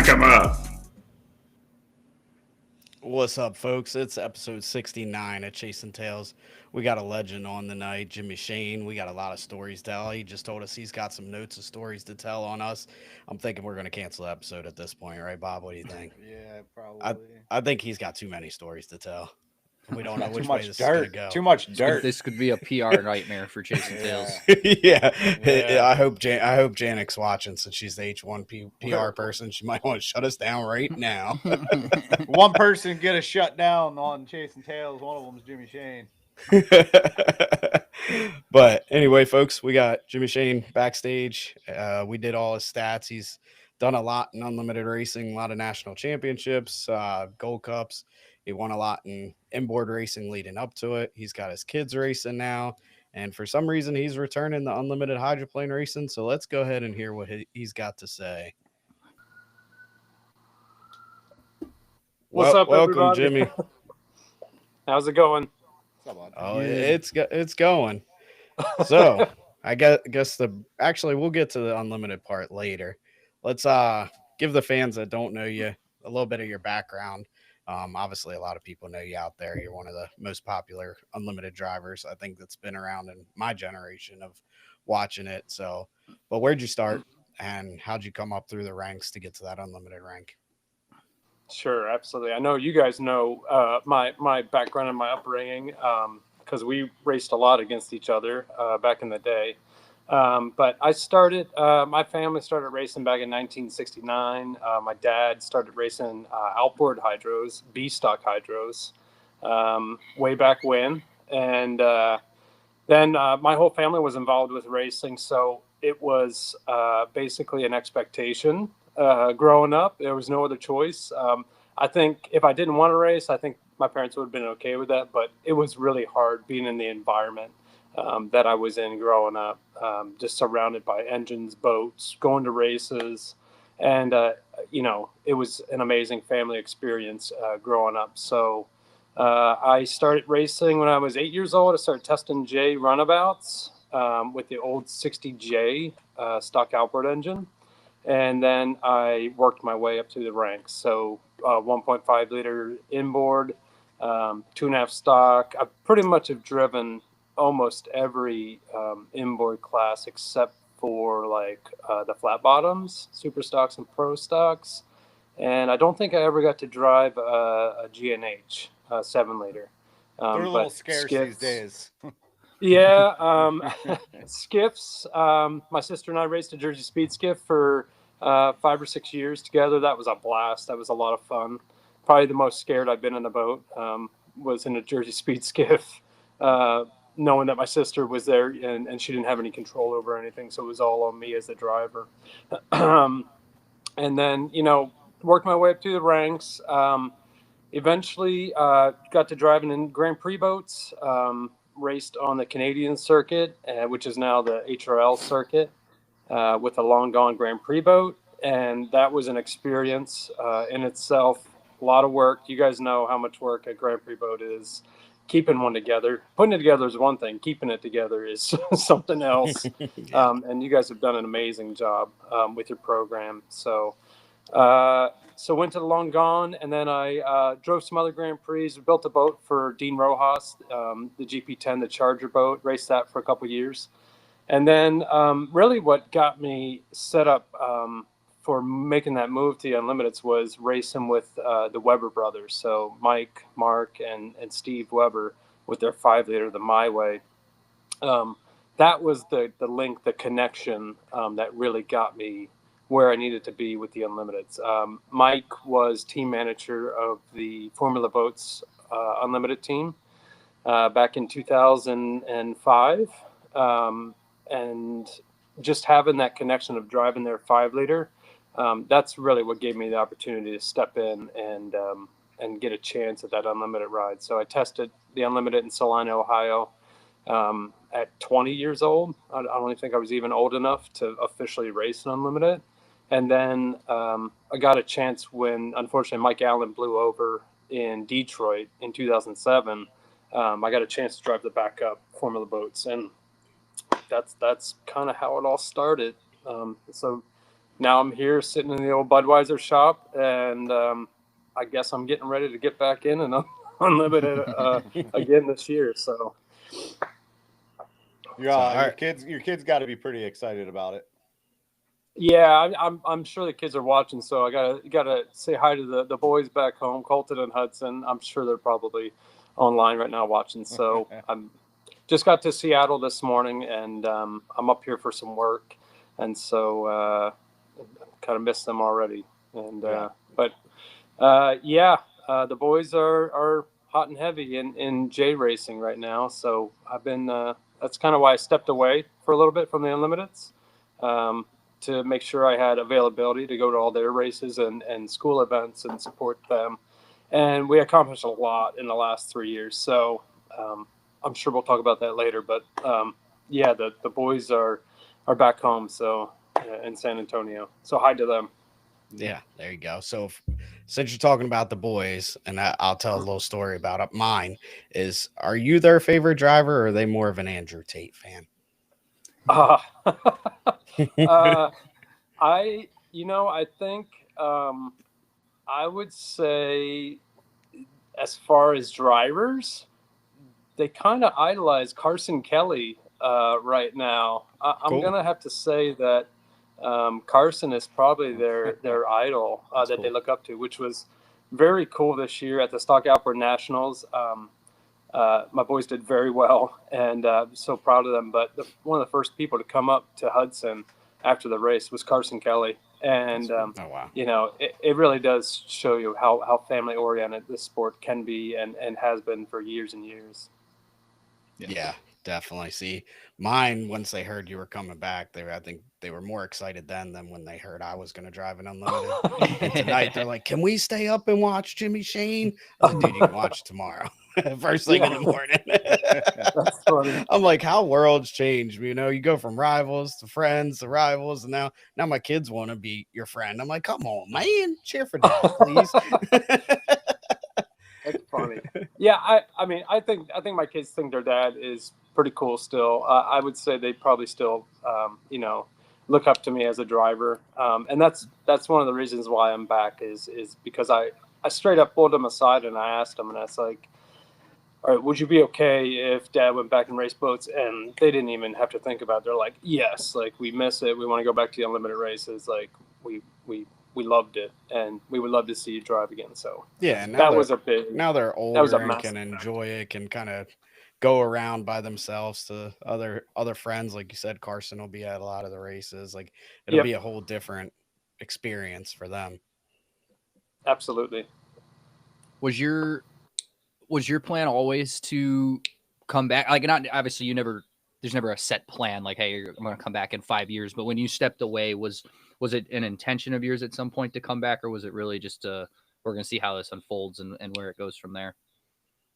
'em up. What's up, folks? It's episode 69 of Chasing Tails. We got a legend on the night, Jimmy Shane. We got a lot of stories to tell. He just told us he's got some notes of stories to tell on us. I'm thinking we're going to cancel the episode at this point, right, Bob? What do you think? Yeah, I, probably. I think he's got too many stories to tell. We He's don't know got too which way much this is going to dirt. go. Too much This could dirt. this could be a PR nightmare for Chasing Yeah. Tails. Yeah, Yeah. I hope Janek's watching since she's the H1 PR person. She might want to shut us down right now. One person get a shutdown on Chasing Tails. One of them's Jimmy Shane. But anyway, folks, we got Jimmy Shane backstage. We did all his stats. He's done a lot in unlimited racing, a lot of national championships, gold cups. He won a lot in inboard racing leading up to it. He's got his kids racing now. And for some reason, he's returning the unlimited hydroplane racing. So let's go ahead and hear what he's got to say. What's up, welcome, everybody? Jimmy. How's it going? Oh, it's going. So I guess we'll get to the unlimited part later. Let's give the fans that don't know you a little bit of your background. Obviously, a lot of people know you out there. You're one of the most popular unlimited drivers. I think that's been around in my generation of watching it. So, but where'd you start, and how'd you come up through the ranks to get to that unlimited rank? Sure, absolutely. I know you guys know my background and my upbringing because we raced a lot against each other back in the day. But I started, my family started racing back in 1969. My dad started racing outboard hydros, B stock hydros, way back when. And then my whole family was involved with racing. So it was basically an expectation growing up. There was no other choice. I think if I didn't want to race, I think my parents would have been okay with that. But it was really hard being in the environment that I was in growing up, just surrounded by engines, boats, going to races. And, it was an amazing family experience growing up. So I started racing when I was 8 years old. I started testing J runabouts with the old 60J stock outboard engine. And then I worked my way up through the ranks. So 1.5 liter inboard, 2.5 stock. I pretty much have driven almost every inboard class except for like the flat bottoms, super stocks and pro stocks. And I don't think I ever got to drive a GNH 7 liter. They're a little scarce these days. Yeah, skiffs. My sister and I raced a Jersey Speed skiff for 5 or 6 years together. That was a blast. That was a lot of fun. Probably the most scared I've been in a boat was in a Jersey Speed skiff, knowing that my sister was there and she didn't have any control over anything. So it was all on me as the driver. And then, worked my way up through the ranks. Eventually got to driving in Grand Prix boats. Raced on the Canadian circuit, which is now the HRL circuit, with a long gone Grand Prix boat. And that was an experience in itself. A lot of work. You guys know how much work a Grand Prix boat is. Keeping one together, putting it together is one thing. Keeping it together is something else. And you guys have done an amazing job with your program. So went to the Long Gone, and then I drove some other Grand Prix. Built a boat for Dean Rojas, the GP10, the Charger boat. Raced that for a couple years, and then really what got me set up for making that move to the Unlimiteds was racing with the Weber brothers. So Mike, Mark, and Steve Weber with their 5 liter, the My Way. That was the link, the connection that really got me where I needed to be with the Unlimiteds. Mike was team manager of the Formula Boats Unlimited team back in 2005. And just having that connection of driving their 5 liter, that's really what gave me the opportunity to step in and get a chance at that Unlimited ride. So I tested the Unlimited in Salina, Ohio. At 20 years old. I don't even think I was even old enough to officially race an Unlimited. And then I got a chance when, unfortunately, Mike Allen blew over in Detroit in 2007. I got a chance to drive the backup Formula Boats, and that's kind of how it all started. So now I'm here sitting in the old Budweiser shop, and I guess I'm getting ready to get back in and unlimited again this year. So Your kids got to be pretty excited about it. yeah, I'm sure the kids are watching. So I gotta say hi to the boys back home, Colton and Hudson. I'm sure they're probably online right now watching. So I'm just got to Seattle this morning, and I'm up here for some work, and so kind of missed them already. And but the boys are hot and heavy in J racing right now. So I've been that's kind of why I stepped away for a little bit from the Unlimiteds, to make sure I had availability to go to all their races and school events and support them. And we accomplished a lot in the last 3 years. So I'm sure we'll talk about that later. But the boys are back home, so in San Antonio. So hi to them. Yeah, there you go. So since you're talking about the boys, and I'll tell a little story about mine, are you their favorite driver, or are they more of an Andrew Tate fan? I think I would say, as far as drivers, they kind of idolize Carson Kelly right now. I'm Cool. gonna have to say that Carson is probably their idol that cool. they look up to, which was very cool this year at the Stock Alpert Nationals. My boys did very well, and so proud of them. But one of the first people to come up to Hudson after the race was Carson Kelly. And, Oh, wow. It really does show you how family oriented this sport can be and has been for years and years. Yeah, definitely. See, mine, once they heard you were coming back, I think they were more excited then than when they heard I was going to drive an Unlimited. And tonight, they're like, can we stay up and watch Jimmy Shane? I was like, dude, you can watch it tomorrow. First thing in the morning. That's funny. I'm like, how worlds change. You go from rivals to friends to rivals, and now my kids want to be your friend. I'm like, come on, man, cheer for Dad, please. That's funny. Yeah, I think my kids think their dad is pretty cool still. I would say they probably still look up to me as a driver, and that's one of the reasons why I'm back is because I straight up pulled them aside and I asked them, and I was like, all right, would you be okay if Dad went back and raced boats? And they didn't even have to think about it. They're like, yes, like we miss it. We want to go back to the Unlimited races. Like we loved it, and we would love to see you drive again. So yeah, that was a big. Now they're older that was a and can enjoy it, can kind of go around by themselves to other friends. Like you said, Carson will be at a lot of the races. Like it'll be a whole different experience for them. Absolutely. Was your plan always to come back? Like, not obviously there's never a set plan. Like, hey, I'm going to come back in 5 years. But when you stepped away, was it an intention of yours at some point to come back, or was it really just we're going to see how this unfolds and where it goes from there?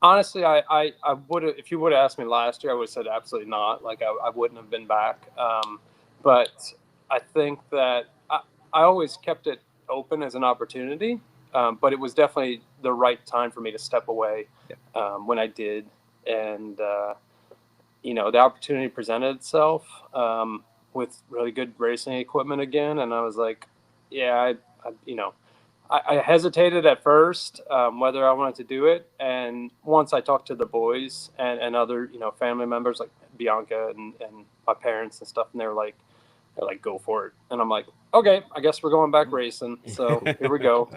Honestly, I would have, if you would have asked me last year, I would have said absolutely not. Like I wouldn't have been back. But I think that I always kept it open as an opportunity. But it was definitely the right time for me to step away when I did. And, the opportunity presented itself with really good racing equipment again. And I was like, yeah, I hesitated at first whether I wanted to do it. And once I talked to the boys and other, family members like Bianca and my parents and stuff, and they're like, go for it. And I'm like, okay, I guess we're going back racing. So here we go.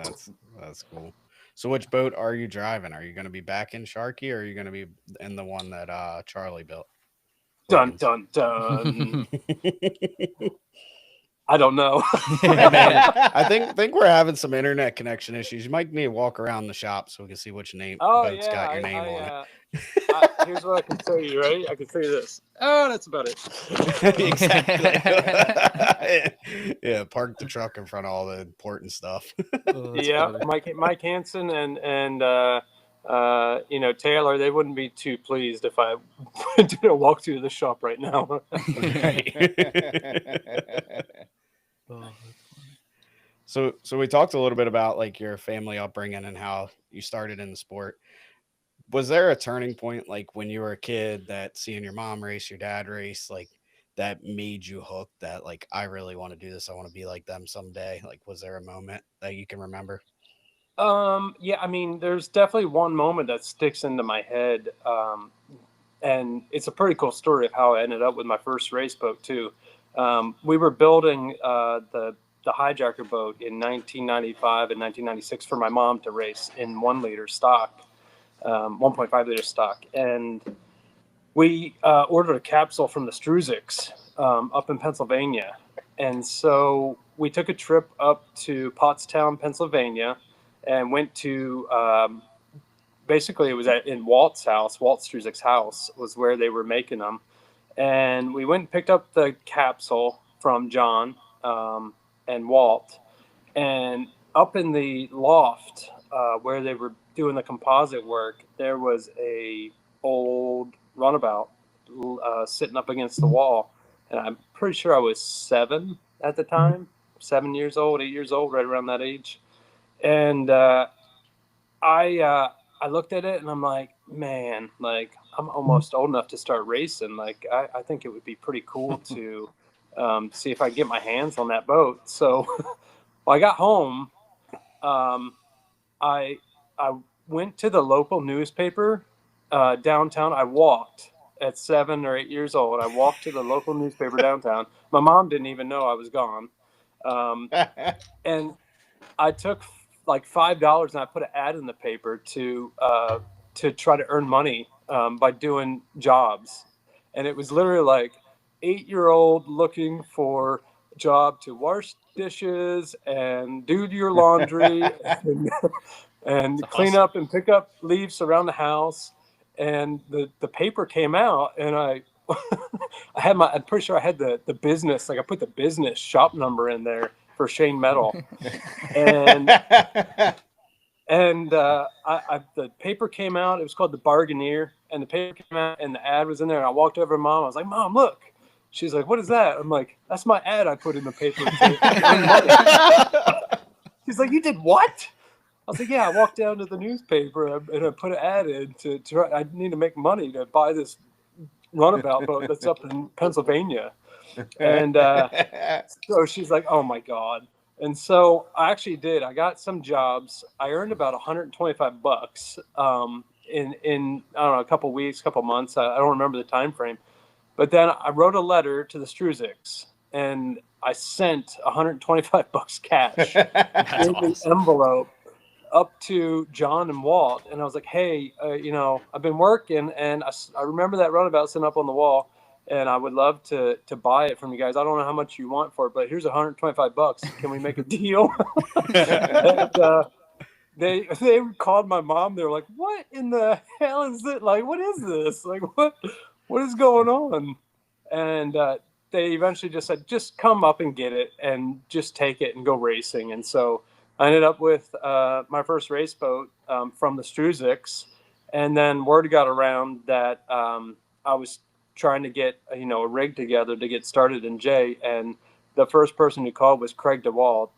That's cool. So which boat are you driving? Are you going to be back in Sharkey, or are you going to be in the one that Charlie built? Dun, dun, dun. I don't know. Man, I think we're having some internet connection issues. You might need to walk around the shop so we can see which boat's got your name on it. Here's what I can tell you, right? I can tell you this. Oh, that's about it. Exactly. Yeah, park the truck in front of all the important stuff. Mike Hansen and Taylor, they wouldn't be too pleased if I did a walk through the shop right now. So we talked a little bit about like your family upbringing and how you started in the sport. Was there a turning point, like when you were a kid, that seeing your mom race, your dad race, like that made you hooked? That like, I really want to do this. I want to be like them someday. Like, was there a moment that you can remember? Yeah, I mean, there's definitely one moment that sticks into my head. And it's a pretty cool story of how I ended up with my first race boat too. We were building the hijacker boat in 1995 and 1996 for my mom to race in 1 liter stock, 1.5 liter stock, and we ordered a capsule from the Struziks up in Pennsylvania, and so we took a trip up to Pottstown, Pennsylvania, and went to basically it was in Walt's house. Walt Struzik's house was where they were making them, and we went and picked up the capsule from John and Walt, and up in the loft where they were doing the composite work, there was a old runabout sitting up against the wall, and I'm pretty sure I was 7 at the time, 7 years old, 8 years old, right around that age, and I looked at it and I'm like, man, like I'm almost old enough to start racing. Like I think it would be pretty cool to see if I can get my hands on that boat. So when I got home, I I went to the local newspaper downtown. I walked at 7 or 8 years old. I walked to the local newspaper downtown. My mom didn't even know I was gone, and I took like $5 and I put an ad in the paper to try to earn money by doing jobs, and it was literally like 8-year-old looking for a job to wash dishes and do your laundry and clean awesome. up and pick up leaves around the house. And the paper came out, and I I'm pretty sure I had the business, like I put the business shop number in there for Shane Metal. And the paper came out. It was called The Bargaineer, and the paper came out, and the ad was in there. And I walked over to Mom. I was like, "Mom, look." She's like, "What is that?" I'm like, "That's my ad I put in the paper." She's like, "You did what?" I was like, "Yeah, I walked down to the newspaper and I put an ad in to try. I need to make money to buy this runabout boat that's up in Pennsylvania." And so she's like, "Oh my God." And so I actually did. I got some jobs. I earned about $125 in I don't know, a couple weeks, couple months. I don't remember the time frame. But then I wrote a letter to the Struziks, and I sent $125 cash That's in an awesome. envelope up to John and Walt. And I was like, "Hey, I've been working, and I remember that runabout sitting up on the wall, and I would love to buy it from you guys. I don't know how much you want for it, but here's $125. Can we make a deal?" And they called my mom. They were like, "What in the hell is it? Like, what is this? Like, what is going on?" And they eventually just said, "Just come up and get it, and just take it and go racing." And so I ended up with my first race boat from the Struziks, and then word got around that I was trying to get a rig together to get started in J, and the first person who called was Craig DeWald,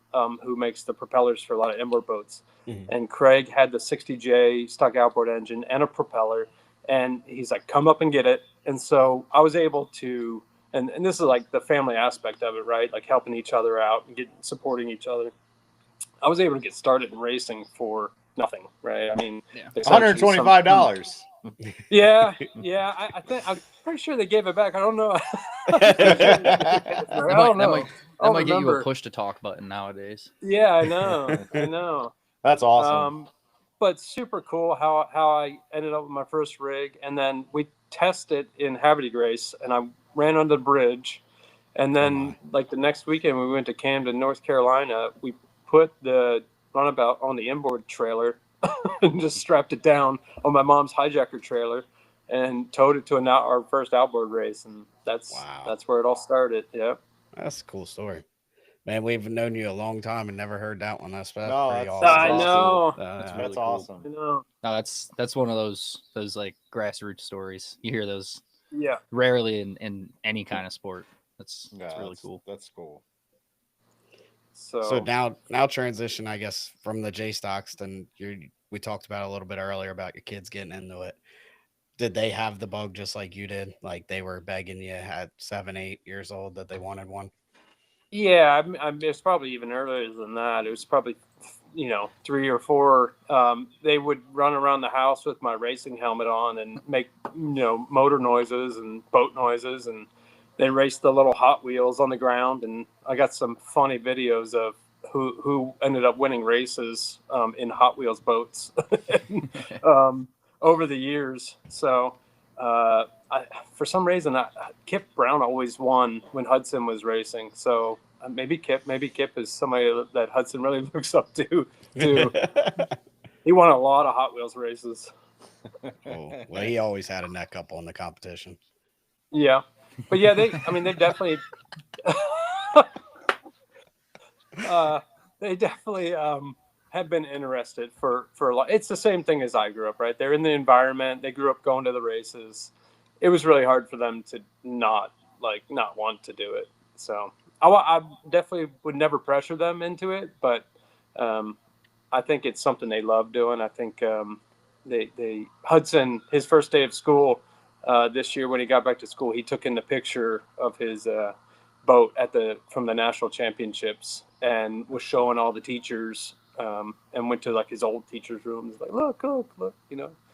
who makes the propellers for a lot of inboard boats. Mhm. And Craig had the 60J stock outboard engine and a propeller, and he's like, "Come up and get it." And so I was able to, and this is like the family aspect of it, right? Like helping each other out and supporting each other. I was able to get started in racing for nothing, right? I mean, Yeah. essentially $125. Yeah, I think I'm pretty sure they gave it back. I don't know. I don't know. That might get you a push to talk button nowadays. Yeah, I know. That's awesome. But super cool how I ended up with my first rig, and then we tested in Havre de Grace, and I ran under the bridge, and then like the next weekend we went to Camden, North Carolina. We put the runabout on the inboard trailer and just strapped it down on my mom's hijacker trailer and towed it to our first outboard race, and that's where it all started. Yeah, That's a cool story. Man, we've known you a long time and never heard that one. That's pretty that's awesome. I know. That's That's really cool. awesome. I know. No, that's one of those like grassroots stories. You hear those Yeah. rarely in any kind of sport. That's really cool. That's cool. So now transition, I guess, from the J Stocks, then we talked about a little bit earlier about your kids getting into it. Did they have the bug just like you did? Like they were begging you at 7, 8 years old that they wanted one? Yeah, it's probably even earlier than that. It was probably, 3 or 4. They would run around the house with my racing helmet on and make, motor noises and boat noises, and they raced the little Hot Wheels on the ground. And I got some funny videos of who ended up winning races in Hot Wheels boats over the years. So for some reason, Kip Brown always won when Hudson was racing. So maybe Kip is somebody that Hudson really looks up to. He won a lot of Hot Wheels races. Oh, well, he always had a neck up on the competition. Yeah, but yeah, they definitely, they definitely have been interested for a lot. It's the same thing as I grew up, right? They're in the environment. They grew up going to the races. It was really hard for them to not want to do it. So I definitely would never pressure them into it, but I think it's something they love doing. I think Hudson, his first day of school this year when he got back to school, he took in the picture of his boat from the national championships and was showing all the teachers and went to like his old teacher's room. He's like, look,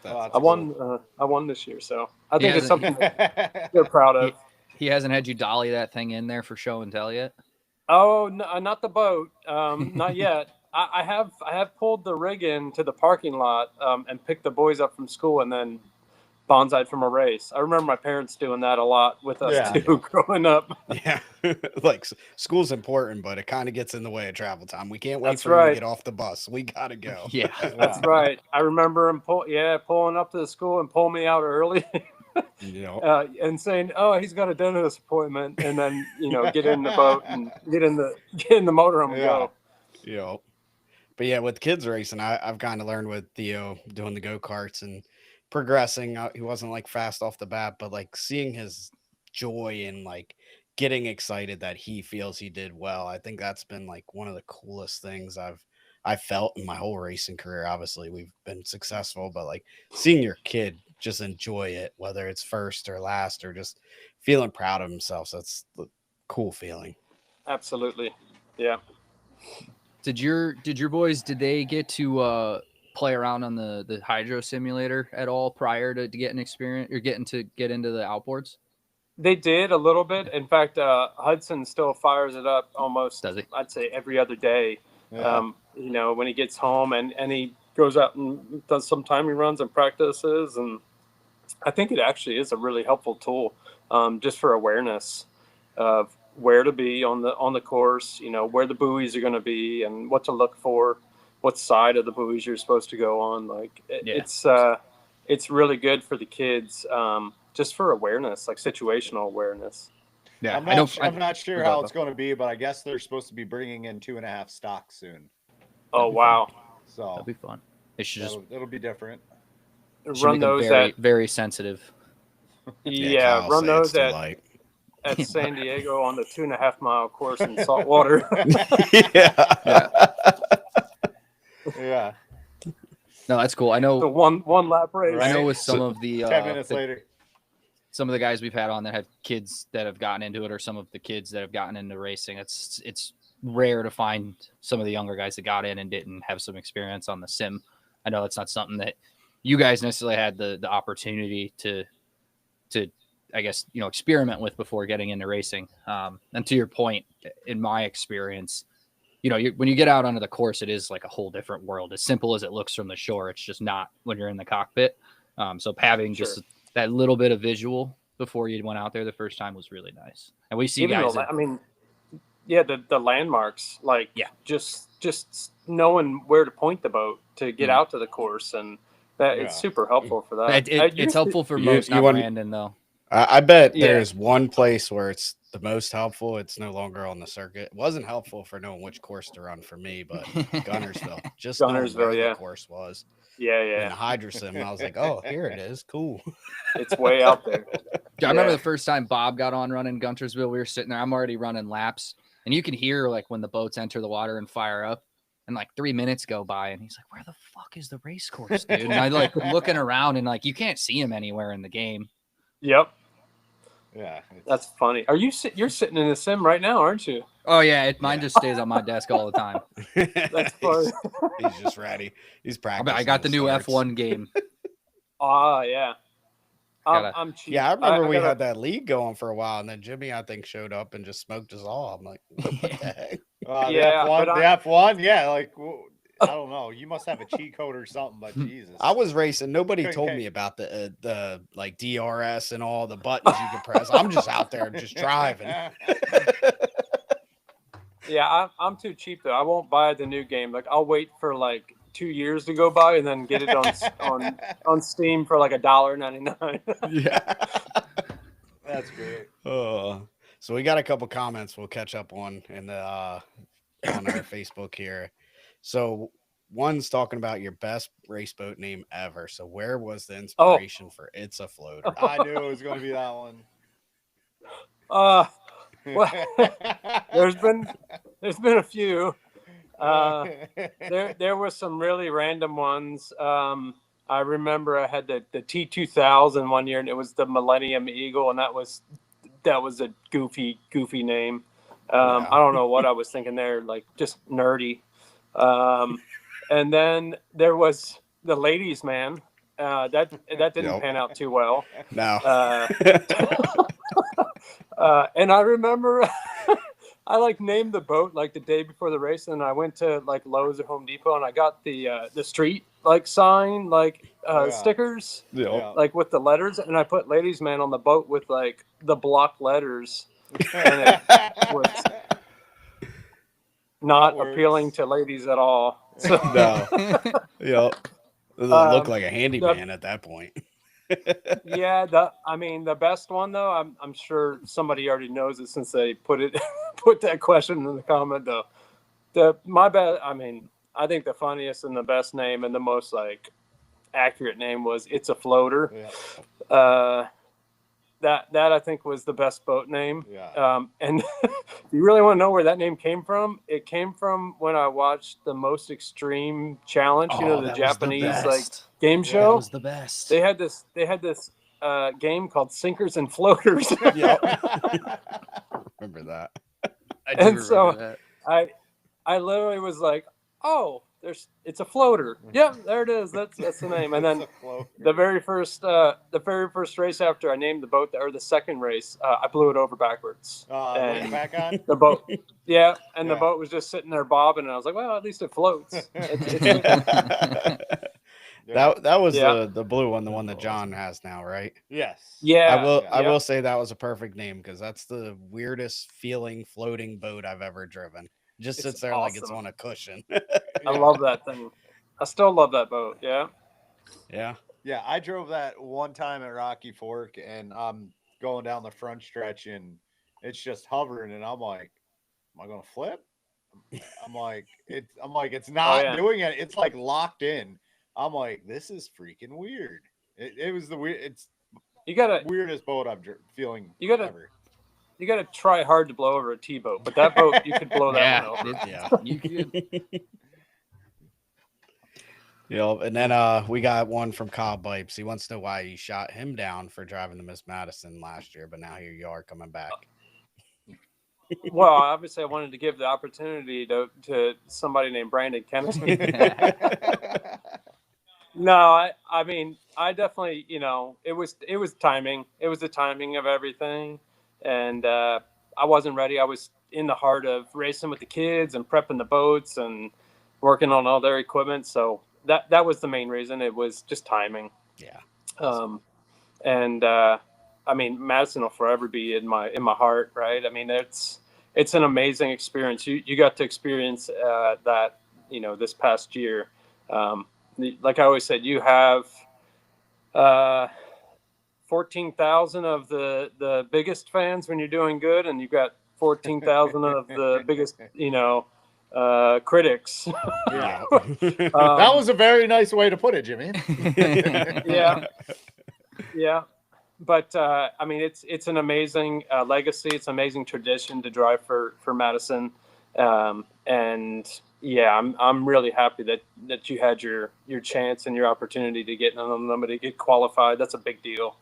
I won this year. So I think it's something that they're proud of. He hasn't had you dolly that thing in there for show and tell yet? Oh, no, not the boat. Not yet. I have pulled the rig in to the parking lot and picked the boys up from school and then bonsai'd from a race. I remember my parents doing that a lot with us too, growing up. Yeah, like school's important, but it kind of gets in the way of travel time. We can't wait That's for him right. to get off the bus. We gotta go. Yeah, That's right. I remember him pulling up to the school and pull me out early. And saying, "Oh, he's got a dentist appointment," and then get in the boat and get in the motorhome and go. But yeah, with kids racing, I've kind of learned with Theo doing the go-karts and progressing. He wasn't like fast off the bat, but like seeing his joy and like getting excited that he feels he did well. I think that's been like one of the coolest things I felt in my whole racing career. Obviously, we've been successful, but like seeing your kid just enjoy it, whether it's first or last, or just feeling proud of himself. So that's the cool feeling. Absolutely. Yeah. Did your boys, did they get to play around on the hydro simulator at all prior to getting experience or get into the outboards? They did a little bit. In fact, Hudson still fires it up almost, Does he? I'd say every other day. Yeah. When he gets home and he goes out and does some timing runs and practices. And I think it actually is a really helpful tool just for awareness of where to be on the course, where the buoys are going to be and what to look for, what side of the buoys you're supposed to go on. Like it's really good for the kids just for awareness, like situational awareness. Yeah, I'm not sure how it's going to be, but I guess they're supposed to be bringing in 2.5 stocks soon. Oh, wow. So that'll be fun. It should it'll be different. Run those very, very sensitive. Yeah, run those at San Diego on the 2.5 mile course in salt water. Yeah. No, that's cool. I know the one lap race. I know with some of the 10 minutes later. Some of the guys we've had on that have kids that have gotten into it, or some of the kids that have gotten into racing. It's rare to find some of the younger guys that got in and didn't have some experience on the sim. I know it's not something that you guys necessarily had the opportunity to I guess experiment with before getting into racing. And to your point, in my experience, when you get out onto the course, it is like a whole different world. As simple as it looks from the shore, it's just not when you're in the cockpit. So having just that little bit of visual before you went out there the first time was really nice. And we see Even guys. the landmarks, just knowing where to point the boat to get out to the course, and that it's super helpful for that. It's helpful for most, not Brandon though. I bet there's one place where it's the most helpful. It's no longer on the circuit. It wasn't helpful for knowing which course to run for me, but Guntersville. Just Guntersville, the course was. Yeah. And HydroSim, I was like, oh, here it is. Cool. It's way out there. I remember the first time Bob got on running Guntersville, we were sitting there. I'm already running laps, and you can hear like when the boats enter the water and fire up. And like 3 minutes go by, and he's like, "Where the fuck is the race course, dude?" And I like looking around, and like you can't see him anywhere in the game. Yep, Yeah, that's funny. Are you you're sitting in the sim right now, aren't you? Oh yeah, mine Yeah. just stays on my desk all the time. That's funny. He's just ready. He's practicing. I got the new starts. F1 game. Yeah. Gotta- I'm cheap. Yeah, I remember we gotta- had that league going for a while, and then Jimmy, I think, showed up and just smoked us all. I'm like, what the heck? Yeah, the F1, but the F1, yeah, like I don't know. You must have a cheat code or something, but Jesus. I was racing. Nobody Couldn't told catch- me about the like DRS and all the buttons you could press. I'm just out there just driving. Yeah, I'm too cheap though. I won't buy the new game. Like I'll wait for like 2 years to go by and then get it on Steam for like $1.99. Yeah. That's great. So we got a couple comments we'll catch up on in the on our Facebook here. So one's talking about your best race boat name ever. So where was the inspiration for It's a Floater? I knew it was going to be that one. Well, there's been a few. There were some really random ones. I remember I had the T2000 one year, and it was the Millennium Eagle, and that was a goofy name. Yeah. I don't know what I was thinking there, like just nerdy. And then there was the Ladies Man. That didn't Yep. pan out too well. No. And I remember I like named the boat like the day before the race, and I went to like Lowe's or Home Depot, and I got the street like sign like Yeah. stickers Yeah. like with the letters, and I put Ladies Man on the boat with like the block letters, and it was not That appealing works. to ladies at all. So No. Yep. Doesn't look Um, like a handyman at that point. yeah, the best one though, I'm sure somebody already knows it since they put that question in the comment though. I think the funniest and the best name and the most like accurate name was It's a Floater. Yeah. That I think was the best boat name. Yeah. And if you really want to know where that name came from, it came from when I watched the Most Extreme Challenge. You know, the Japanese like game That show. was the best. They had this game called Sinkers and Floaters. Remember that. I and so- remember that. I literally was like, oh, it's a floater. Yeah, there it is. That's the name. And then It's a floater. the very first race after I named the boat, or the second race, I blew it over backwards. Look back on. The boat, yeah, and the Yeah. boat was just sitting there bobbing, and I was like, well, at least it floats. That was Yeah. the blue one, the one that John has now, right? Yes. Yeah, I yeah. will say that was a perfect name because that's the weirdest feeling floating boat I've ever driven. Just It's sits there like it's awesome. on a cushion. I love that thing. I still love that boat. Yeah. Yeah. Yeah, I drove that one time at Rocky Fork, and I'm going down the front stretch, and it's just hovering, and I'm like, "Am I gonna flip?" I'm like, it's not yeah. doing it. It's like locked in. I'm like, this is freaking weird. It was the weird. It's You gotta weirdest boat I'm feeling. You gotta- ever. you gotta try hard to blow over a T boat, but that boat you could blow that Yeah, one over. Yeah. you could. Yep. And then we got one from Cobb Bipes. He wants to know why you shot him down for driving the Miss Madison last year, but now here you are coming back. Well, obviously, I wanted to give the opportunity to somebody named Brandon Kennedy. No, I mean, I definitely, it was timing. It was the timing of everything, and I wasn't ready. I was in the heart of racing with the kids and prepping the boats and working on all their equipment. So that was the main reason. It was just timing. Yeah. I mean, Madison will forever be in my heart, right? I mean, it's an amazing experience. You got to experience that, this past year. Like I always said, you have 14,000 of the biggest fans when you're doing good, and you've got 14,000 of the biggest, critics. Yeah. Um, That was a very nice way to put it, Jimmy. yeah. Yeah. But I mean, it's an amazing legacy. It's an amazing tradition to drive for Madison, and yeah, I'm really happy that you had your chance and your opportunity to get an unlimited, get qualified. That's a big deal.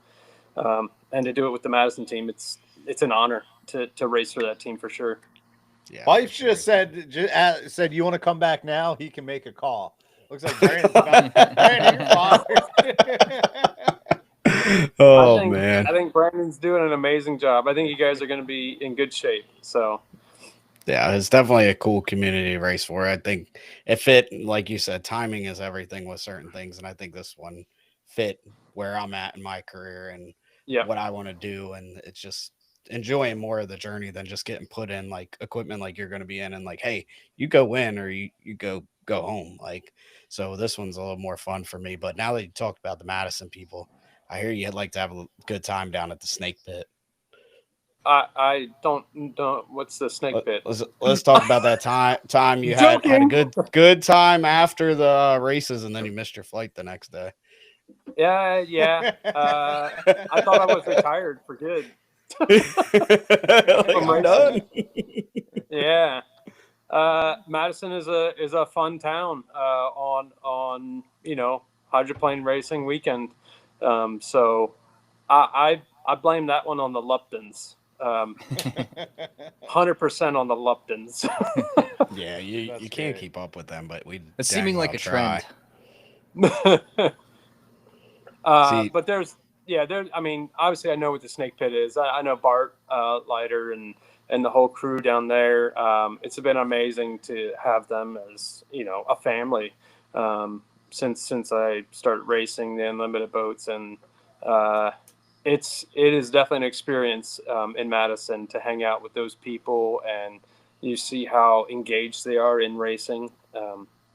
And to do it with the Madison team, it's an honor to race for that team for sure. Yeah, Wife for sure. just said you want to come back now? He can make a call. Looks like Brandon's about. Brandon, you're fired. Oh I man. think Brandon's doing an amazing job. I think you guys are going to be in good shape. So Yeah, it's definitely a cool community to race for. I think it fit, like you said, timing is everything with certain things, and I think this one fit where I'm at in my career and yeah, what I want to do, and it's just enjoying more of the journey than just getting put in like equipment like you're going to be in, and like, hey, you go win or you go home. Like, so this one's a little more fun for me. But now that you talked about the Madison people, I hear you'd like to have a good time down at the Snake Pit. I don't. What's the snake pit? Let's talk about that time you had a good time after the races, and then you missed your flight the next day. Yeah. I thought I was retired for good. Like, I'm done. Yeah. Madison is a fun town on hydroplane racing weekend. So I blame that one on the Luptons. 100% on the Luptons. Yeah, you can't keep up with them, but It's seeming like a trend. But there's. I mean, obviously, I know what the Snake Pit is. I know Bart Leiter and the whole crew down there. It's been amazing to have them as a family since I started racing the unlimited boats, and it is definitely an experience in Madison to hang out with those people, and you see how engaged they are in racing.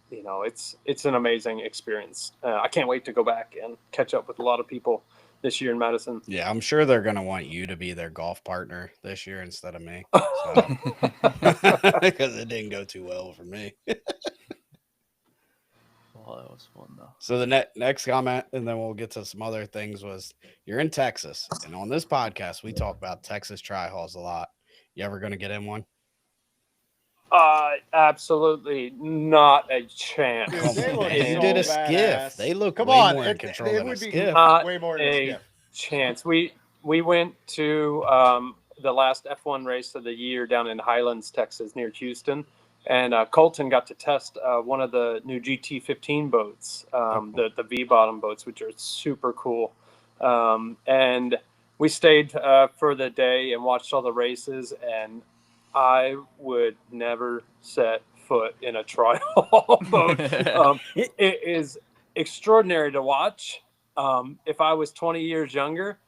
It's an amazing experience. I can't wait to go back and catch up with a lot of people this year in Madison. Yeah, I'm sure they're gonna want you to be their golf partner this year instead of me, because it didn't go too well for me. Well, that was fun though. So the next comment, and then we'll get to some other things, was you're in Texas, and on this podcast we talk about Texas tri-halls a lot. You ever gonna get in one? Absolutely not a chance. Dude, they look Man, you so did a badass. skiff. They look Come way on, more in it control than a would be skiff. way more than a a skiff. chance. We went to the last F1 race of the year down in Highlands, Texas, near Houston, and Colton got to test one of the new GT15 boats, the V bottom boats, which are super cool. And we stayed for the day and watched all the races, and I would never set foot in a tri-hall boat. It is extraordinary to watch. If I was 20 years younger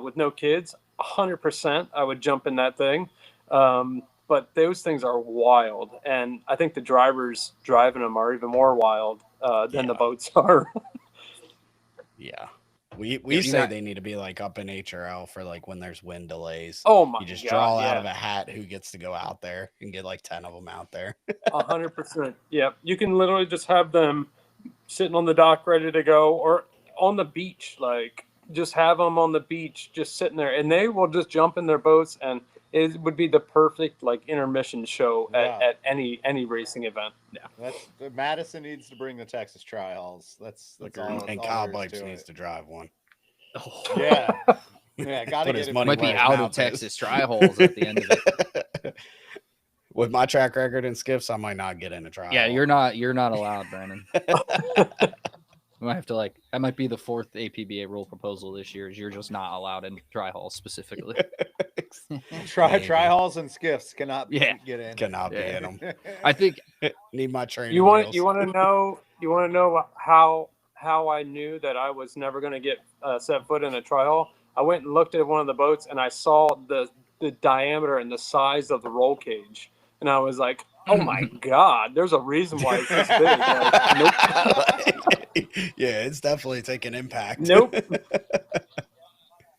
with no kids, 100% I would jump in that thing. But those things are wild. And I think the drivers driving them are even more wild than the boats are. Yeah. We say they need to be like up in HRL for like when there's wind delays. Oh my God. You just draw out of a hat who gets to go out there and get like 10 of them out there. 100%. Yeah. You can literally just have them sitting on the dock ready to go, or on the beach, like just have them on the beach just sitting there, and they will just jump in their boats, and it would be the perfect like intermission show at any racing event. Yeah. Madison needs to bring the Texas tri-halls. That's all. And all Kyle there is Bipes to needs it. to drive one. Yeah. Yeah, gotta Put get his it. money Might where be his out of mouth is. Texas tri-halls at the end of it. With my track record in skiffs, I might not get in a trial. Yeah, you're not allowed, Brandon. We might have to that might be the fourth APBA rule proposal this year. Is you're just not allowed in tri-halls specifically. Tri-halls and skiffs cannot get in. Cannot be in them. I think Need my training. You want wheels. to know how I knew that I was never going to get set foot in a tri-hall? I went and looked at one of the boats, and I saw the diameter and the size of the roll cage, and I was like, "Oh my God, there's a reason why it's this big." Like, nope. Yeah, it's definitely taking impact. Nope.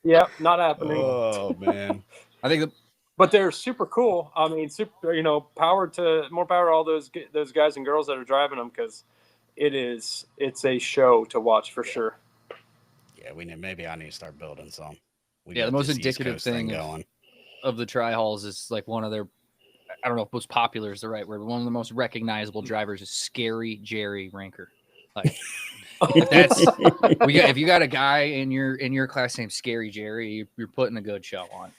Yeah, not happening. Oh man. I think But they're super cool. I mean, more power to all those guys and girls that are driving them, because it's a show to watch for sure. Yeah, maybe I need to start building some. the most indicative thing going. of the tri-halls is like one of their, I don't know if most popular is the right word, but one of the most recognizable drivers is Scary Jerry Ranker. Like if you got a guy in your class named Scary Jerry, you're putting a good show on.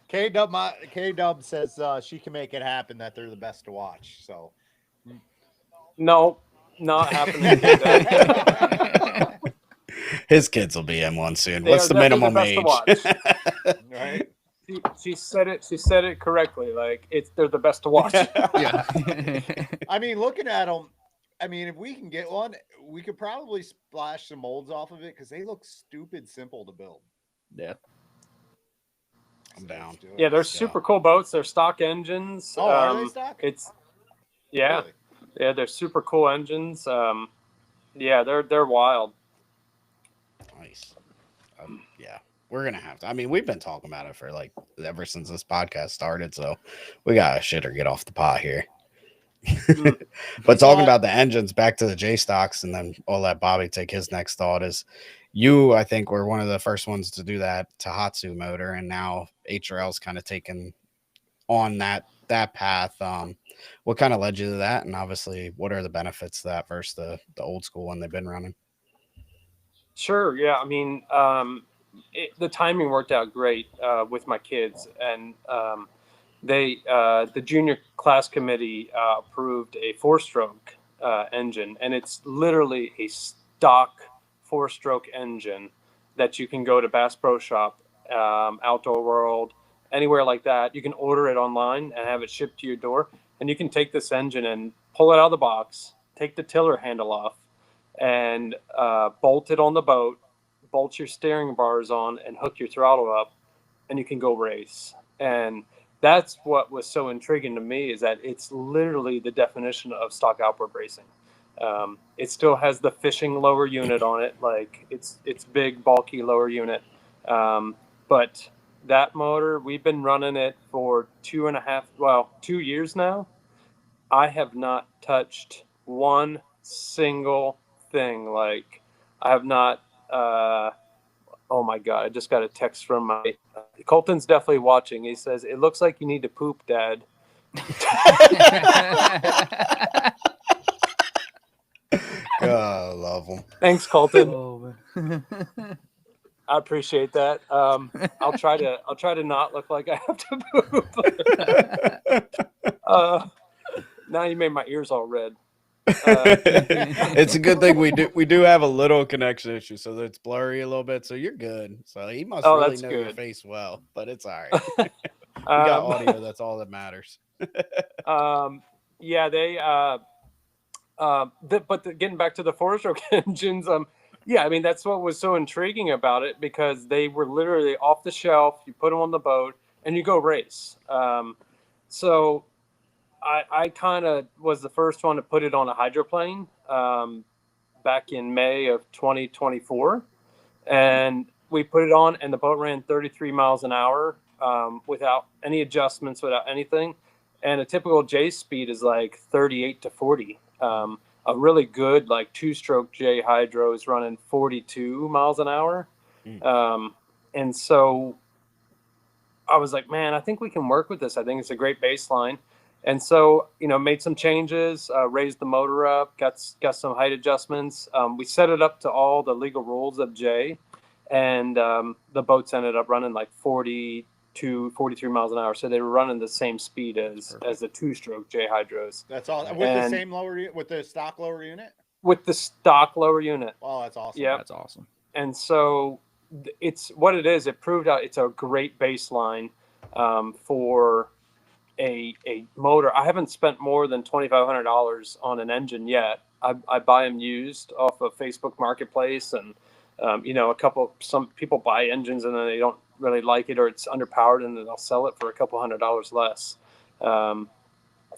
K-Dub says she can make it happen, that they're the best to watch. So No, not happening. His kids will be in one soon. They What's are the minimum definitely the age? best to right. She said it. She said it correctly. Like they're the best to watch. Yeah. I mean, looking at them, I mean, if we can get one, we could probably splash some molds off of it because they look stupid simple to build. Yeah. I'm down. Yeah, they're super cool boats. They're stock engines. Oh, are they stock? Yeah, Really? yeah, they're super cool engines. Yeah, they're wild. Nice. Yeah, we're gonna have to. I mean, we've been talking about it for like ever since this podcast started, so we gotta shit or get off the pot here. But talking about the engines, back to the J stocks, and then I'll let Bobby take his next thought. Is you, I think, were one of the first ones to do that Tohatsu motor, and now HRL's kind of taken on that path. What kind of led you to that, and obviously, what are the benefits to that versus the old school one they've been running? Sure. Yeah. I mean, the timing worked out great with my kids, and the junior class committee approved a 4-stroke engine, and it's literally a stock 4-stroke engine that you can go to Bass Pro Shop, Outdoor World, anywhere like that. You can order it online and have it shipped to your door, and you can take this engine and pull it out of the box, take the tiller handle off, and bolt it on the boat, bolt your steering bars on, and hook your throttle up, and you can go race. And that's what was so intriguing to me, is that it's literally the definition of stock outboard racing. It still has the fishing lower unit on it, like it's big, bulky lower unit. But that motor, we've been running it for 2 years now. I have not touched one single thing. Like I have not. Oh my God! I just got a text from my Colton's definitely watching. He says it looks like you need to poop, Dad. I love them. Thanks, Colton. Oh, I appreciate that. I'll try to not look like I have to poop. Now you made my ears all red. It's a good thing we do have a little connection issue, so that it's blurry a little bit. So you're good. So he must really that's know your good. face well, but it's all right. We got audio. That's all that matters. Yeah, they. Getting back to the 4-stroke engines, yeah, I mean that's what was so intriguing about it, because they were literally off the shelf. You put them on the boat and you go race. So I kind of was the first one to put it on a hydroplane back in May of 2024, and we put it on, and the boat ran 33 miles an hour without any adjustments, without anything. And a typical J speed is like 38 to 40. A really good like 2-stroke J hydro is running 42 miles an hour. And so I was like, man, I think we can work with this. I think it's a great baseline. And so, made some changes, raised the motor up, got some height adjustments. We set it up to all the legal rules of J, and the boats ended up running like 42, 43 miles an hour. So they were running the same speed as the 2-stroke J hydros. That's all with the same with the stock lower unit. With the stock lower unit. Oh, that's awesome. Yeah, that's awesome. And so it's what it is. It proved out it's a great baseline for a motor. I haven't spent more than $2,500 on an engine yet. I buy them used off of Facebook Marketplace, and some people buy engines and then they don't really like it, or it's underpowered, and then they'll sell it for a couple $100 less.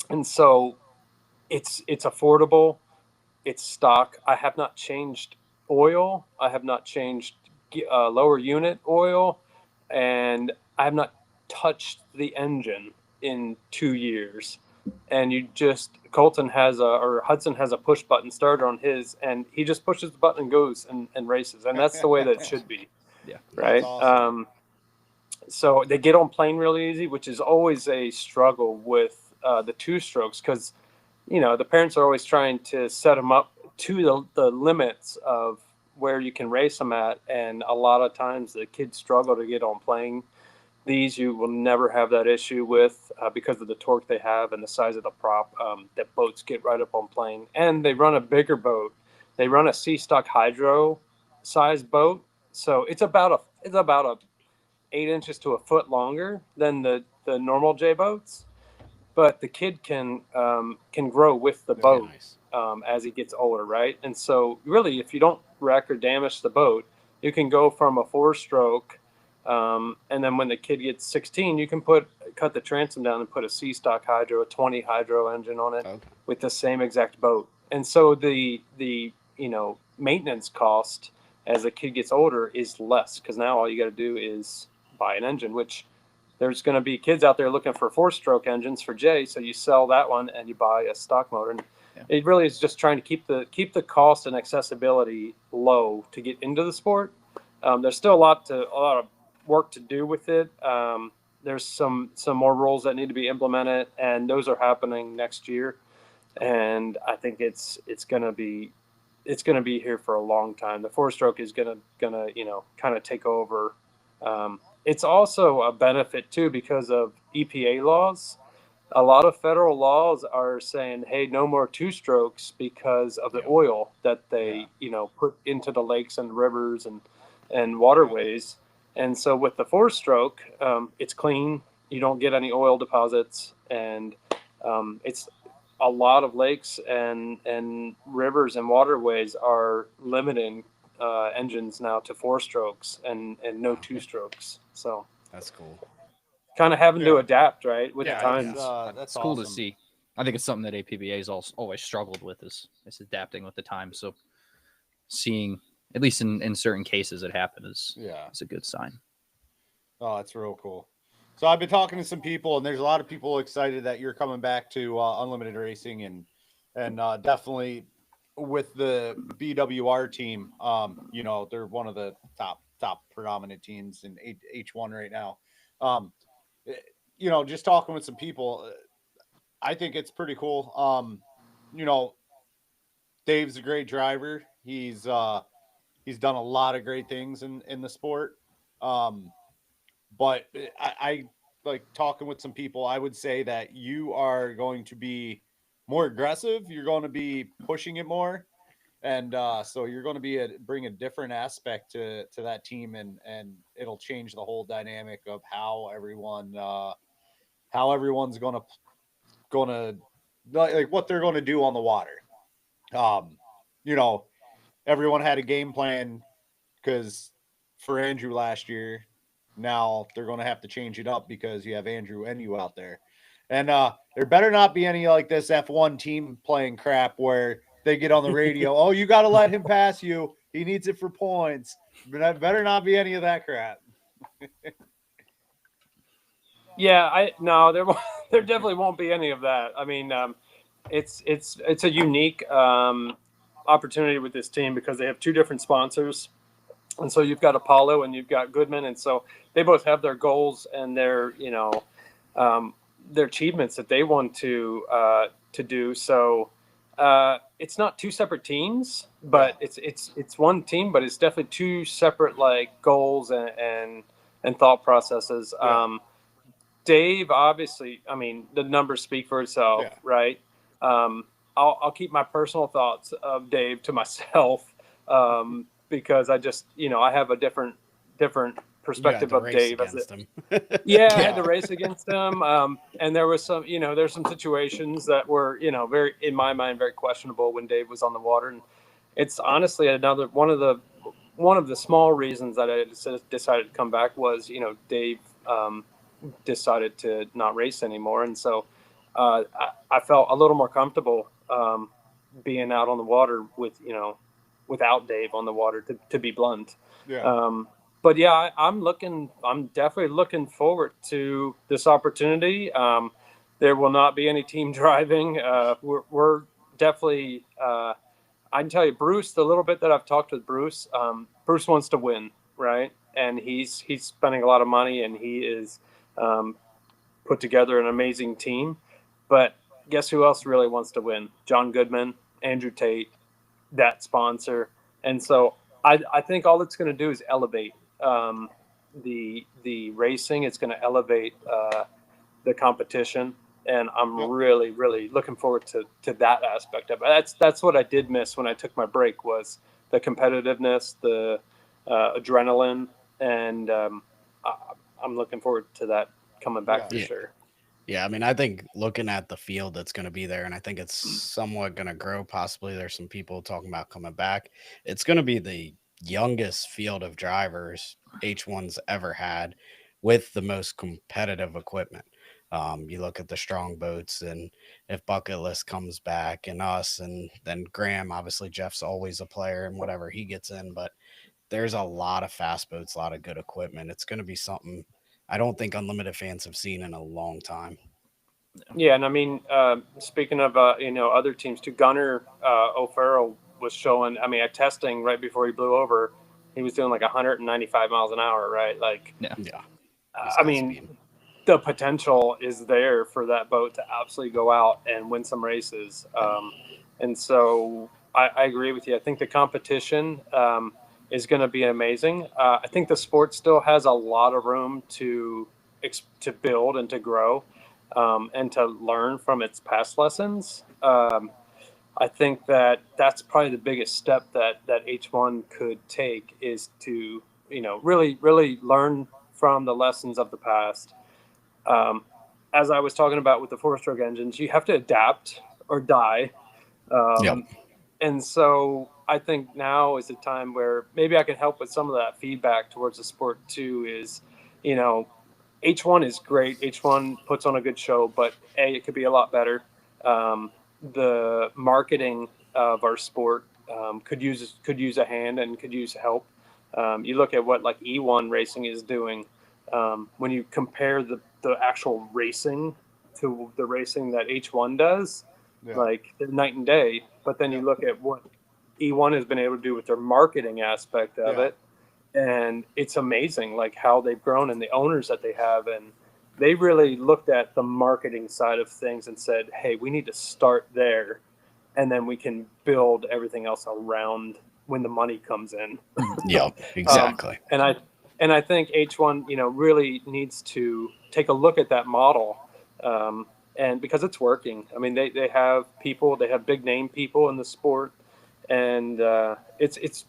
And so it's affordable. It's stock. I have not changed oil. I have not changed lower unit oil, and I have not touched the engine in 2 years. And Hudson has a push button starter on his, and he just pushes the button and goes and races. And that's the way that it should be. Yeah. Right. Awesome. So they get on plane really easy, which is always a struggle with the two strokes because, the parents are always trying to set them up to the limits of where you can race them at. And a lot of times the kids struggle to get on plane. These you will never have that issue with because of the torque they have and the size of the prop. That boats get right up on plane, and they run a bigger boat. They run a C stock hydro size boat, so it's about a 8 inches to a foot longer than the normal J boats. But the kid can grow with the Very boat nice. as he gets older, right? And so really, if you don't wreck or damage the boat, you can go from a 4-stroke. And then when the kid gets 16, you can cut the transom down and put a C stock hydro, a 20 hydro engine on it Okay. with the same exact boat. And so the maintenance cost as the kid gets older is less because now all you got to do is buy an engine, which there's going to be kids out there looking for 4-stroke engines for J. So you sell that one and you buy a stock motor. And it really is just trying to keep the cost and accessibility low to get into the sport. There's still a lot of work to do with it. There's some more rules that need to be implemented, and those are happening next year. And I think it's gonna be here for a long time. The 4-stroke is gonna kind of take over. It's also a benefit too because of EPA laws. A lot of federal laws are saying, "Hey, no more 2-strokes" because of the oil that they put into the lakes and rivers and waterways. And so with the 4-stroke, it's clean. You don't get any oil deposits, and it's a lot of lakes and rivers and waterways are limiting engines now to 4-strokes and no 2-strokes. So That's cool. kind of having to adapt, right, with Yeah, the times. That's It's cool to awesome. see. I think it's something that APBA's always struggled with is adapting with the times. So seeing, at least in certain cases, it happen is a good sign. Oh, that's real cool. So I've been talking to some people, and there's a lot of people excited that you're coming back to Unlimited Racing, and definitely with the BWR team. They're one of the top predominant teams in H1 right now. Just talking with some people, I think it's pretty cool. Dave's a great driver. He's done a lot of great things in the sport. But I like talking with some people. I would say that you are going to be more aggressive. You're going to be pushing it more, and so you're going to bring a different aspect to that team, and it'll change the whole dynamic of how everyone's going to like what they're going to do on the water. Everyone had a game plan because for Andrew last year. Now they're going to have to change it up because you have Andrew and you out there. And there better not be any like this F1 team playing crap where they get on the radio, oh, you got to let him pass you. He needs it for points. But better not be any of that crap. Yeah, there definitely won't be any of that. I mean, it's a unique opportunity with this team because they have two different sponsors. And so you've got Apollo and you've got Goodman, and so they both have their goals and their their achievements that they want to do. So it's not two separate teams, but it's one team, but it's definitely two separate like goals and thought processes. Yeah. Dave, obviously, I mean the numbers speak for itself, right? I'll keep my personal thoughts of Dave to myself. Because I just, I have a different perspective of Dave. I had to race against him. And there was some, there's some situations that were, very, in my mind, very questionable when Dave was on the water. And it's honestly another one of the small reasons that I decided to come back was, Dave decided to not race anymore. And so I felt a little more comfortable being out on the water with, without Dave on the water, to be blunt. But yeah, I'm definitely looking forward to this opportunity. There will not be any team driving. We're definitely, I can tell you, Bruce, the little bit that I've talked with Bruce, Bruce wants to win, right? and he's spending a lot of money, and he is put together an amazing team. But guess who else really wants to win? John Goodman, Andrew Tate, that sponsor. And so I think all it's going to do is elevate the racing. It's going to elevate the competition. And I'm really, really looking forward to that aspect of it. That's what I did miss when I took my break, was the competitiveness, the adrenaline, and I'm looking forward to that coming back for sure. Yeah, I mean, I think looking at the field that's going to be there, and I think it's somewhat going to grow. Possibly there's some people talking about coming back. It's going to be the youngest field of drivers H1's ever had with the most competitive equipment. You look at the strong boats, and if Bucket List comes back and us, and then Graham, obviously Jeff's always a player and whatever he gets in, but there's a lot of fast boats, a lot of good equipment. It's going to be something I don't think Unlimited fans have seen in a long time. Yeah, and I mean, speaking of other teams too, Gunnar O'Farrell was showing. I mean, at testing right before he blew over, he was doing like 195 miles an hour, right? Like, Yeah. I mean, the potential is there for that boat to absolutely go out and win some races. And so I agree with you. I think the competition is going to be amazing. I think the sport still has a lot of room to build and to grow. And to learn from its past lessons. I think that's probably the biggest step that H1 could take, is to, really, really learn from the lessons of the past. As I was talking about with the 4-stroke engines, you have to adapt or die. And so I think now is the time where maybe I can help with some of that feedback towards the sport too, is, H1 is great. H1 puts on a good show, but it could be a lot better. The marketing of our sport could use a hand and could use help. You look at what like E1 racing is doing. When you compare the actual racing to the racing that H1 does, like they're night and day. But then you look at what E1 has been able to do with their marketing aspect of it. And it's amazing, like how they've grown and the owners that they have. And they really looked at the marketing side of things and said, hey, we need to start there. And then we can build everything else around when the money comes in. Yeah, exactly. And I think H1, really needs to take a look at that model. And because it's working. I mean, they have people, they have big name people in the sport. And it's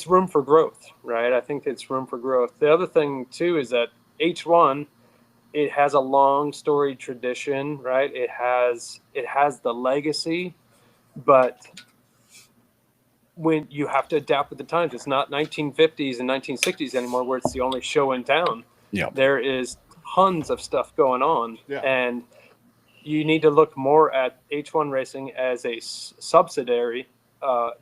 room for growth, right? I think it's room for growth. The other thing too is that H1, it has a long storied tradition, right? It has the legacy, but when you have to adapt with the times, it's not 1950s and 1960s anymore, where it's the only show in town. Yeah, there is tons of stuff going on, and you need to look more at H1 racing as a subsidiary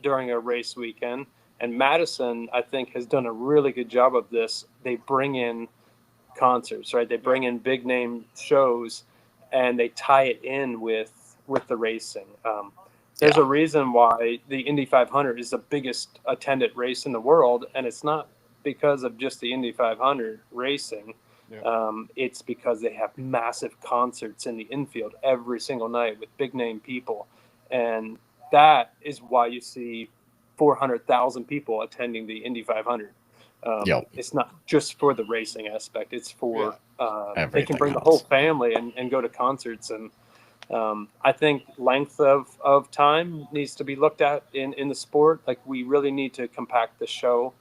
during a race weekend. And Madison, I think, has done a really good job of this. They bring in concerts, right? They bring in big name shows, and they tie it in with the racing. There's a reason why the Indy 500 is the biggest attended race in the world, and it's not because of just the Indy 500 racing. It's because they have massive concerts in the infield every single night with big name people, and that is why you see 400,000 people attending the Indy 500. It's not just for the racing aspect. It's for they can bring the whole family and go to concerts. And I think length of time needs to be looked at in the sport. Like, we really need to compact the show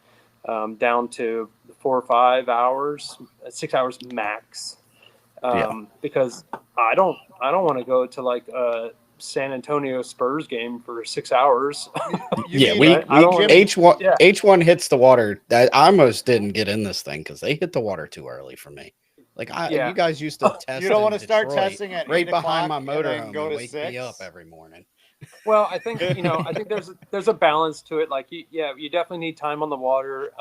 down to 4 or 5 hours, 6 hours max. Because I don't want to go to like a San Antonio Spurs game for 6 hours. H1 hits the water. I almost didn't get in this thing because they hit the water too early for me. Like, you guys used to test. You don't want to start Detroit, testing at right 8 behind my o'clock motorhome and wake 6? me up every morning. Well, I think I think there's a balance to it. Like, you definitely need time on the water,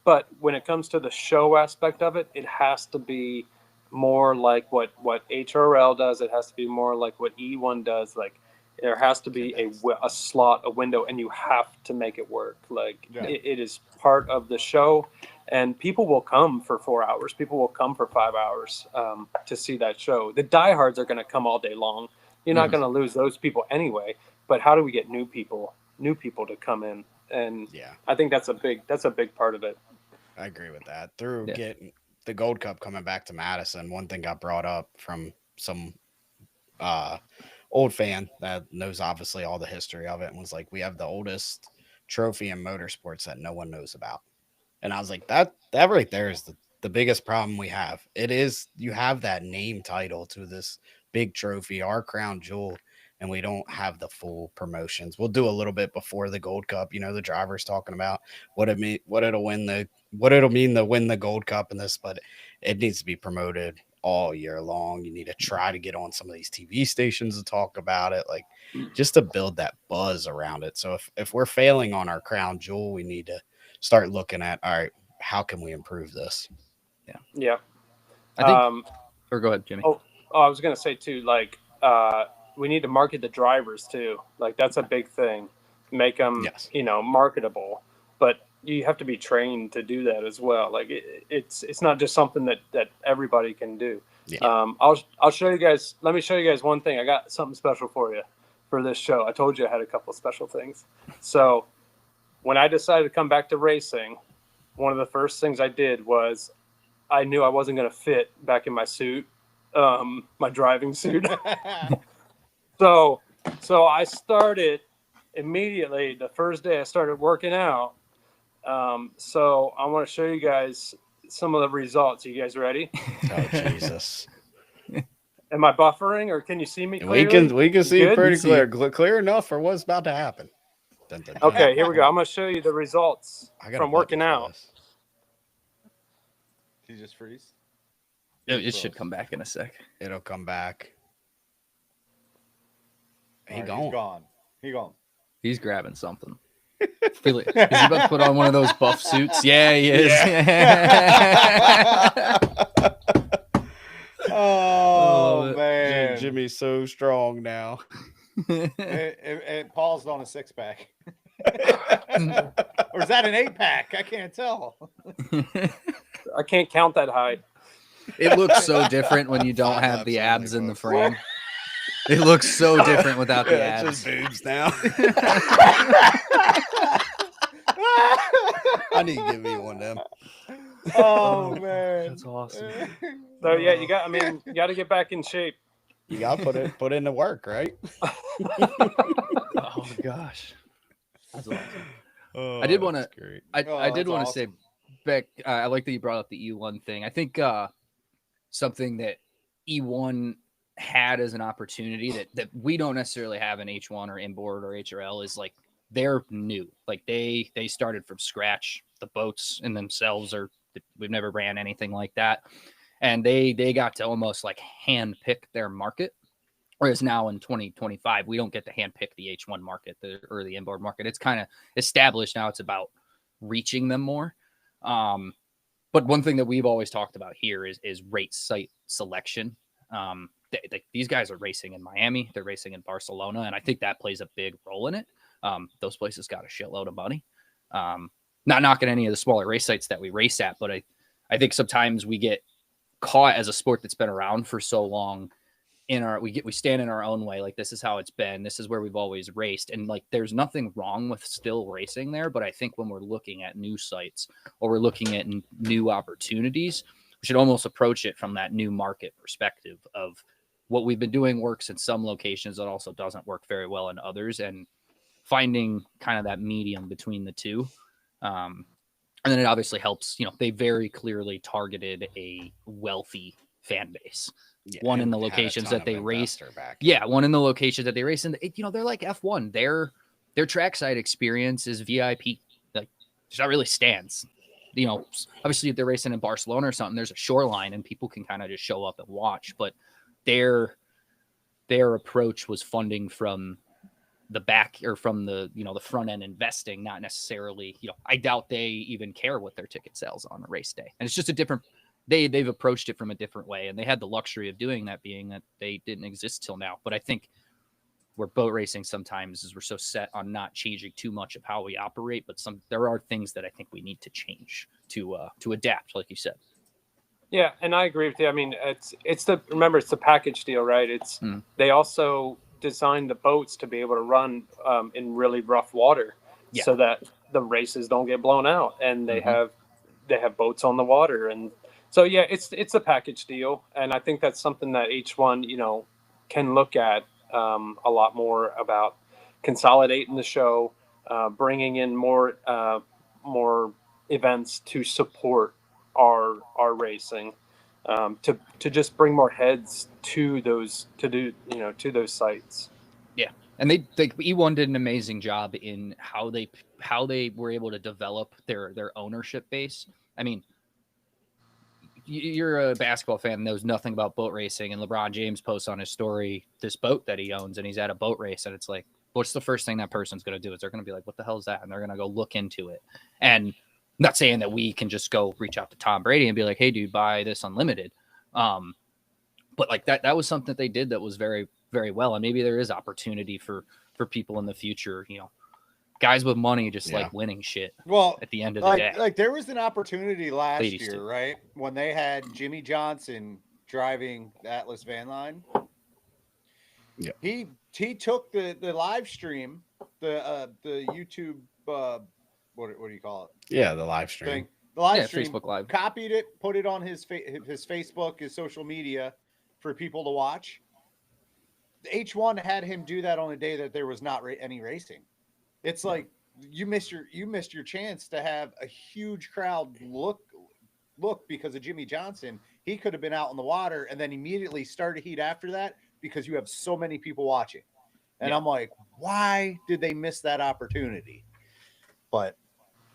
but when it comes to the show aspect of it, it has to be more like what HRL does. It has to be more like what E1 does. Like, There has to be a slot, a window, and you have to make it work. Like it is part of the show, and people will come for 4 hours. People will come for 5 hours to see that show. The diehards are going to come all day long. You're not going to lose those people anyway. But how do we get new people to come in? And I think that's a big part of it. I agree with that. Through getting the Gold Cup coming back to Madison, one thing got brought up from some old fan that knows obviously all the history of it and was like, we have the oldest trophy in motorsports that no one knows about. And I was like, that right there is the biggest problem we have. It is, you have that name title to this big trophy, our crown jewel, and we don't have the full promotions. We'll do a little bit before the Gold Cup, the drivers talking about what it'll mean to win the Gold Cup and this, but it needs to be promoted all year long. You need to try to get on some of these TV stations to talk about it, like just to build that buzz around it. So if we're failing on our crown jewel, we need to start looking at, all right, how can we improve this? Yeah. I think, or go ahead, Jimmy. Oh, I was going to say too, like, we need to market the drivers too. Like that's a big thing. Make them, marketable, but you have to be trained to do that as well. Like it's not just something that everybody can do. Yeah. I'll show you guys. Let me show you guys one thing. I got something special for you for this show. I told you I had a couple of special things. So when I decided to come back to racing, one of the first things I did was I knew I wasn't going to fit back in my suit, my driving suit. So I started immediately the first day I started working out. So I want to show you guys some of the results. You guys ready? Oh, Jesus. Am I buffering or can you see me clearly? We can see pretty clear. Clear enough for what's about to happen. Dun, dun, dun. Okay, here we go. I'm going to show you the results from working out. Did you just freeze? It should come back in a sec. It'll come back. He's gone. He's grabbing something. Is he about to put on one of those buff suits? Yeah, he is. Yeah. Oh, man. Jimmy's so strong now. It paused on a 6-pack. Or is that an 8-pack? I can't tell. I can't count that high. It looks so different when you don't have the abs in the frame. It looks so different without the abs. It's just boobs now. I need to give me one of them. Oh man, that's awesome. So yeah, you got to get back in shape. You got to put in the work, right? Oh gosh, that's awesome. Oh, I did want to. I did want to awesome. say, Beck. I like that you brought up the E1 thing. I think something that E1 had as an opportunity that we don't necessarily have in H1 or inboard or HRL is like they're new. Like they started from scratch. The boats in themselves we've never ran anything like that. And they got to almost like hand pick their market. Whereas now in 2025, we don't get to hand pick the H1 market or the inboard market. It's kind of established now. It's about reaching them more. But one thing that we've always talked about here is race site selection. These guys are racing in Miami. They're racing in Barcelona. And I think that plays a big role in it. Those places got a shitload of money. Not knocking any of the smaller race sites that we race at, but I think sometimes we get caught as a sport that's been around for so long we stand in our own way. Like this is how it's been. This is where we've always raced. And like, there's nothing wrong with still racing there. But I think when we're looking at new sites or we're looking at new opportunities, we should almost approach it from that new market perspective of what we've been doing works in some locations that also doesn't work very well in others, and finding kind of that medium between the two. And then it obviously helps, they very clearly targeted a wealthy fan base. Yeah, one in the locations that they race. One in the locations that they race. And, they're like F1. Their trackside experience is VIP. Like, there's not really stands. Obviously if they're racing in Barcelona or something, there's a shoreline and people can kind of just show up and watch. But their approach was funding from the back or from the front end investing, not necessarily, I doubt they even care what their ticket sales on a race day. And it's just a different, they've approached it from a different way, and they had the luxury of doing that, being that they didn't exist till now. But I think where boat racing sometimes is we're so set on not changing too much of how we operate, but there are things that I think we need to change to adapt, like you said. Yeah, and I agree with you. I mean, it's the package deal, right? They also designed the boats to be able to run in really rough water, so that the races don't get blown out, and they have boats on the water, and so yeah, it's a package deal, and I think that's something that H1 can look at a lot more about consolidating the show, bringing in more events to support our racing, to just bring more heads to those sites. Yeah, and they E1 did an amazing job in how they were able to develop their ownership base. I mean, you're a basketball fan, knows nothing about boat racing, and LeBron James posts on his story this boat that he owns, and he's at a boat race, and it's like, what's the first thing that person's going to do? Is they're going to be like, what the hell is that? And they're going to go look into it. And not saying that we can just go reach out to Tom Brady and be like, hey, dude, buy this unlimited. But like that was something that they did that was very, very well. And maybe there is opportunity for people in the future, guys with money just like winning shit. Well, at the end of the day, like there was an opportunity last Ladies year, too. right? When they had Jimmy Johnson driving the Atlas van line. Yeah. He took the live stream, the YouTube, what do you call it? Yeah, the live stream. Thing. The live stream, Facebook Live. copied it, put it on his Facebook, his social media for people to watch. H1 had him do that on a day that there was not any racing. It's like you missed your chance to have a huge crowd look because of Jimmy Johnson. He could have been out on the water and then immediately started heat after that because you have so many people watching. And I'm like, why did they miss that opportunity? But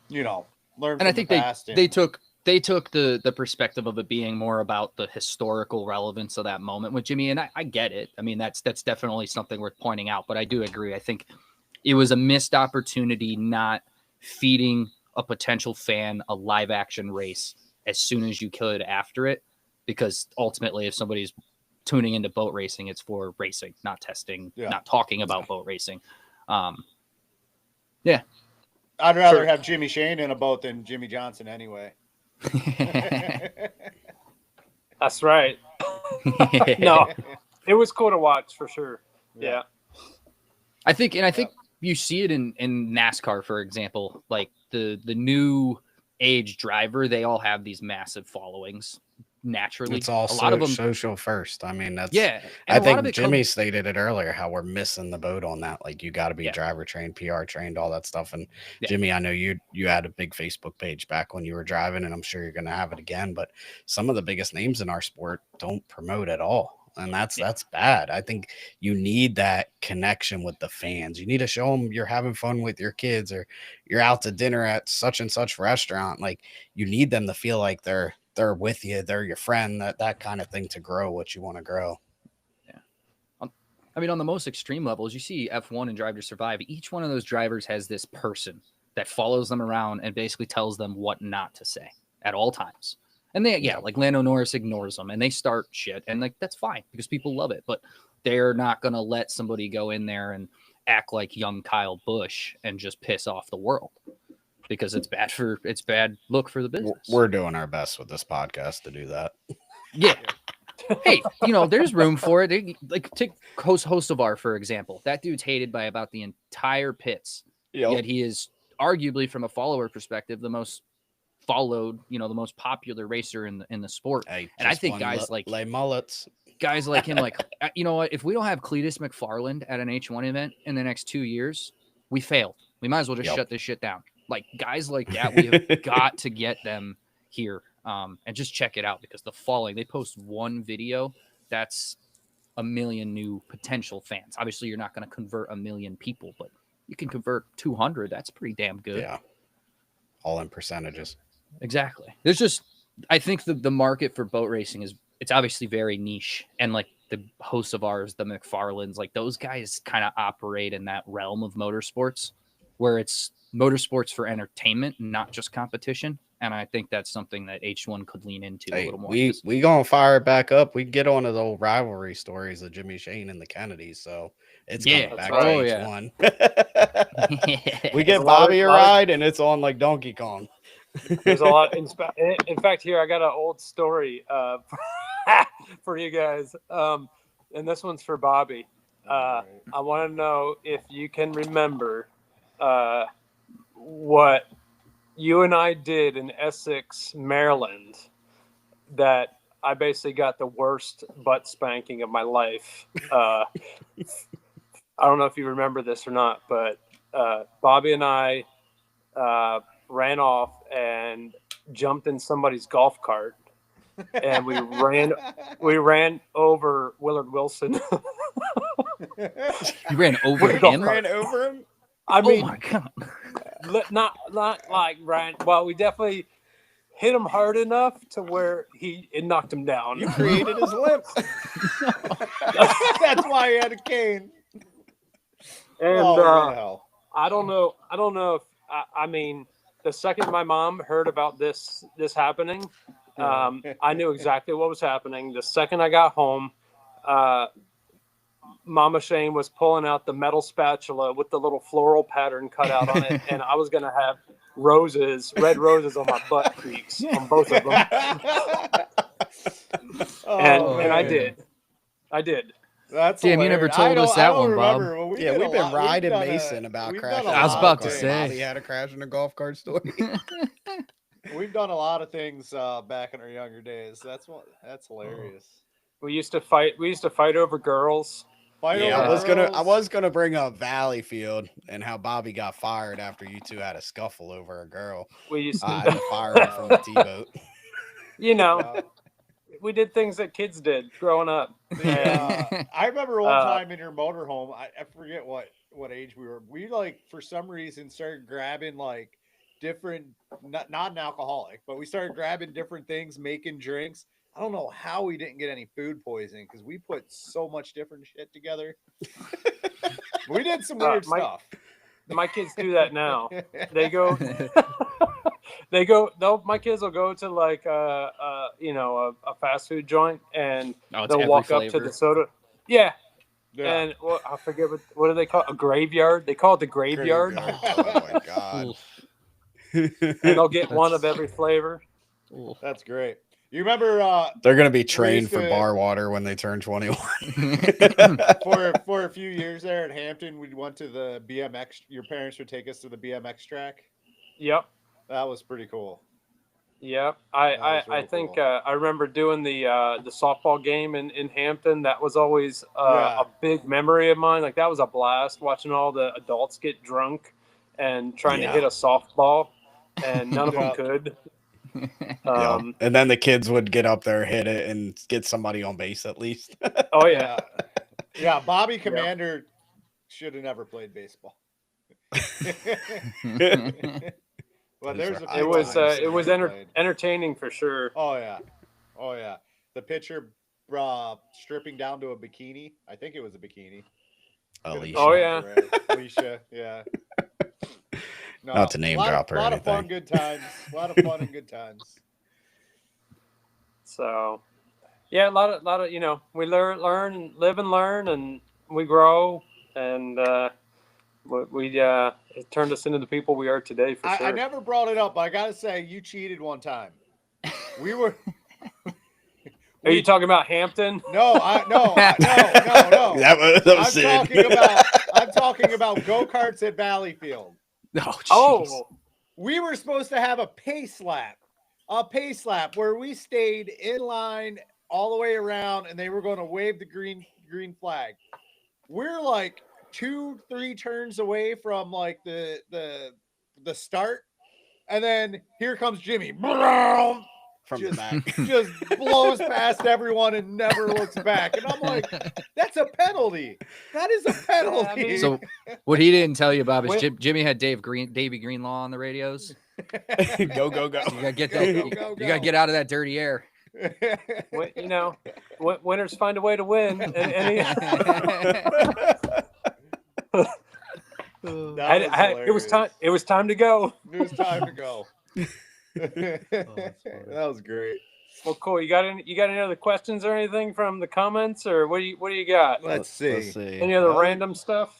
learn. And I think they took the perspective of it being more about the historical relevance of that moment with Jimmy. And I get it. I mean, that's definitely something worth pointing out, but I do agree. I think it was a missed opportunity not feeding a potential fan a live action race as soon as you could after it, because ultimately if somebody's tuning into boat racing, it's for racing, not testing, not talking about boat racing. I'd rather have Jimmy Shane in a boat than Jimmy Johnson anyway. That's right. No, it was cool to watch for sure. Yeah. I think you see it in NASCAR, for example, like the new age driver, they all have these massive followings naturally. It's all a lot of them social first. I mean, that's I think Jimmy stated it earlier how we're missing the boat on that. Like you got to be driver trained, PR trained, all that stuff. And Jimmy, I know you had a big Facebook page back when you were driving, and I'm sure you're going to have it again. But some of the biggest names in our sport don't promote at all. And that's bad. I think you need that connection with the fans. You need to show them you're having fun with your kids, or you're out to dinner at such and such restaurant. Like you need them to feel like they're with you, they're your friend, that kind of thing to grow what you want to grow. Yeah. I mean, on the most extreme levels, you see F1 and Drive to Survive. Each one of those drivers has this person that follows them around and basically tells them what not to say at all times. And like Lando Norris ignores them and they start shit, and like that's fine because people love it, but they're not going to let somebody go in there and act like young Kyle Busch and just piss off the world, because it's bad look for the business. We're doing our best with this podcast to do that. Yeah. Hey, there's room for it. Like take Hostovar, for example. That dude's hated by about the entire pits. Yet he is arguably, from a follower perspective, the most followed, the most popular racer in the sport. Hey, and I think guys like mullets, guys like him, like you know what? If we don't have Cletus McFarland at an H1 event in the next 2 years, we failed. We might as well just shut this shit down. Like guys like that, we have got to get them here, and just check it out, because the following, they post one video, that's a million new potential fans. Obviously, you're not going to convert 1 million people, but you can convert 200. That's pretty damn good. Yeah, all in percentages. Exactly. There's just, I think the market for boat racing it's obviously very niche, and like the hosts of ours, the McFarlands, like those guys kind of operate in that realm of motorsports where it's motorsports for entertainment, not just competition. and I think that's something that H1 could lean into a Hey, little more. we gonna fire it back up. We get on to the old rivalry stories of Jimmy Shane and the Kennedys, so it's Yeah, coming back that's to right. Oh, yeah. H1. We There's get a lot of- Bobby a lot of- ride, and it's on like Donkey Kong. There's a lot. In fact, here I got an old story for you guys, and this one's for Bobby. I want to know if you can remember what you and I did in Essex, Maryland, that I basically got the worst butt spanking of my life. I don't know if you remember this or not, but Bobby and I ran off and jumped in somebody's golf cart, and we ran over Willard Wilson. You ran over With a golf him. cart. Ran over him. I Oh mean, my god! not like ran. Well, we definitely hit him hard enough to where it knocked him down. You created his limp. That's why he had a cane. And Oh, what the hell? I don't know if I mean, the second my mom heard about this happening, I knew exactly what was happening. The second I got home, Mama Shane was pulling out the metal spatula with the little floral pattern cut out on it, and I was gonna have red roses on my butt cheeks on both of them. And I man. did. That's Damn, you never hilarious. told I us don't- that I don't one, Bob. remember. Well, we Yeah, did we've a been lot. riding done Mason about we've crashing. done a I was lot about of to things. say. Bobby had a crash in a golf cart story. We've done a lot of things back in our younger days. That's hilarious. We used to fight over girls. Fight Yeah, over I girls. was gonna bring up Valleyfield and how Bobby got fired after you two had a scuffle over a girl. We used I to, had to fire him from the T-boat. you know, Yeah. we did things that kids did growing up. I remember one Uh, time in your motorhome. I forget what age we were. We like for some reason started grabbing like different, not an alcoholic, but we started grabbing different things, making drinks. I don't know how we didn't get any food poisoning because we put so much different shit together. We did some weird stuff. My kids do that now. They go. My kids will go to like a fast food joint, and Oh, it's they'll every walk up to flavor. the soda. Yeah, Yeah. and I forget what do they call it? A graveyard? They call it the graveyard, Oh my god. and they'll get one of every flavor. Ooh. That's great. You remember They're gonna be trained used for to- bar water when they turn 21. for a few years there at Hampton, we went to the BMX. Your parents would take us to the BMX track. Yep. That was pretty cool. Yep. That was I real think cool. I remember doing the softball game in Hampton. That was always Yeah. a big memory of mine. Like that was a blast watching all the adults get drunk and trying to Yeah. hit a softball, and none of them Yeah. could. Yeah. And then the kids would get up there, hit it, and get somebody on base at least. Oh yeah. Yeah. Bobby Commander should have never played baseball. Well, there's a It few It was times it was he played. entertaining for sure. Oh yeah, oh yeah. The pitcher stripping down to a bikini. I think it was a bikini. Alicia. Oh, yeah. Alicia. Yeah. No, Not to name drop her or lot of fun, anything. good times. A lot of fun and good times. So, yeah, a lot of we learn, and live and learn, and we grow, and we it turned us into the people we are today for sure. I never brought it up, but I gotta say, you cheated one time. We were. Are you talking about Hampton? No. That was I'm talking about go-karts at Valleyfield. Oh, Oh, We were supposed to have a pace lap where we stayed in line all the way around, and they were going to wave the green flag. We're like 2-3 turns away from like the start, and then here comes Jimmy. from the Just- back. Just blows past everyone and never looks back. And I'm like, that's a penalty. That is a penalty. mean- So what he didn't tell you, Bob, is Wait. Jimmy had Davy Greenlaw on the radios. Go, go, go. So you gotta get Go, that. go, you, go, you gotta go. get out of that dirty air. Winners find a way to win. That was it was time. It was time to go. It was time to go. That was great. Well, cool. You got any other questions or anything from the comments, or what do you got? Let's see. Any other Well, random stuff?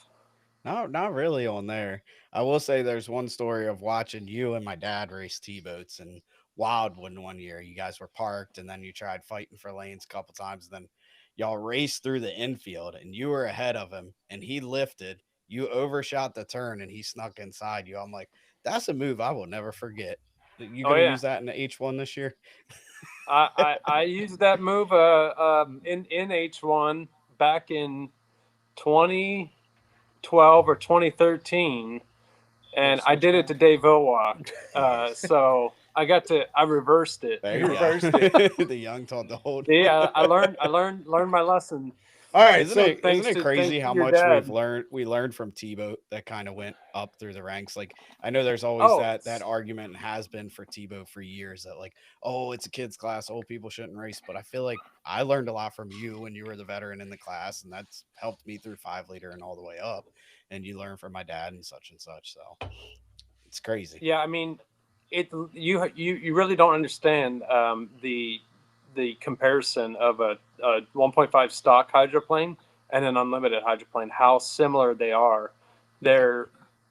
No, not really on there. I will say there's one story of watching you and my dad race T-boats in Wildwood one year. You guys were parked and then you tried fighting for lanes a couple times. Then y'all raced through the infield and you were ahead of him and he lifted. You overshot the turn and he snuck inside you. I'm like, that's a move I will never forget. You Oh, gonna yeah. use that in the H1 this year? I used that move in H1 back in 2012 or 2013, and I did it to Dave Owak. So I reversed it. There You you reversed go. The young taught the old. Yeah, I learned my lesson. All right, Isn't so it thanks crazy to how your much dad. we learned from Tebow that kind of went up through the ranks? Like I know there's always Oh, that argument and has been for Tebow for years that like, oh, it's a kids class, old people shouldn't race. But I feel like I learned a lot from you when you were the veteran in the class, and that's helped me through 5 liter and all the way up. And you learn from my dad and such. So it's crazy. Yeah, I mean, you really don't understand the comparison of a 1.5 stock hydroplane and an unlimited hydroplane. How similar they are. They're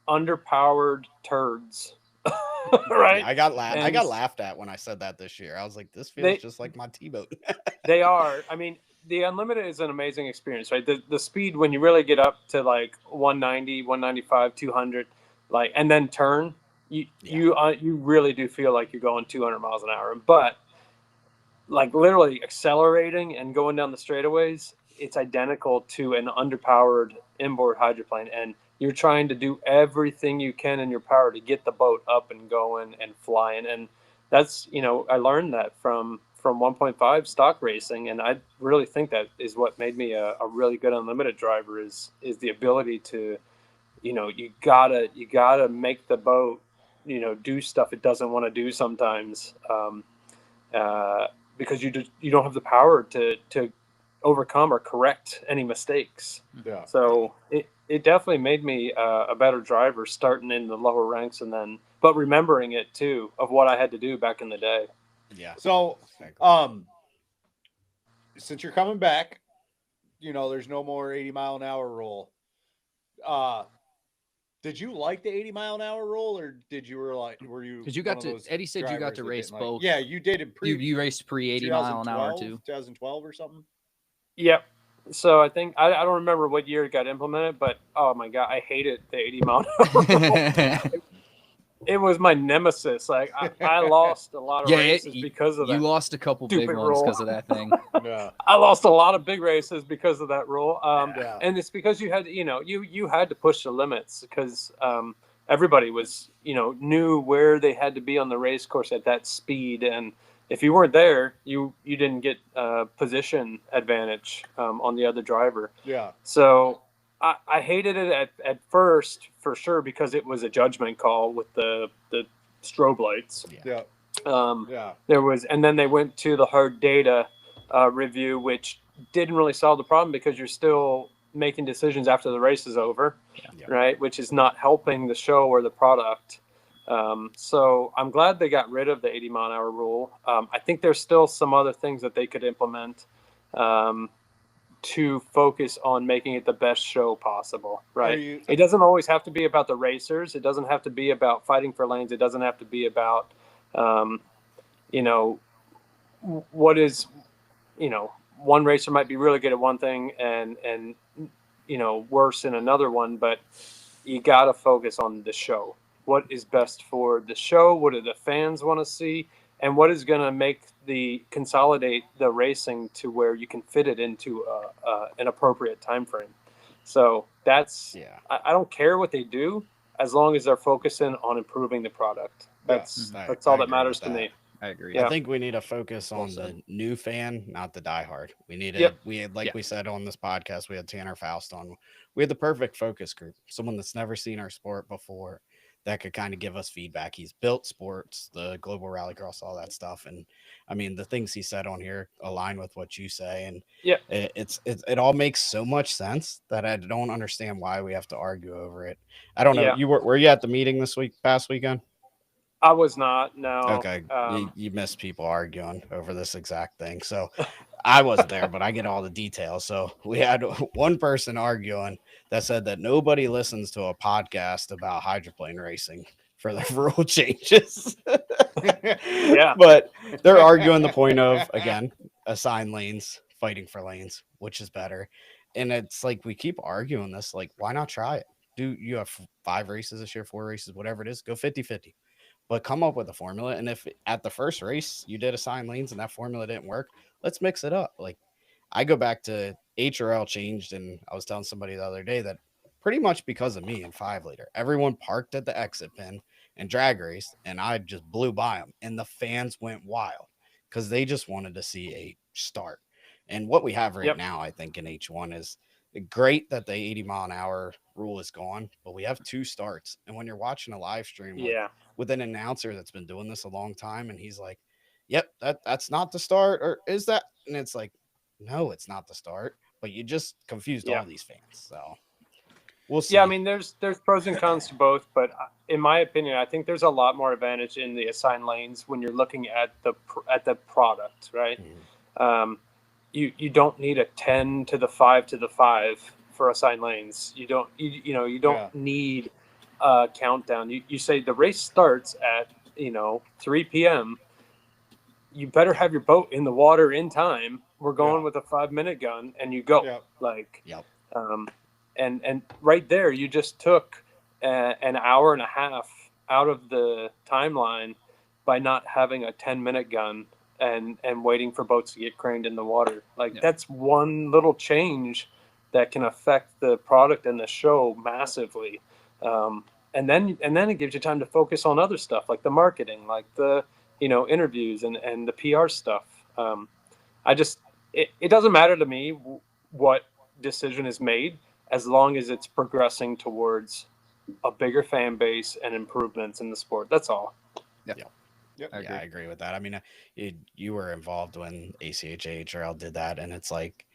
underpowered turds, right? Yeah, I got laughed at when I said that this year. I was like, this feels just like my T-boat. They are. I mean, the unlimited is an amazing experience, right? The speed when you really get up to like 190, 195, 200, like, and then turn, you really do feel like you're going 200 miles an hour. But like literally accelerating and going down the straightaways, it's identical to an underpowered inboard hydroplane, and you're trying to do everything you can in your power to get the boat up and going and flying. And that's, I learned that from 1.5 stock racing, and I really think that is what made me a really good unlimited driver is the ability to, you gotta make the boat, do stuff it doesn't want to do sometimes. Because you don't have the power to overcome or correct any mistakes. Yeah. So it definitely made me a better driver starting in the lower ranks, but remembering it too of what I had to do back in the day. Yeah. So, since you're coming back, there's no more 80-mile-an-hour rule. Did you like the 80-mile-an-hour rule, or were you? Because you got to. Eddie said you got to race both. Yeah, you did it You raced pre 80 mile an hour too. 2012 or something. Yep. So I think I don't remember what year it got implemented, but oh my god, I hated the 80-mile-an-hour rule. It was my nemesis. Like I lost a lot of races because of that. You lost a couple big ones because of that thing. Yeah. I lost a lot of big races because of that rule. And it's because you had, you had to push the limits because everybody was, knew where they had to be on the race course at that speed. And if you weren't there, you didn't get position advantage on the other driver. Yeah. So I hated it at first for sure because it was a judgment call with the strobe lights. Yeah. There was, and then they went to the hard data review, which didn't really solve the problem because you're still making decisions after the race is over, right? Which is not helping the show or the product. So I'm glad they got rid of the 80-mile-an-hour rule. I think there's still some other things that they could implement to focus on making it the best show possible, right? It doesn't always have to be about the racers. It doesn't have to be about fighting for lanes. It doesn't have to be about, what is, one racer might be really good at one thing and worse in another one, but you got to focus on the show. What is best for the show? What do the fans want to see? And what is going to consolidate the racing to where you can fit it into an appropriate time frame. So that's, I don't care what they do as long as they're focusing on improving the product. That's all that matters to me. I agree. I think we need to focus on the new fan, not the diehard. We need we said on this podcast, we had Tanner Faust on. We had the perfect focus group, someone that's never seen our sport before that could kind of give us feedback. He's built sports, the global rallycross, all that stuff. And I mean, the things he said on here align with what you say. And it all makes so much sense that I don't understand why we have to argue over it. I don't know. Were you at the meeting past weekend? I was not. No. Okay, you missed people arguing over this exact thing. So I wasn't there, but I get all the details. So we had one person arguing that said that nobody listens to a podcast about hydroplane racing for the rule changes. Yeah. But they're arguing the point of, again, assigned lanes, fighting for lanes, which is better. And it's like we keep arguing this. Like, why not try it? Do you have 5 races this year, 4 races, whatever it is, go 50-50. But come up with a formula. And if at the first race you did assign lanes and that formula didn't work, let's mix it up. Like I go back to HRL changed, and I was telling somebody the other day that pretty much because of me in 5-liter, everyone parked at the exit pin and drag raced, and I just blew by them, and the fans went wild because they just wanted to see a start. And what we have right now, I think in H1 is great that the 80-mile-an-hour rule is gone, but we have 2 starts. And when you're watching a live stream, with an announcer that's been doing this a long time, and he's like, "Yep, that's not the start," or "Is that?" And it's like, no, it's not the start. But you just confused all these fans. So we'll see. Yeah, I mean, there's pros and cons to both, but in my opinion, I think there's a lot more advantage in the assigned lanes when you're looking at the product, right? Mm-hmm. You don't need a 10 to the 5 to the 5 for assigned lanes. You don't need a countdown. You say the race starts at 3 p.m. You better have your boat in the water in time. We're going with a 5-minute gun, and you go and right there, you just took an hour and a half out of the timeline by not having a 10-minute gun and waiting for boats to get craned in the water. That's one little change that can affect the product and the show massively. And then it gives you time to focus on other stuff like the marketing, like the interviews and the PR stuff. It doesn't matter to me what decision is made as long as it's progressing towards a bigger fan base and improvements in the sport. That's all. I agree with that. I mean, you were involved when ACHA HRL did that, and it's like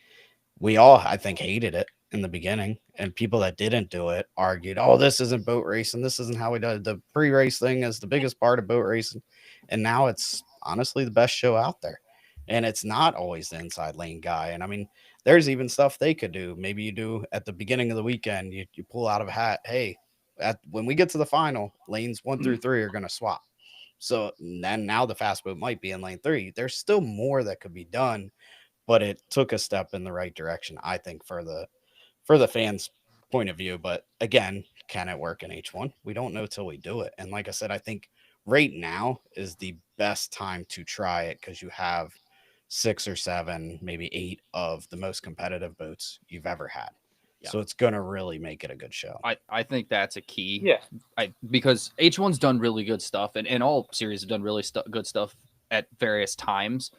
we all, I think, hated it in the beginning, and people that didn't do it argued, "Oh, this isn't boat racing. This isn't how we do it. The pre-race thing is the biggest part of boat racing," and now it's honestly the best show out there. And it's not always the inside lane guy. And I mean, there's even stuff they could do. Maybe you do at the beginning of the weekend, you pull out of a hat, hey, when we get to the final, lanes 1 through 3 are going to swap. So then now the fast boat might be in lane 3. There's still more that could be done, but it took a step in the right direction, I think, for the fans' point of view. But again, can it work in H1? We don't know till we do it. And like I said, I think right now is the best time to try it because you have 6 or 7, maybe 8 of the most competitive boats you've ever had. Yeah. So it's going to really make it a good show. I think that's a key. Yeah. Because H1's done really good stuff, and all series have done really good stuff at various times.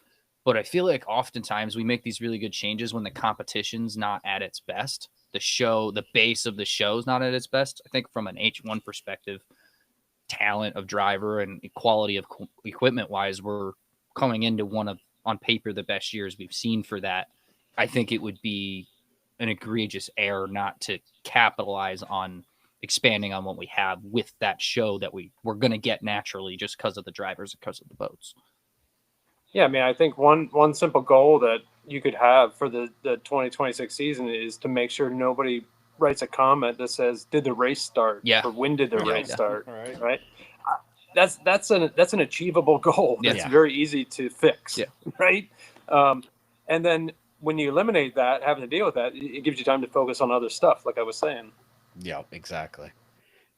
But I feel like oftentimes we make these really good changes when the competition's not at its best. The base of the show is not at its best. I think from an H1 perspective, talent of driver and quality of equipment wise, we're coming into one of, on paper, the best years we've seen for that. I think it would be an egregious error not to capitalize on expanding on what we have with that show that we're going to get naturally just because of the drivers and because of the boats. Yeah, I mean, I think one simple goal that you could have for the 2026 season is to make sure nobody writes a comment that says, "Did the race start?" Or "When did the race start?" Right? That's an achievable goal. That's very easy to fix. Right? And then when you eliminate that, having to deal with that, it gives you time to focus on other stuff, like I was saying. Yeah, exactly.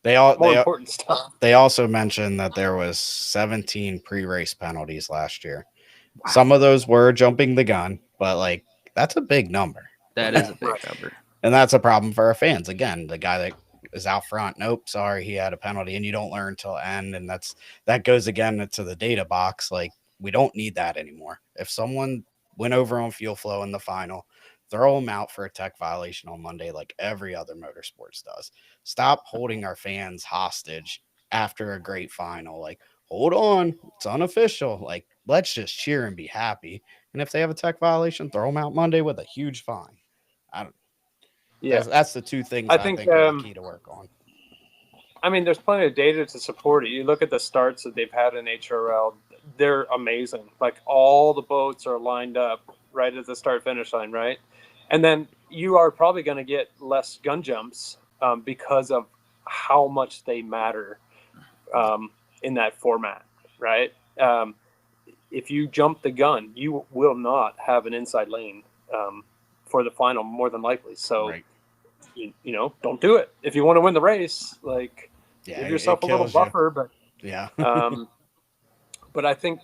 Important stuff. They also mentioned that there was 17 pre-race penalties last year. Wow. Some of those were jumping the gun, but that's a big number. That is a big number. And that's a problem for our fans. Again, the guy that is out front, nope, sorry, he had a penalty, and you don't learn till end. And that goes again to the data box. We don't need that anymore. If someone went over on fuel flow in the final, throw them out for a tech violation on Monday like every other motorsports does. Stop holding our fans hostage after a great final. Hold on, it's unofficial. Let's just cheer and be happy. And if they have a tech violation, throw them out Monday with a huge fine. That's the 2 things I think are the key to work on. I mean, there's plenty of data to support it. You look at the starts that they've had in HRL; they're amazing. Like all the boats are lined up right at the start finish line, right? And then you are probably going to get less gun jumps because of how much they matter in that format, right? If you jump the gun, you will not have an inside lane for the final, more than likely. So, Right. you know, don't do it. If you want to win the race, like Yeah, give yourself a little kills you. buffer. But Yeah. but I think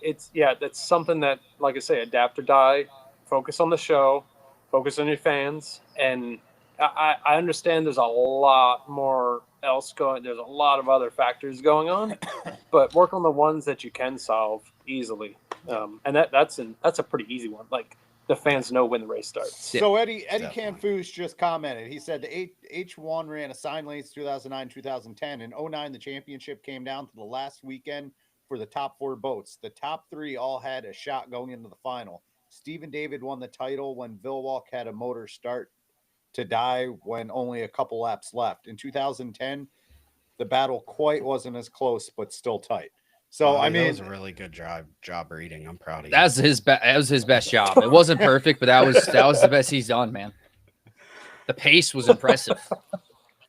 that's something that, like I say, adapt or die. Focus on the show, focus on your fans, and I understand there's a lot more else going. There's a lot of other factors going on, but work on the ones that you can solve easily. And that's a pretty easy one. Like the fans know when the race starts. So Eddie Definitely. Canfouche just commented. He said the H1 ran assigned lanes 2009, 2010. In 09, the championship came down to the last weekend for the top 4 boats. The top 3 all had a shot going into the final. Stephen David won the title when Vilwalk had a motor start to die when only a couple laps left. In 2010, the battle quite wasn't as close, but still tight. So, Bobby, I mean, that was a really good job reading. I'm proud of you. That was his best job. It wasn't perfect, but that was the best he's done, man. The pace was impressive.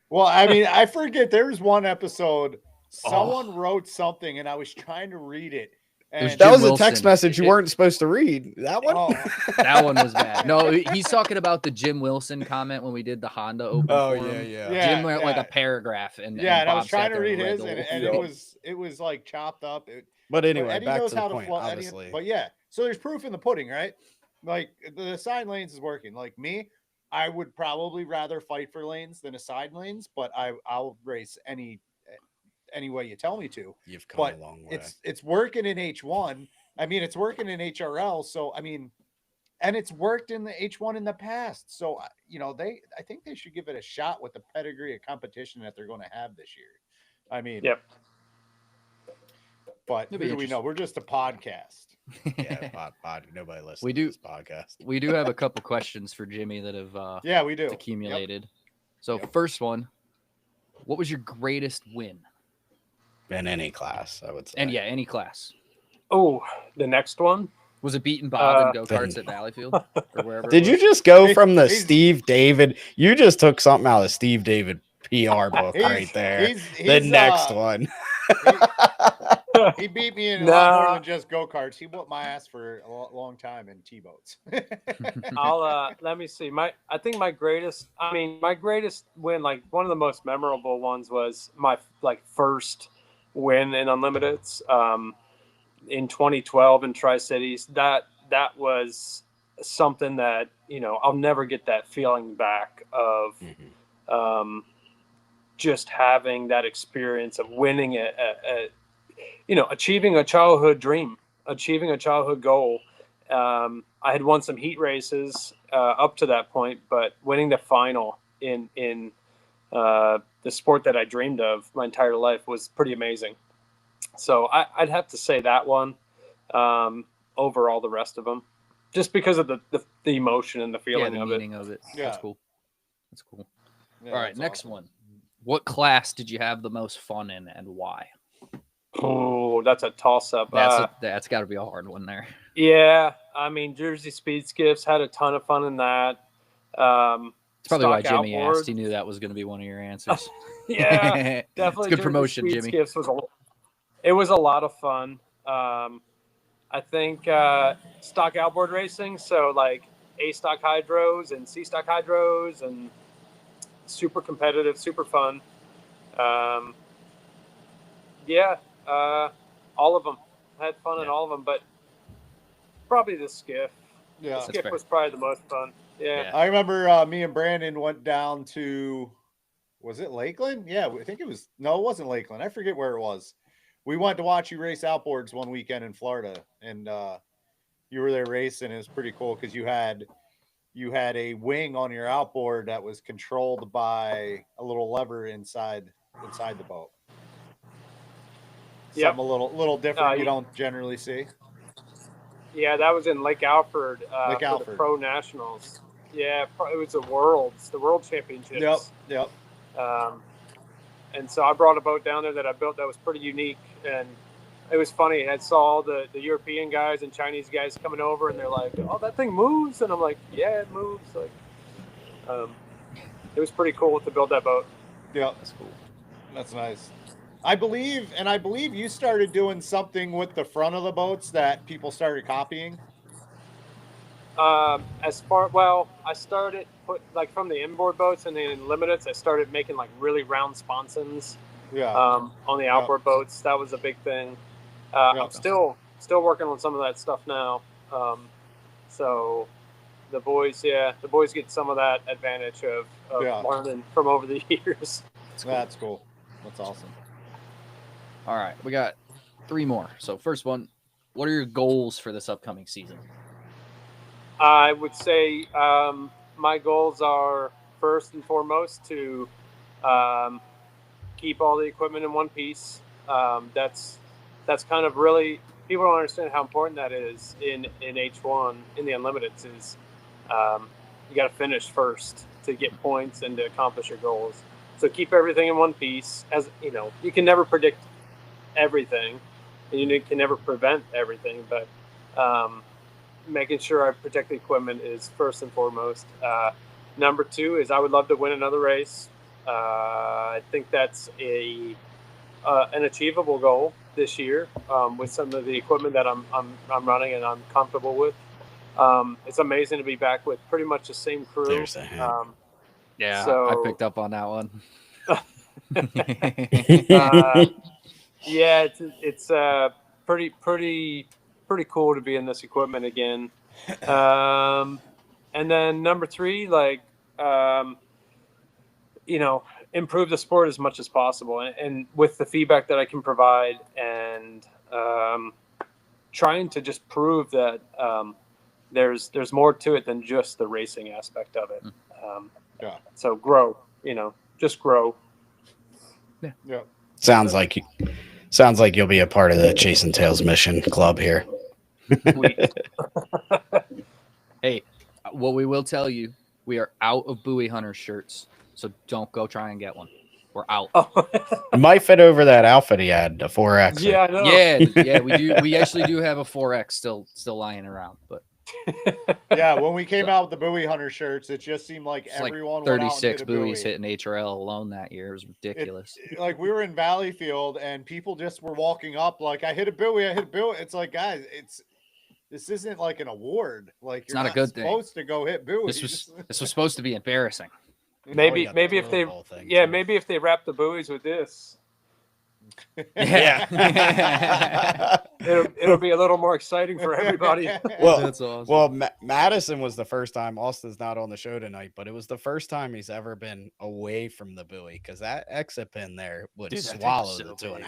well, I mean, I forget there was one episode, someone wrote something and I was trying to read it. And that Jim was a Wilson. text message you weren't supposed to read. That one? Oh, That one was bad. No, he's talking about the Jim Wilson comment when we did the Honda Open. Oh, Forum. yeah. Yeah. Jim went like a paragraph, and yeah, and I Bob was trying sat to there read read his, the and whole it thing. was like chopped up. But anyway, Eddie back knows to the how point, to flow. obviously. But yeah, so there's proof in the pudding, right? Like the assigned lanes is working. Like me, I would probably rather fight for lanes than assigned lanes, but I'll race any way you tell me to. You've come But a long way. it's working in H1. I mean, it's working in HRL. So I mean, and it's worked in the H1 in the past. So you know, I think they should give it a shot with the pedigree of competition that they're going to have this year. I mean, Yep. But It'll who be do we know? We're just a podcast. Yeah, nobody listens We to do- this podcast. We do have a couple questions for Jimmy that have Yeah, we do. accumulated. So Yep. first one, what was your greatest win? In any class, I would say. And yeah, any class. Oh, the next one. Was it beating Bob in go-karts Then- at Valleyfield or wherever? Did it you was? just go from the He's- Steve David? You just took something out of the Steve David PR book right there. The next one. He beat me in a lot more Nah. than just go-karts. He whooped my ass for a long time in T-boats. I'll let me see. I think my greatest win, like one of the most memorable ones, was my first win in Unlimiteds in 2012 in Tri-Cities. That was something that, you know, I'll never get that feeling back of just having that experience of winning you know, achieving a childhood dream, achieving a childhood goal. I had won some heat races up to that point, but winning the final in the sport that I dreamed of my entire life was pretty amazing. So I'd have to say that one over all the rest of them, just because of the emotion and the feeling the of meaning of it. Yeah. That's cool. That's cool. Yeah, All right, that's next awesome. one. What class did you have the most fun in, and why? Oh, that's a toss-up. That's got to be a hard one there. Yeah, I mean, Jersey Speed Skiffs, had a ton of fun in that. It's probably why Stock Jimmy outboard. asked. He knew that was going to be one of your answers. Yeah, definitely. It's good Jersey promotion, Speed Jimmy. Skiffs was a lot of fun. I think stock outboard racing, so like A stock hydros and C stock hydros, and super competitive, super fun. All of them. I had fun in Yeah. all of them, but probably the skiff. Yeah. The skiff fair. was probably the most fun. Yeah. Yeah. I remember me and Brandon went down to, was it Lakeland? Yeah, I think it was. No, it wasn't Lakeland. I forget where it was. We went to watch you race outboards one weekend in Florida, and you were there racing. It was pretty cool because you had a wing on your outboard that was controlled by a little lever inside the boat. Yep. Something a little different you you- don't generally see. Yeah, that was in Lake Alfred Lake for Alfred. the Pro Nationals. Yeah, it was the World Championships. Yep. And so I brought a boat down there that I built that was pretty unique. And it was funny. I saw all the European guys and Chinese guys coming over, and they're like, "Oh, that thing moves," and I'm like, "Yeah, it moves." Like, it was pretty cool to build that boat. Yeah, That's cool. that's nice. I believe you started doing something with the front of the boats that people started copying. I started from the inboard boats and the limiteds. I started making like really round sponsons. Yeah. On the outboard boats, that was a big thing. I'm still working on some of that stuff now. So the boys get some of that advantage of learning from over the years. That's cool. That's awesome. All right, we got 3 more. So first one, what are your goals for this upcoming season? I would say my goals are first and foremost to keep all the equipment in one piece. That's kind of really, people don't understand how important that is in H1 in the Unlimiteds. Is you got to finish first to get points and to accomplish your goals. So keep everything in one piece. As you know, you can never predict everything, and you can never prevent everything, but making sure I protect the equipment is first and foremost. Number 2 is I would love to win another race. I think that's an achievable goal this year with some of the equipment that I'm running and I'm comfortable with. It's amazing to be back with pretty much the same crew. There's a hint. Yeah, so- I picked up on that one. Yeah, it's pretty cool to be in this equipment again. And then number 3, improve the sport as much as possible, and with the feedback that I can provide, and trying to just prove that there's more to it than just the racing aspect of it. So grow, just grow. Yeah. Sounds like you'll be a part of the Chasing Tails mission club here. Hey, what we will tell you, we are out of Buoy Hunter shirts, so don't go try and get one. We're out. It might fit over that outfit he had, a 4X. Yeah, I know. Yeah, we do. We actually do have a 4X still lying around, but Yeah, when we came out with the Buoy Hunter shirts, it just seemed like it's everyone like went out and 36 did a buoys buoy. hitting HRL alone that year. It was ridiculous. Like we were in Valleyfield and people just were walking up like, I hit a buoy. It's like, guys, this isn't like an award. Like It's you're not a good thing. supposed to go hit buoys. This was supposed to be embarrassing. Maybe got the if they toilet bowl thing, too. maybe if they wrap the buoys with this, Yeah. it'll be a little more exciting for everybody. Well, That's awesome. well, Madison was the first time. Austin's not on the show tonight, but it was the first time he's ever been away from the buoy because that exit pin there would Dude, that thing swallow was the so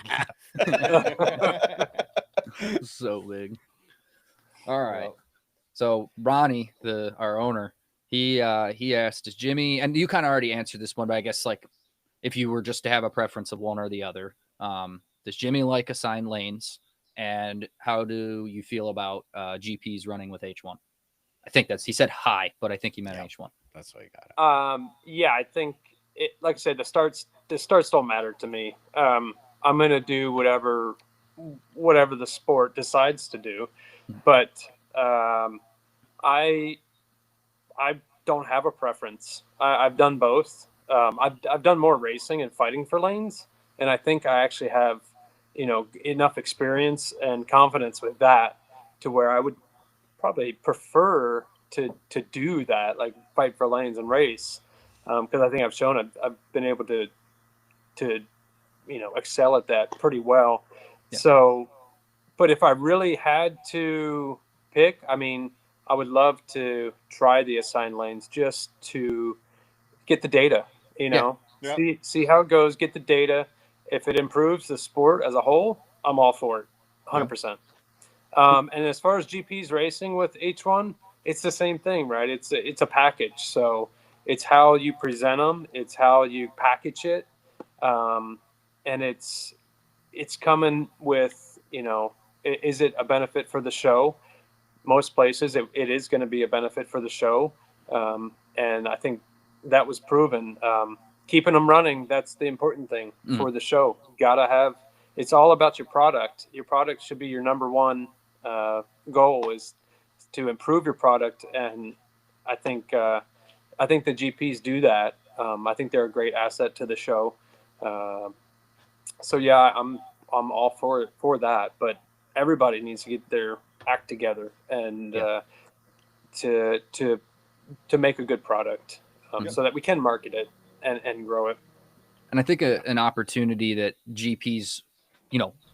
2.5. So big. All right. So Ronnie, our owner, he asked, "Does Jimmy?" And you kind of already answered this one, but I guess like if you were just to have a preference of one or the other, does Jimmy like assigned lanes? And how do you feel about GPs running with H1? I think he said high, but I think he meant H1. That's what you got. Yeah, I think it. Like I said, the starts don't matter to me. I'm gonna do whatever the sport decides to do, but I don't have a preference. I've done both. I've done more racing and fighting for lanes, and I think I actually have, enough experience and confidence with that to where I would probably prefer to do that, like fight for lanes and race, because I think I've shown I've been able to excel at that pretty well. Yeah. So, but if I really had to pick, I mean, I would love to try the assigned lanes just to get the data, Yeah. see how it goes, get the data. If it improves the sport as a whole, I'm all for it, 100%. And as far as GPs racing with H1, it's the same thing, right? It's a package. So it's how you present them, it's how you package it, and it's coming with, is it a benefit for the show? Most places it is going to be a benefit for the show, and I think that was proven keeping them running, that's the important thing Mm. for the show. Gotta have, it's all about your product. Your product should be your number one goal, is to improve your product. And I think the GPs do that. I think they're a great asset to the show. So yeah, I'm all for that, but everybody needs to get their act together and to make a good product, so that we can market it and grow it. And I think an opportunity that GPs,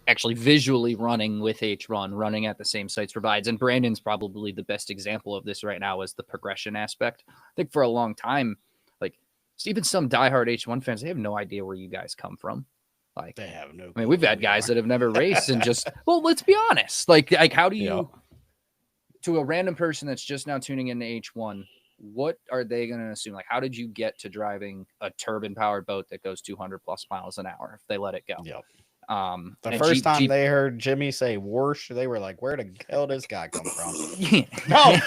actually visually running with H-Run, running at the same sites provides, and Brandon's probably the best example of this right now, is the progression aspect. I think for a long time, like even some diehard H1 fans, they have no idea where you guys come from. Like They have no. I mean, we've had guys that have never raced and just, well, let's be honest. Like how do you, to a random person that's just now tuning into H1, what are they going to assume? Like, how did you get to driving a turbine powered boat that goes 200 plus miles an hour if they let it go? Yep. The first time they heard Jimmy say "Warsh," they were like, "Where the hell does this guy come from?" No,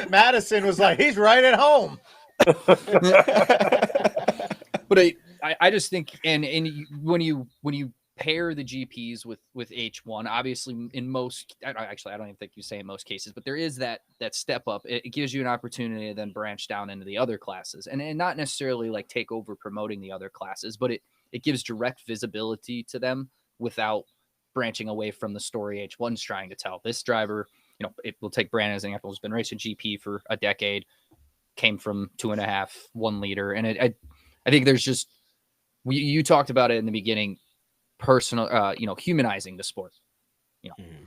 Madison was like, he's right at home. But I just think, and when you pair the GPs with H1, obviously in most, I don't even think you say in most cases, but there is that step up. It gives you an opportunity to then branch down into the other classes, and not necessarily like take over promoting the other classes, but it gives direct visibility to them without branching away from the story H1's trying to tell. This driver, it will take Brandon as an example, has been racing GP for a decade, came from 2.5, 1 liter. And I think there's just, you talked about it in the beginning, personal, humanizing the sport.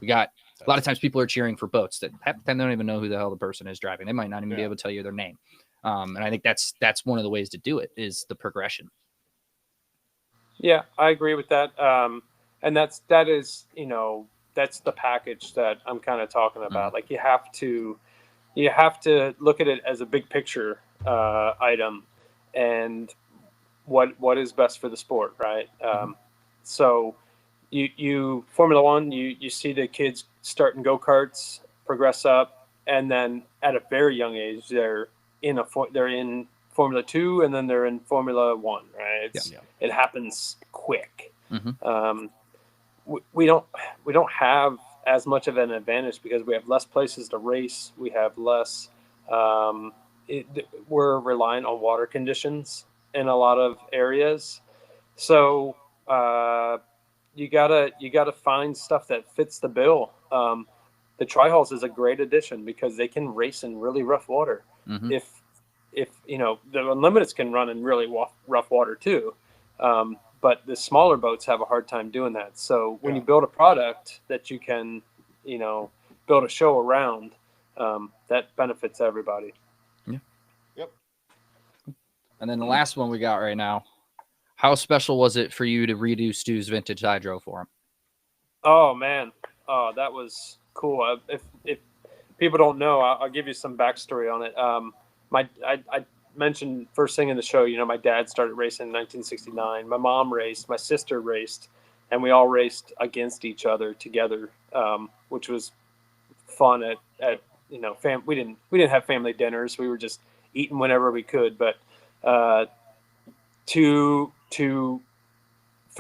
We got a lot of times people are cheering for boats that half the time they don't even know who the hell the person is driving. They might not even be able to tell you their name. And I think that's one of the ways to do it, is the progression. Yeah, I agree with that. And that's the package that I'm kind of talking about. Mm-hmm. Like you have to look at it as a big picture item, and what is best for the sport, right? So you Formula One, you see the kids start in go-karts, progress up, and then at a very young age they're in Formula 2, and then they're in Formula 1, right? It happens quick. Mm-hmm. We don't have as much of an advantage because we have less places to race. We have less. We're relying on water conditions in a lot of areas, so you gotta find stuff that fits the bill. The Tri-Hulls is a great addition because they can race in really rough water. Mm-hmm. If the Unlimiteds can run in really rough water too, but the smaller boats have a hard time doing that. So when you build a product that you can, build a show around, that benefits everybody. Yeah. Yep. And then the last one we got right now, how special was it for you to redo Stu's vintage hydro for him? Oh man, that was cool. If people don't know, I'll give you some backstory on it. I mentioned first thing in the show, my dad started racing in 1969. My mom raced, my sister raced, and we all raced against each other together, which was fun. We didn't have family dinners. We were just eating whenever we could. But for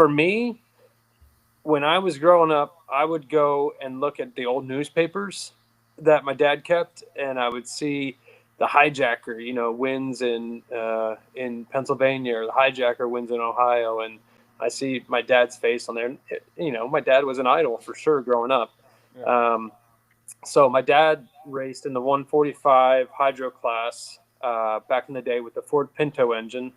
me, when I was growing up, I would go and look at the old newspapers that my dad kept, and I would see the hijacker, wins in Pennsylvania, or the hijacker wins in Ohio, and I see my dad's face on there. My dad was an idol for sure growing up. Yeah. So my dad raced in the 145 hydro class back in the day with the Ford Pinto engine,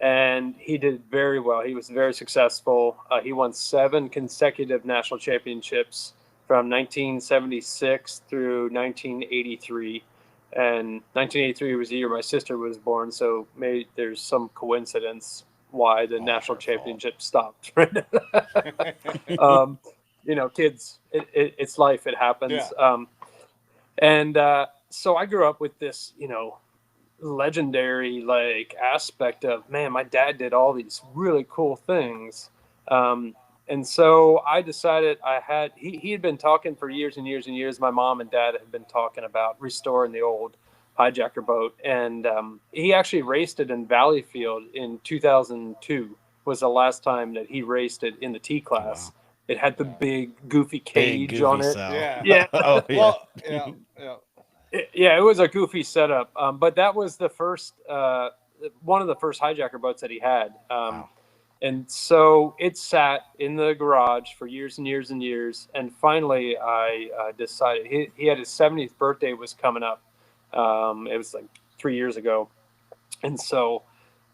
and he did very well. He was very successful. He won 7 consecutive national championships from 1976 through 1983. And 1983 was the year my sister was born, so maybe there's some coincidence why the national championship stopped. Kids, it's life. It happens. Yeah. So I grew up with this, legendary aspect of, man, my dad did all these really cool things. And so I decided he had been talking for years and years and years. My mom and dad had been talking about restoring the old hijacker boat, and he actually raced it in Valleyfield in 2002. Was the last time that he raced it in the T class. Wow. It had the big goofy cage Big on goofy it. cell. Yeah. Oh yeah. Well, yeah. It was a goofy setup, but that was the first one of the first hijacker boats that he had. Wow. And so it sat in the garage for years and years and years. And finally, I decided he had his 70th birthday was coming up. It was like 3 years ago. And so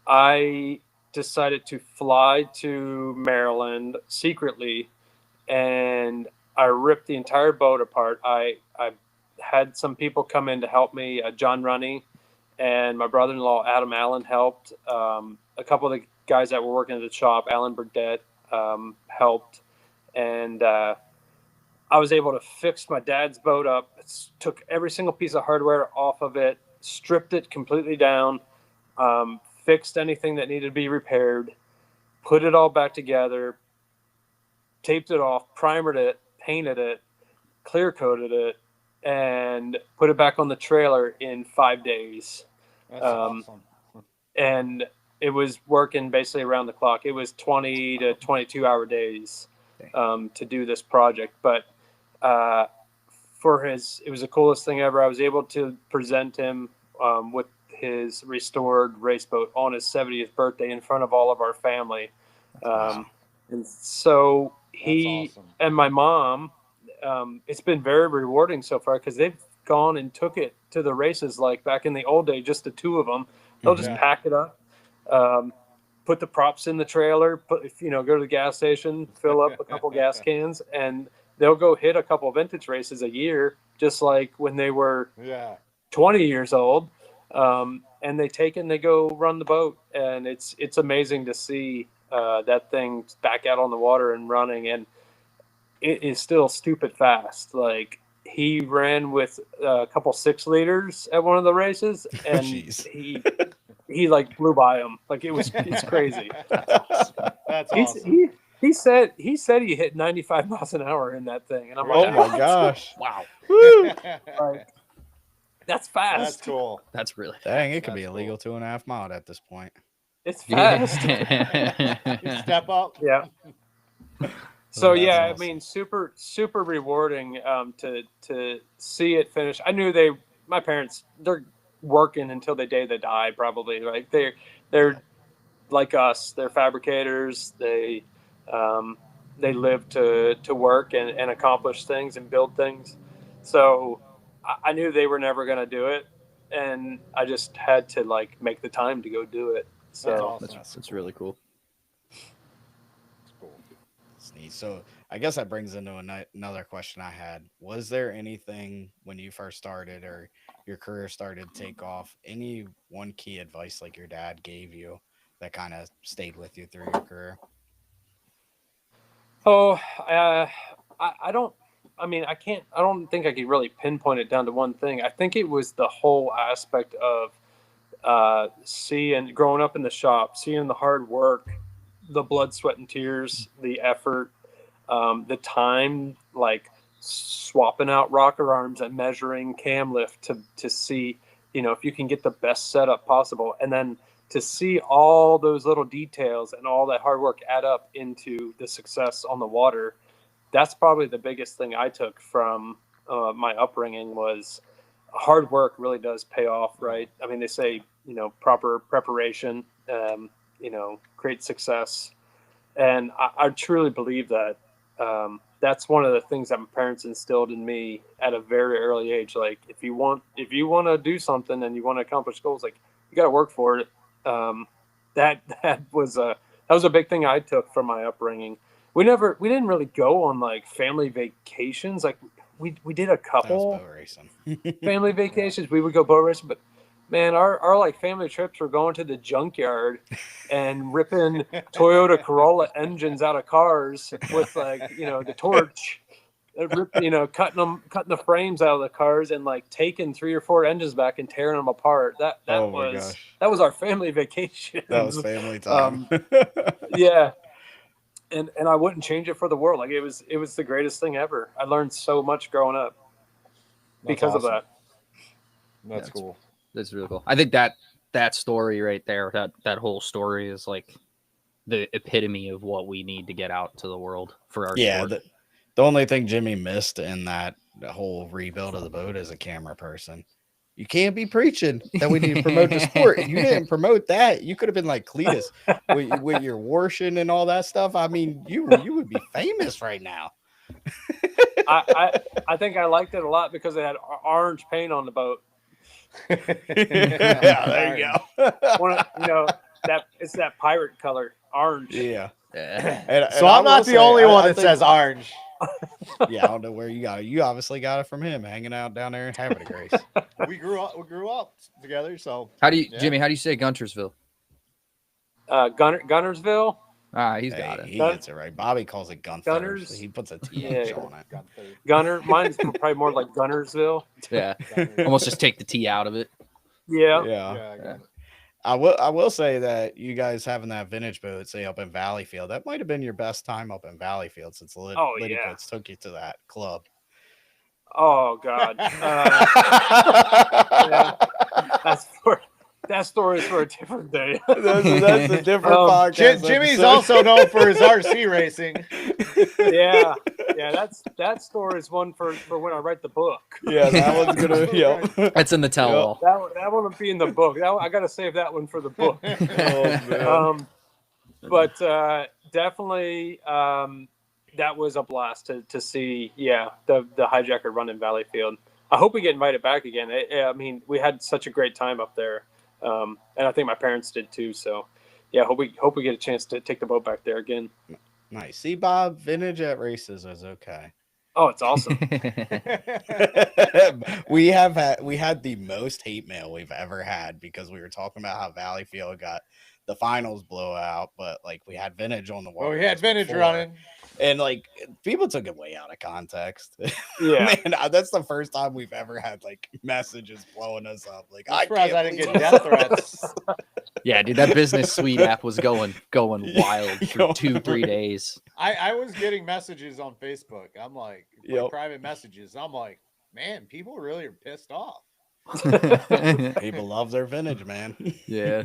I decided to fly to Maryland secretly, and I ripped the entire boat apart. I had some people come in to help me, John Runny and my brother-in-law, Adam Allen, helped. A couple of the guys that were working at the shop, Alan Burdett, helped. And I was able to fix my dad's boat up. Took every single piece of hardware off of it, stripped it completely down, fixed anything that needed to be repaired, put it all back together, taped it off, primered it, painted it, clear coated it, and put it back on the trailer in 5 days. That's awesome. And it was working basically around the clock. It was 20 to 22 hour days to do this project. But it was the coolest thing ever. I was able to present him with his restored race boat on his 70th birthday in front of all of our family. And so he awesome. and my mom, it's been very rewarding so far because they've gone and took it to the races like back in the old day, just the two of them. They'll just pack it up, put the props in the trailer, go to the gas station, fill up a couple gas cans, and they'll go hit a couple vintage races a year, just like when they were 20 years old. And they take it and they go run the boat, and it's amazing to see that thing back out on the water and running, and it is still stupid fast. Like, he ran with a couple 6 liters at one of the races, and he like blew by him. Like, it's crazy. That's awesome. He said he hit 95 miles an hour in that thing, and I'm like, Oh my gosh. Wow. like, that's fast. That's cool. That's really Dang, it could be That's illegal 2.5 mile at this point. It's fast. You step up. Yeah. So That's yeah, awesome. I mean, super rewarding to see it finish. I knew my parents, they're working until the day they die, probably. Like, they're like us. They're fabricators. They live to work and accomplish things and build things. So I knew they were never going to do it, and I just had to like make the time to go do it. So That's awesome. that's really cool. That's cool. That's neat. So I guess that brings into another question I had. Was there anything when you first started or your career started to take off, any one key advice like your dad gave you that kind of stayed with you through your career? Oh, I don't. I mean, I don't think I could really pinpoint it down to one thing. I think it was the whole aspect of growing up in the shop, seeing the hard work, the blood, sweat, and tears, the effort, the time, like swapping out rocker arms and measuring cam lift to see, if you can get the best setup possible, and then to see all those little details and all that hard work add up into the success on the water. That's probably the biggest thing I took from my upbringing was hard work really does pay off, right? I mean, they say, proper preparation, create success. And I truly believe that. That's one of the things that my parents instilled in me at a very early age. Like, if you want to do something and you want to accomplish goals, like, you got to work for it. That was a big thing I took from my upbringing. We didn't really go on like family vacations. Like, we did a couple Boat racing. family vacations. We would go boat racing, but man, our like family trips were going to the junkyard and ripping Toyota Corolla engines out of cars with like, the torch, cutting the frames out of the cars and like taking 3 or 4 engines back and tearing them apart. That Oh my was gosh. that was our family vacation. That was family time. Yeah. And I wouldn't change it for the world. Like, it was the greatest thing ever. I learned so much growing up because of that. That's cool. That's really cool. I think that story right there, that whole story is like the epitome of what we need to get out to the world for our Yeah, sport. the only thing Jimmy missed in that whole rebuild of the boat is a camera person. You can't be preaching that we need to promote the sport. You didn't promote that. You could have been like Cletus with your washing and all that stuff. I mean, you would be famous right now. I think I liked it a lot because it had orange paint on the boat. Yeah, there you go. That it's that pirate color, orange. Yeah. Yeah. And So I I'm will not the say, only one I that think- says orange. Yeah, I don't know where you got it. You obviously got it from him hanging out down there in Havre de Grace. We grew up together, so How do you, Yeah. Jimmy? How do you say Guntersville? Gunnersville. He's got Hey, it. he gets it right. Bobby calls it Gunther. Gunners? He puts a TH Yeah. on it. Gunner. Mine's probably more like Gunnersville. Yeah, almost just take the T out of it. Yeah. Yeah. I will say that you guys having that vintage boat, say up in Valleyfield, that might have been your best time up in Valleyfield since Oh, Liddy yeah. Coats took you to that club. Oh God. That story is for a different day. That's a different podcast. Jimmy's episode. also known for his RC racing. Yeah. That story is one for when I write the book. Yeah, that one's gonna. Yeah. That's in the tell-all. That one will be in the book. I got to save that one for the book. Oh, man. But definitely, that was a blast to see. Yeah, the hijacker run in Valleyfield. I hope we get invited back again. I mean, we had such a great time up there, and I think my parents did too. So, yeah, hope we get a chance to take the boat back there again. Nice. See, Bob, vintage at races is okay. Oh, it's awesome. we had the most hate mail we've ever had because we were talking about how Valleyfield got the finals blowout, but like we had vintage on the wall. Well, we had vintage running. And like people took it way out of context. Yeah. Man, that's the first time we've ever had like messages blowing us up. Like I'm surprised I didn't can't get believe death threats. Yeah, dude, that Business Suite app was going wild for Yo. 2-3 days. I was getting messages on Facebook. I'm like, Yep. private messages. I'm like, man, people really are pissed off. people love their vintage, man. Yeah.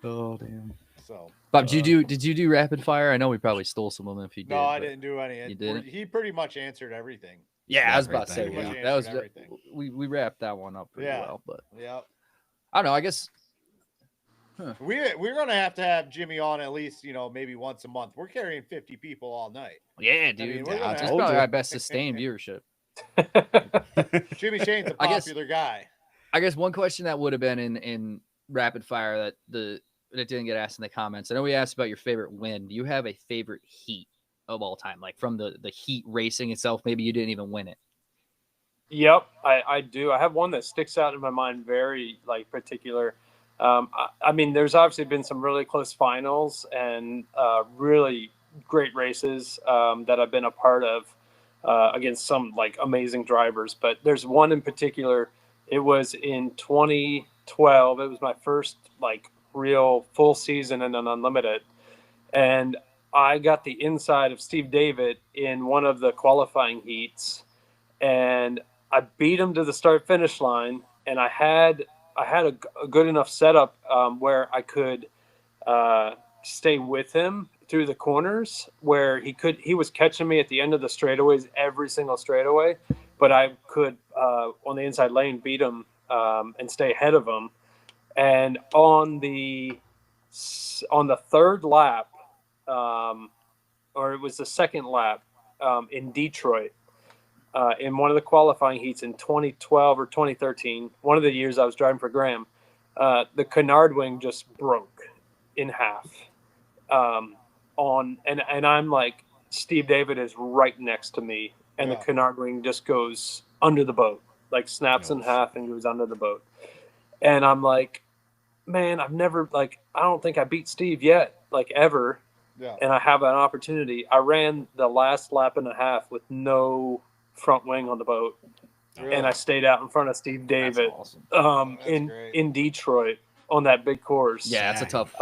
Oh damn. So Bob, did you do rapid fire? I know we probably stole some of them if you did. no, I but- didn't do any. You didn't? He pretty much answered everything. Yeah, I was about to say Everything, yeah. that was Answered everything. we wrapped that one up pretty Yeah. well, but Yep. I don't know. I guess We're gonna have to have Jimmy on at least, maybe once a month. We're carrying 50 people all night. yeah, I dude. mean, we're Yeah, I gonna It's have- told probably you. our best sustained viewership. Jimmy Shane's a I guess- popular guy. I guess one question that would have been in rapid fire that didn't get asked in the comments. I know we asked about your favorite win. Do you have a favorite heat of all time, like from the heat racing itself? Maybe you didn't even win it. Yep, I do. I have one that sticks out in my mind, very particular. I mean, there's obviously been some really close finals and really great races that I've been a part of against some amazing drivers. But there's one in particular. It was in 2012. It was my first real full season in an unlimited, and I got the inside of Steve David in one of the qualifying heats, and I beat him to the start finish line, and I had a good enough setup where I could stay with him through the corners, where he was catching me at the end of the straightaways, every single straightaway, but I could on the inside lane beat him and stay ahead of him. And on the third lap, or it was the second lap in Detroit, in one of the qualifying heats in 2012 or 2013, one of the years I was driving for Graham, the canard wing just broke in half. And I'm like, Steve David is right next to me, and Yeah. the canard wing just goes under the boat, snaps in Oof. half and goes under the boat. And I'm like, man, I've never I don't think I beat Steve yet, ever. Yeah. And I have an opportunity. I ran the last lap and a half with no front wing on the boat, and I stayed out in front of Steve David That's awesome. That's in great. Detroit on that big course. Yeah, that's a tough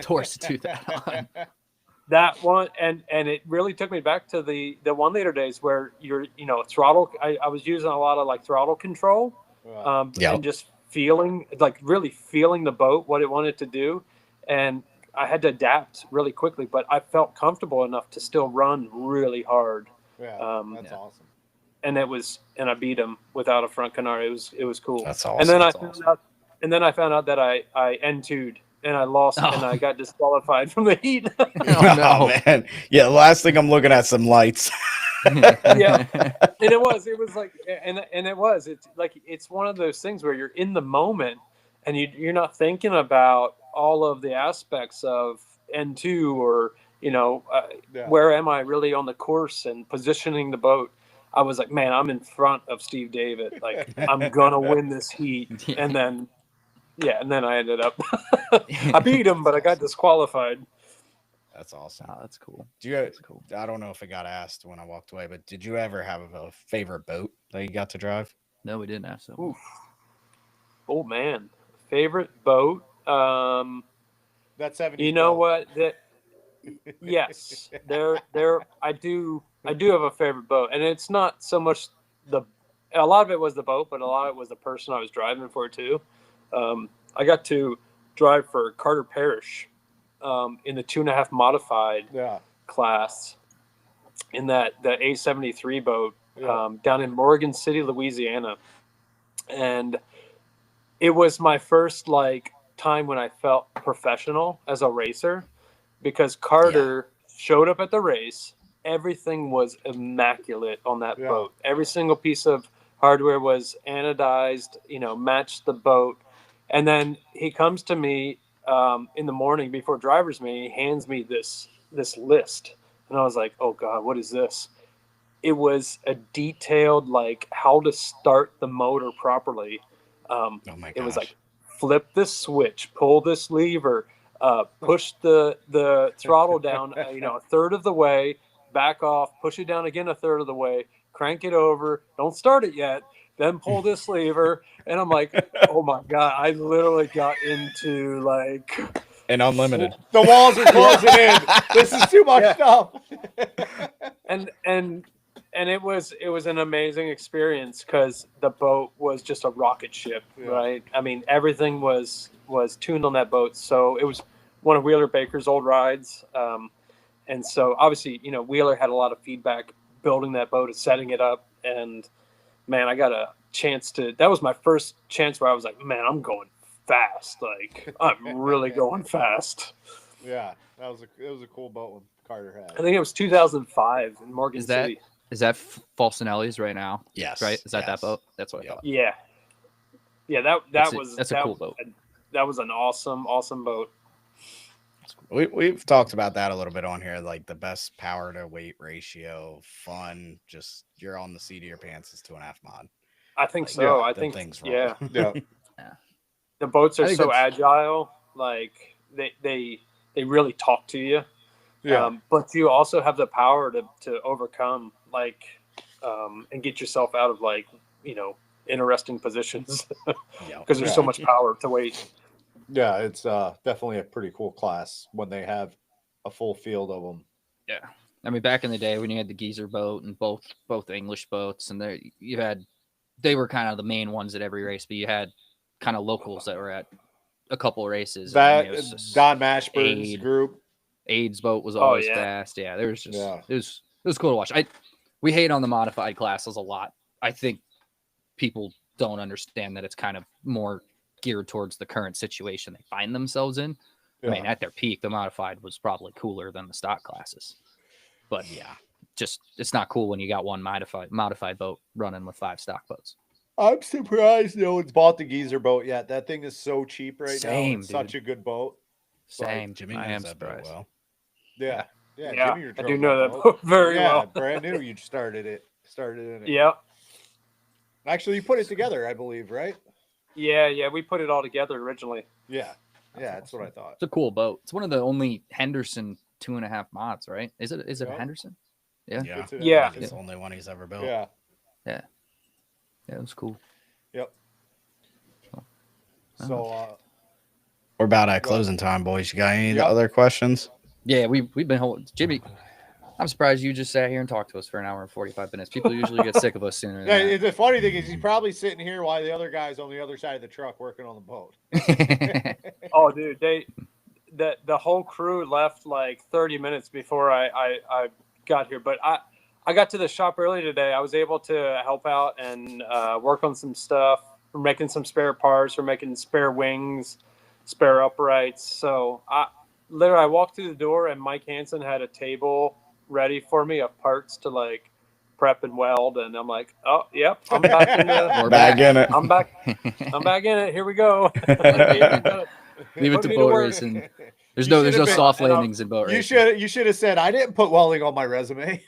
course to do that on. That one, and it really took me back to the 1 liter days where you're throttle. I was using a lot of throttle control, Yep. and just really feeling the boat, what it wanted to do. And I had to adapt really quickly, but I felt comfortable enough to still run really hard. Yeah, that's Yeah. awesome. And I beat him without a front canard. It was cool. That's awesome. And then I found out that I N2'd and I lost and I got disqualified from the heat. Oh, Oh, man. Yeah, last thing I'm looking at some lights. Yeah. And it was like, it's like, it's one of those things where you're in the moment and you're not thinking about all of the aspects of N2 or, where am I really on the course and positioning the boat. I was like, man, I'm in front of Steve David. Like, I'm going to win this heat. And then I ended up, I beat him, but I got disqualified. That's awesome. Oh, that's cool. That's cool. I don't know if it got asked when I walked away, but did you ever have a favorite boat that you got to drive? No, we didn't ask that. Oof. Oh man, favorite boat. That's 70. You know what? Yes, I do have a favorite boat, and it's not so much a lot of it was the boat, but a lot of it was the person I was driving for too. I got to drive for Carter Parrish in the 2.5 modified class in the A73 boat down in Morgan City, Louisiana, and it was my first time when I felt professional as a racer, because Carter showed up at the race. Everything was immaculate on that boat. Every single piece of hardware was anodized, matched the boat. And then he comes to me in the morning before driver's meeting, he hands me this list. And I was like, oh God, what is this? It was a detailed, how to start the motor properly. Oh my gosh. It was like, flip this switch, pull this lever, push the throttle down, a third of the way, back off, push it down again a third of the way, crank it over, don't start it yet, then pull this lever. And I'm like, oh my God, I literally got into an unlimited. The walls are closing in. This is too much stuff. And it was an amazing experience because the boat was just a rocket ship, right? I mean, everything was tuned on that boat. So it was one of Wheeler Baker's old rides. And so obviously, Wheeler had a lot of feedback building that boat and setting it up. And man, I got a chance that was my first chance where I was like, man, I'm going fast. I'm really going fast. Yeah, it was a cool boat when Carter had. I think it was 2005 in Morgan City. Is that Falsinelli's right now? Yes. Right? Is that boat? That's what I thought. Yeah. Yeah, that's a cool boat. That was an awesome boat. We've talked about that a little bit on here, like the best power to weight ratio, fun, just you're on the seat of your pants is 2.5 mod. I think so. I think things yeah. Yeah. The boats are so agile, they really talk to you. Yeah. But you also have the power to overcome and get yourself out of interesting positions because there's so much power to weight. Yeah, it's definitely a pretty cool class when they have a full field of them. Yeah, I mean, back in the day when you had the Geezer boat and both English boats, and they were kind of the main ones at every race, but you had kind of locals that were at a couple races. That Don Mashburn's group. Aid's boat was always fast. Yeah, there was just it was cool to watch. We hate on the modified classes a lot. I think people don't understand that it's kind of more geared towards the current situation they find themselves in. I mean, at their peak, the modified was probably cooler than the stock classes. But just it's not cool when you got one modified boat running with 5 stock boats. I'm surprised no one's bought the Geezer boat yet. That thing is so cheap right now. It's such a good boat. Same. Jimmy I knows am that boat surprised. well. Yeah. Jimmy, I do know that boat very well. Brand new. You started in it. Yeah. Actually, you put it together, I believe, right? Yeah. We put it all together originally. Yeah. That's what I thought. It's a cool boat. It's one of the only Henderson 2.5 mods, right? Is it a Henderson? Yeah. Yeah. It's the only one he's ever built. Yeah. Yeah, it was cool. Yep. So we're about at closing time, boys. You got any other questions? Yeah, we've been holding Jimmy. I'm surprised you just sat here and talked to us for an hour and 45 minutes. People usually get sick of us sooner Yeah, than the funny thing is he's probably sitting here while the other guy's on the other side of the truck working on the boat. that. Oh, dude, the whole crew left like 30 minutes before I got here, but I got to the shop early today. I was able to help out and work on some stuff. We're making some spare parts. We're making spare wings, spare uprights. So I walked through the door and Mike Hansen had a table ready for me of parts to like prep and weld, and I'm like, oh, yep, I'm back in the. We're Back in it. I'm back in it. Here we go. Leave it Put to me boat work. racing. There's You no should've been- soft and I'll- landings in boat You racing. should have said I didn't put welding on my resume.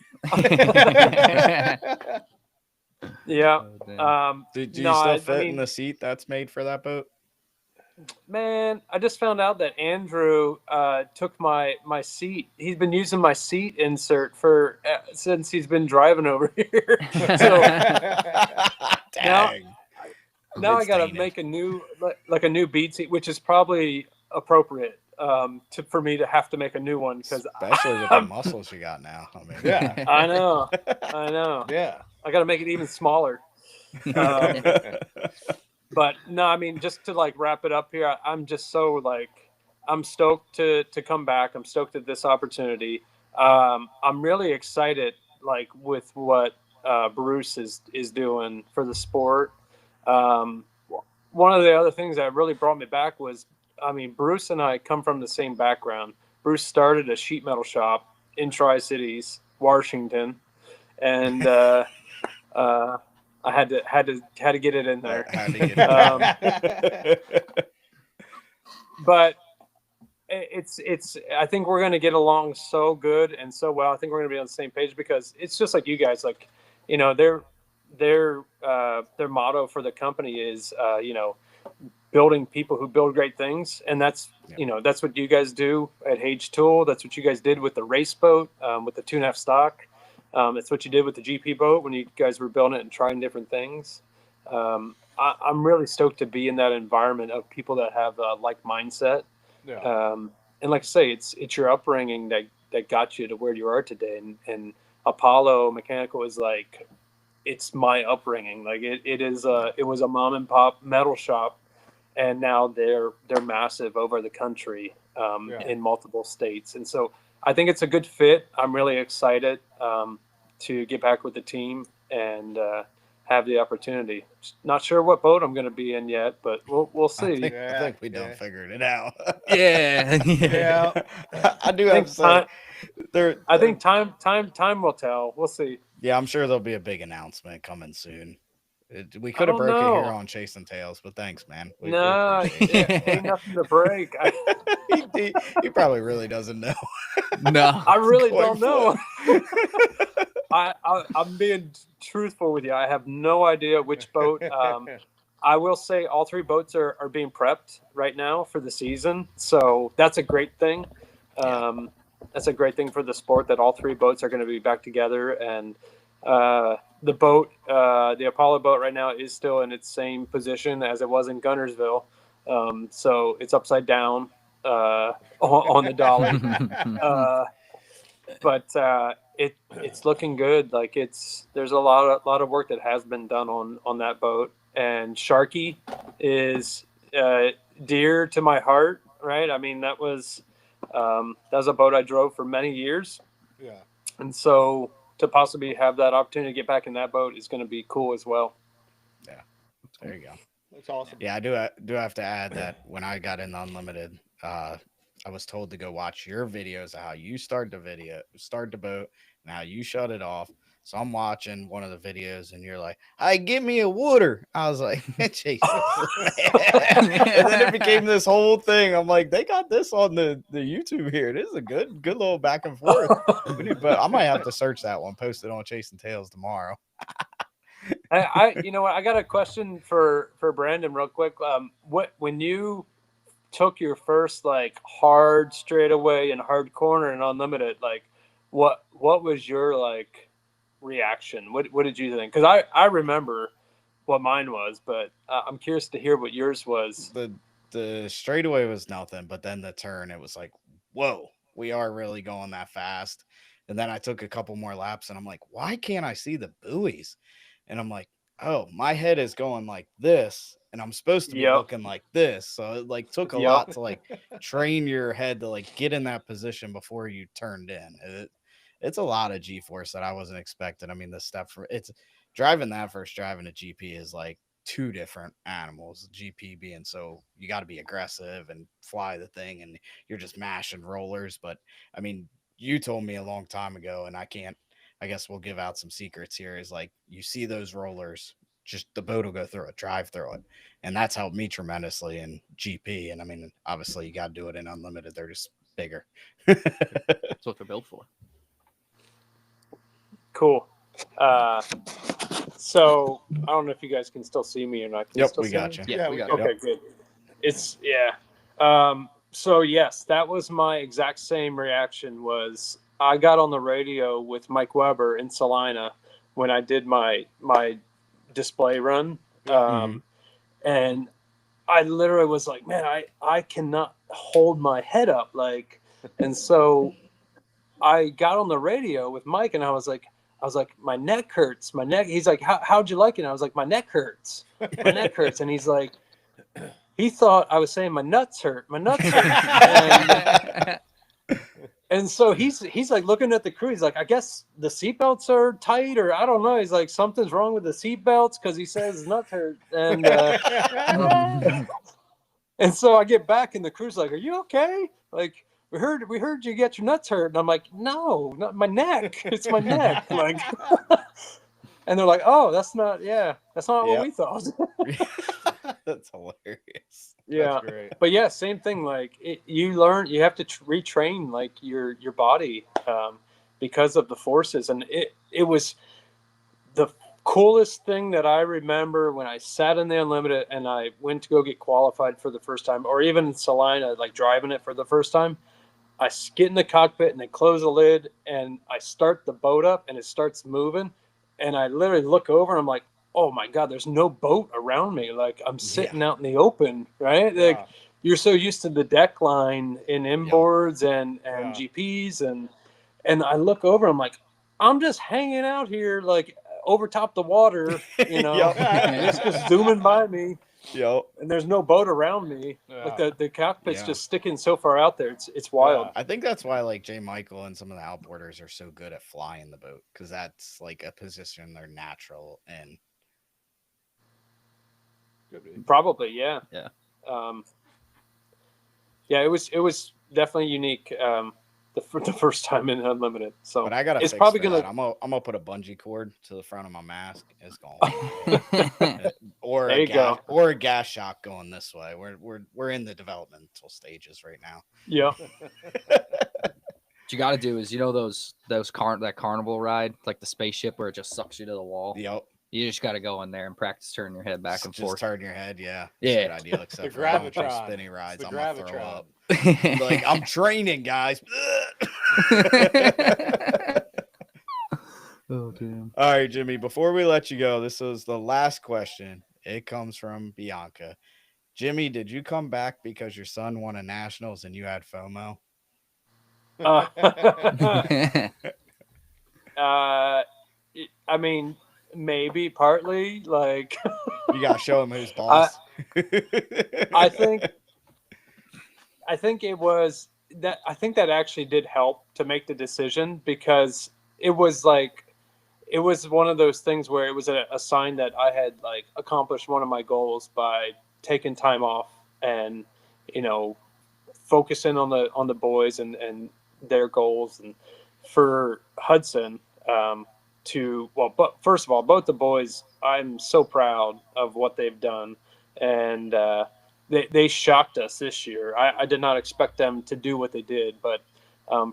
Yeah. Oh, damn. Do you No, still I fit in mean, the seat that's made for that boat? man, I just found out that Andrew took my seat. He's been using my seat insert for since he's been driving over here. So Dang. now I It's got to tainted. make a new like a new bead seat, which is probably appropriate for me to have to make a new one because Especially with the muscles you got now. I mean, Yeah. I know, Yeah. I got to make it even smaller. But no, I mean, just to like wrap it up here, I'm just so like, I'm stoked to come back. I'm stoked at this opportunity. I'm really excited, like with what Bruce is doing for the sport. One of the other things that really brought me back was, I mean, Bruce and I come from the same background. Bruce started a sheet metal shop in Tri-Cities, Washington, and I had to get it in there. Had to get But it's I think we're going to get along so good and so well. I think we're going to be on the same page because it's just like you guys, like, you know, their motto for the company is building people who build great things, and that's that's what you guys do at Hage Tool. That's what you guys did with the race boat, with the 2.5 stock. It's what you did with the GP boat when you guys were building it and trying different things. I'm really stoked to be in that environment of people that have a like mindset. Yeah. And like I say, it's your upbringing that got you to where you are today. And Apollo Mechanical is like, it's my upbringing. Like it was a mom and pop metal shop, and now they're massive over the country, in multiple states. And so I think it's a good fit. I'm really excited to get back with the team and have the opportunity. Not sure what boat I'm going to be in yet, but we'll see. I think we done figured it out. Yeah. Yeah. I do I have think to say, I think time will tell. We'll see. yeah, I'm sure there'll be a big announcement coming soon. We I could have don't broke it know. here on Chasing Tails, but thanks, man. We No, appreciate it. ain't nothing to break. he probably really doesn't know. No. I really Quite don't know. I'm being truthful with you. I have no idea which boat. I will say all 3 boats are being prepped right now for the season. So that's a great thing. That's a great thing for the sport that all 3 boats are going to be back together. And the boat, the Apollo boat right now is still in its same position as it was in Gunnersville. So it's upside down on the dolly. But it's looking good. Like there's a lot of work that has been done on that boat, and Sharky is dear to my heart. Right? I mean, that was a boat I drove for many years, Yeah. and so to possibly have that opportunity to get back in that boat is going to be cool as well. There you go. That's awesome. Yeah, I do have to add that when I got in Unlimited, I was told to go watch your videos of how you start the boat, and how you shut it off. So I'm watching one of the videos, and you're like, "Hey, give me a water." I was like, "Jesus!" And then it became this whole thing. I'm like, "They got this on the YouTube here. This is a good little back and forth." But I might have to search that one, post it on Chasing Tails tomorrow. You know what? I got a question for Brandon real quick. When you took your first like hard straightaway and hard corner and Unlimited, like what was your like reaction? What did you think? Because I remember what mine was, but I'm curious to hear what yours was. The straightaway was nothing, but then the turn, it was like, whoa, we are really going that fast. And then I took a couple more laps and I'm like, why can't I see the buoys? And I'm like, oh, my head is going like this and I'm supposed to be Yep. looking like this. So it like took a Yep. lot to like train your head to like get in that position before you turned in. It's a lot of G-force that I wasn't expecting. I mean, the step for it's driving that first driving a GP is like two different animals. GP being so you got to be aggressive and fly the thing and you're just mashing rollers. But I mean, you told me a long time ago, and I guess we'll give out some secrets here. Is like you see those rollers, just the boat will go through it, drive through it. And that's helped me tremendously in GP. And I mean, obviously you got to do it in unlimited. They're just bigger. That's what they're built for. Cool. So I don't know if you guys can still see me or not. Can you Yep, still we see got me? you. Yeah, we got it. Okay, good. It's so yes, that was my exact same reaction. Was I got on the radio with Mike Weber in Salina when I did my display run, and I literally was like, man, I cannot hold my head up, like, and so I got on the radio with Mike and I was like, my neck hurts. My neck. He's like, how'd you like it? And I was like, my neck hurts. My neck hurts. And he's like, he thought I was saying my nuts hurt. My nuts hurt. And so he's like looking at the crew. He's like, I guess the seatbelts are tight, or I don't know. He's like, something's wrong with the seatbelts because he says his nuts hurt. And and so I get back and the crew's like, are you okay? Like, we heard you get your nuts hurt. And I'm like, no, not my neck. It's my neck. Like, and they're like, oh, that's not what we thought. That's hilarious. Yeah. That's great. But yeah, same thing. Like you have to retrain like your body because of the forces. And it was the coolest thing that I remember when I sat in the Unlimited and I went to go get qualified for the first time, or even in Salina, like driving it for the first time. I get in the cockpit and they close the lid and I start the boat up and it starts moving. And I literally look over and I'm like, oh my God, there's no boat around me. Like I'm sitting out in the open, right? Yeah. Like you're so used to the deck line in inboards and GPs. And I look over, I'm like, I'm just hanging out here, like over top the water, you know, and it's just zooming by me. Yep. And there's no boat around me. Yeah. Like the cockpit's just sticking so far out there. It's wild. I think that's why like Jay Michael and some of the outboarders are so good at flying the boat because that's like a position they're natural in. Probably, yeah. Yeah. Yeah, it was definitely unique. The first time in Unlimited. So But I gotta it's fix probably that. gonna I'm gonna put a bungee cord to the front of my mask. It's going or There a you go. or a gas shock going this way. We're in the developmental stages right now. yeah. What you got to do is, that carnival ride, like the spaceship where it just sucks you to the wall. Yep. You just got to go in there and practice turning your head back and Just forth. turn your head, yeah. Yeah. It's a good idea, except The for I don't do Gravitron. spinny rides. The I'm gonna throw Gravitron. up. Like I'm training, guys. Oh, damn. All right, Jimmy, before we let you go, this is the last question. It comes from Bianca. Jimmy, did you come back because your son won a nationals and you had FOMO? I mean, maybe partly. Like, You gotta show him who's boss. I think it was that. I think that actually did help to make the decision because it was one of those things where it was a sign that I had like accomplished one of my goals by taking time off and focusing on the boys and their goals. And for Hudson but first of all, both the boys, I'm so proud of what they've done, and they shocked us this year. I did not expect them to do what they did, but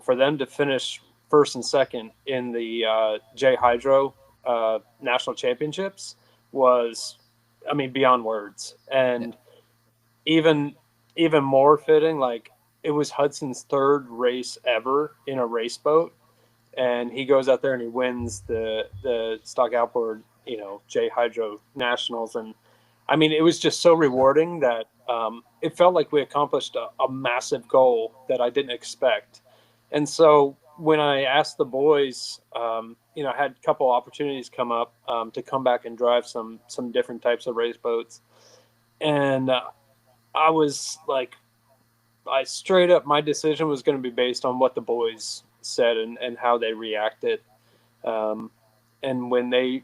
for them to finish first and second in the J Hydro national championships was, I mean, beyond words. And even more fitting, like it was Hudson's third race ever in a race boat, and he goes out there and he wins the stock outboard, J Hydro nationals. And I mean, it was just so rewarding that it felt like we accomplished a massive goal that I didn't expect. And so when I asked the boys, I had a couple opportunities come up to come back and drive some different types of race boats, and I was like, I straight up, my decision was going to be based on what the boys said and how they reacted. And when they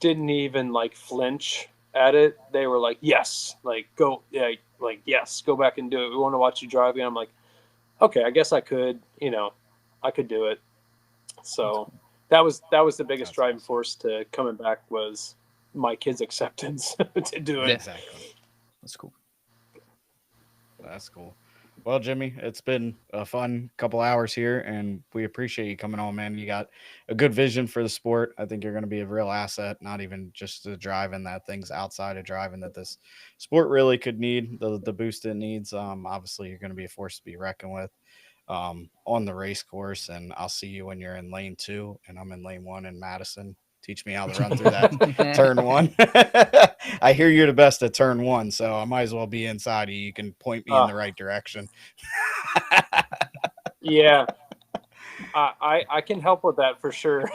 didn't even like flinch at it, they were like, yes, like go, yeah, like, yes, go back and do it. We want to watch you drive. And I'm like, okay, I guess I could, I could do it. So that was the biggest That's driving awesome. force to coming back was my kids' acceptance to do it. Yeah. Exactly. That's cool. That's cool. Well, Jimmy, it's been a fun couple hours here, and we appreciate you coming on, man. You got a good vision for the sport. I think you're going to be a real asset, not even just to driving, that things outside of driving that this sport really could need, the boost it needs. Obviously, you're going to be a force to be reckoned with on the race course, and I'll see you when you're in lane 2, and I'm in lane 1 in Madison. Teach me how to run through that turn 1. I hear you're the best at turn 1, so I might as well be inside of you. You can point me in the right direction. Yeah, I can help with that for sure.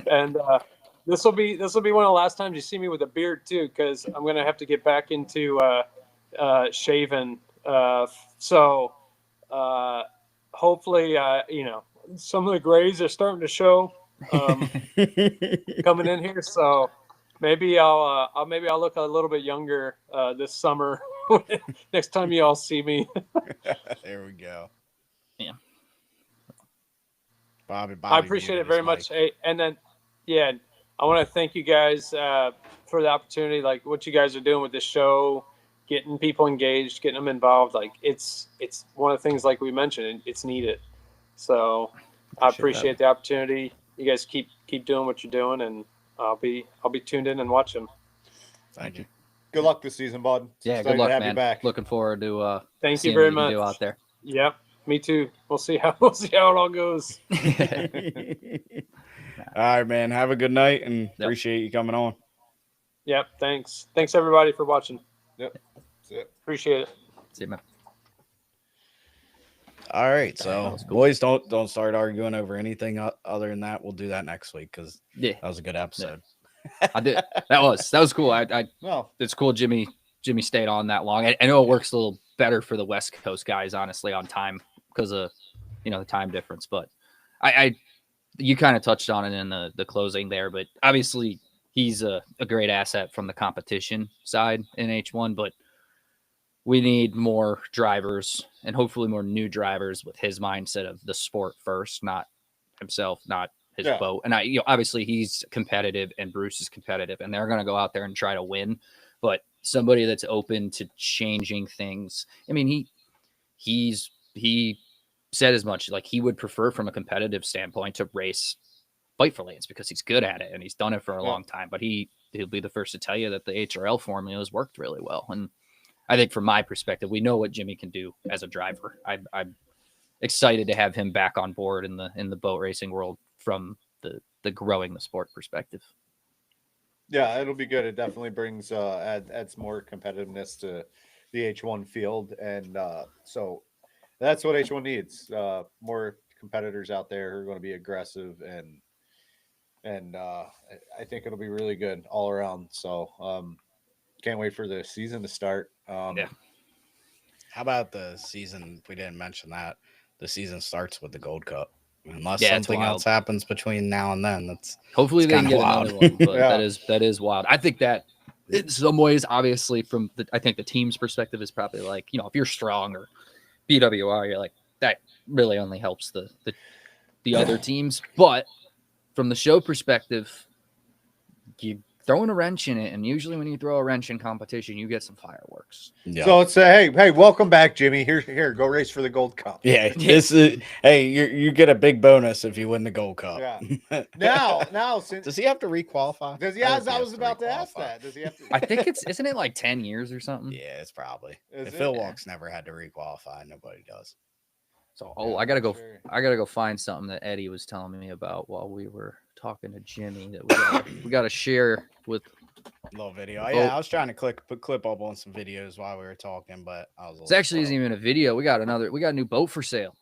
And this will be one of the last times you see me with a beard too, because I'm gonna have to get back into shaving. So hopefully, some of the grays are starting to show coming in here. So maybe I'll look a little bit younger this summer. Next time you all see me. There we go. Yeah. Bobby I appreciate it very much. Hey, and then, yeah, I want to thank you guys for the opportunity, like what you guys are doing with this show, getting people engaged, getting them involved. Like it's one of the things, like we mentioned, it's needed. So I appreciate the opportunity. You guys keep doing what you're doing, and I'll be tuned in and watching. Thank you. Good luck this season, bud. Yeah, Excited good luck, to have you man. back. Looking forward to Thank you seeing very what you can do much. out there. Yep, me too. We'll see how it all goes. All right, man. Have a good night, and Yep. appreciate you coming on. Yep, thanks everybody for watching. Yep. That's it. Appreciate it. See you, man. All right, so That was cool. boys, don't start arguing over anything other than that. We'll do that next week because Yeah, that was a good episode. I did. That was cool. I No, it's cool Jimmy stayed on that long. I know it works a little better for the West Coast guys, honestly, on time because of the time difference. But I you kind of touched on it in the closing there, but obviously he's a great asset from the competition side in H1, but we need more drivers and hopefully more new drivers with his mindset of the sport first, not himself, not his Yeah. boat. And obviously he's competitive and Bruce is competitive and they're going to go out there and try to win, but somebody that's open to changing things. I mean, he said as much, like he would prefer from a competitive standpoint to race fight for lanes because he's good at it and he's done it for a long time, but he'll be the first to tell you that the HRL formula has worked really well. And I think from my perspective, we know what Jimmy can do as a driver. I'm excited to have him back on board in the boat racing world from the growing the sport perspective. yeah, it'll be good. It definitely brings adds more competitiveness to the H1 field, and so that's what H1 needs. More competitors out there who are going to be aggressive, and I think it'll be really good all around. So can't wait for the season to start. Yeah. How about the season? We didn't mention that the season starts with the Gold Cup. Unless Yeah, it's something wild. else happens between now and then, that's Hopefully it's they can kinda get wild. another one, but Yeah. that is wild. I think that in some ways, obviously, from I think the team's perspective is probably like, if you're strong or BWR, you're like that really only helps the other teams. But from the show perspective, you throwing a wrench in it, and usually when you throw a wrench in competition, you get some fireworks. Yeah. So it's hey, welcome back, Jimmy. Here, go race for the Gold Cup. Yeah, this is hey, you get a big bonus if you win the Gold Cup. Yeah. Now, since Does he have to requalify? does he? I I hope he was has to about to ask requalify. that. Does he have to? I think isn't it like 10 years or something? Yeah, it's probably. Is If it? Phil Walks never had to requalify, nobody does. So Yeah, I gotta go. sure. I gotta go find something that Eddie was telling me about while we were talking to Jimmy that we gotta share with. Little video. Oh. Yeah, I was trying to clip up on some videos while we were talking, but I was. It actually isn't even a video. We got a new boat for sale.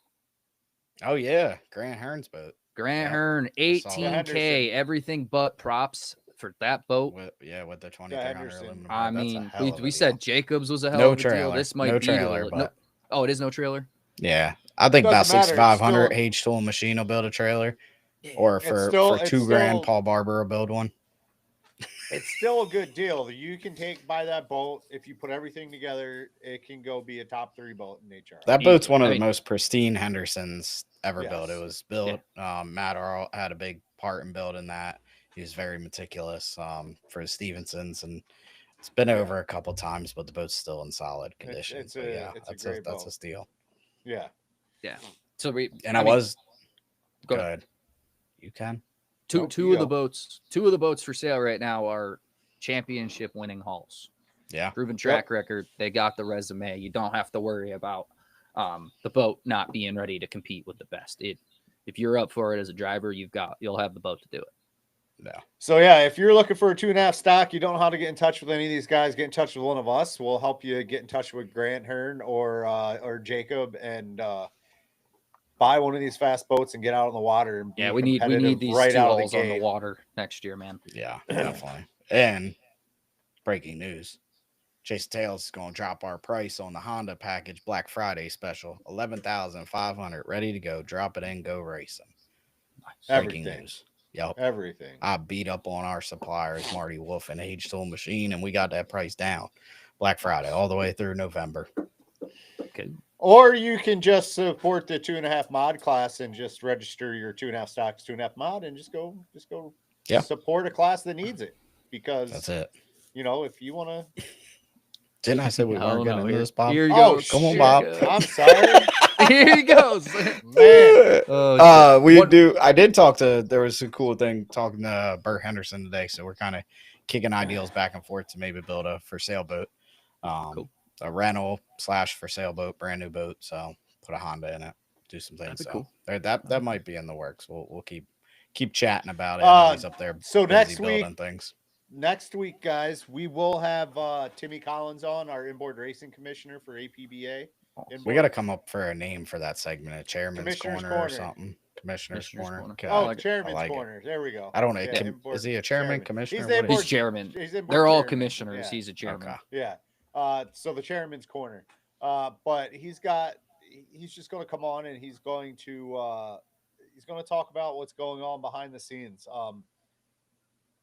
Oh yeah, Grant Hearn's boat. Grant Yep. Hearn, I saw that. 18K, Henderson. everything but props for that boat. With the 2300 Henderson. aluminum. I boat. That's a mean, hell of a we deal. said Jacobs was a hell No of a deal. trailer. This might No be trailer, no, but oh, it is no trailer. yeah, I think about Doesn't matter, it's 6,500 still- H tool machine will build a trailer, or It's for still- for it's $2,000 still- Paul Barber will build one. It's still a good deal. You can buy that boat. If you put everything together, it can go be a top 3 boat in HR. That boat's Easily. one of I the mean- most pristine Hendersons ever built. It Yes. was built. Matt Earl had a big part in building that. He was very meticulous for his Stevensons, and it's been over a couple times, but the boat's still in solid condition. it's so a- yeah, it's a that's great that's a boat. steal. Yeah. So we And I mean, was go ahead. good. You can. two Nope, two you of the go. boats for sale right now are championship winning hulls. Yeah. Proven track record. They got the resume. You don't have to worry about the boat not being ready to compete with the best. If you're up for it as a driver, you'll have the boat to do it. No. So yeah, if you're looking for a 2.5 stock, you don't know how to get in touch with any of these guys, get in touch with one of us. We'll help you get in touch with Grant Hearn or Jacob and buy one of these fast boats and get out on the water. And Yeah, be we need competitive these right two out of hulls on the gate. water next year, man. Yeah, definitely. And breaking news. Jason Tails is going to drop our price on the Honda package Black Friday special. 11,500 ready to go. Drop it in, go racing. Breaking Everything. news. Yep. Everything. I beat up on our suppliers, Marty Wolf and H Tool Machine, and we got that price down. Black Friday all the way through November. Or you can just support the 2.5 mod class and just register your 2.5 stocks, 2.5 mod, and just go Yeah. support a class that needs it. Because That's it. if you want to. Didn't I say we Oh, weren't no, getting into here- this, Bob? here you Oh, go. Come on, shit. Bob. I'm sorry, Here he goes. man. Oh, We What- do. I did talk to. There was a cool thing talking to Bert Henderson today, so we're kind of kicking ideas back and forth to maybe build a for sale boat, Cool. a rental / for sale boat, brand new boat. So put a Honda in it, do some things. That'd be So cool. that might be in the works. We'll keep chatting about it. I know he's up there. So busy next building week, things. Next week, guys, we will have Timmy Collins on, our inboard racing commissioner for APBA. We got to come up for a name for that segment, a chairman's Commissioner's corner, or corner. something. Commissioner's corner. Okay, Oh, I like it. chairman's like it. corner. There we go. I don't know. Yeah, Is he a chairman, commissioner? He's What the is inboard, He's chairman. he's inboard They're all chairman. commissioners. Yeah. He's a chairman. Okay. Yeah. So the chairman's corner. But he's just going to come on and he's going to talk about what's going on behind the scenes.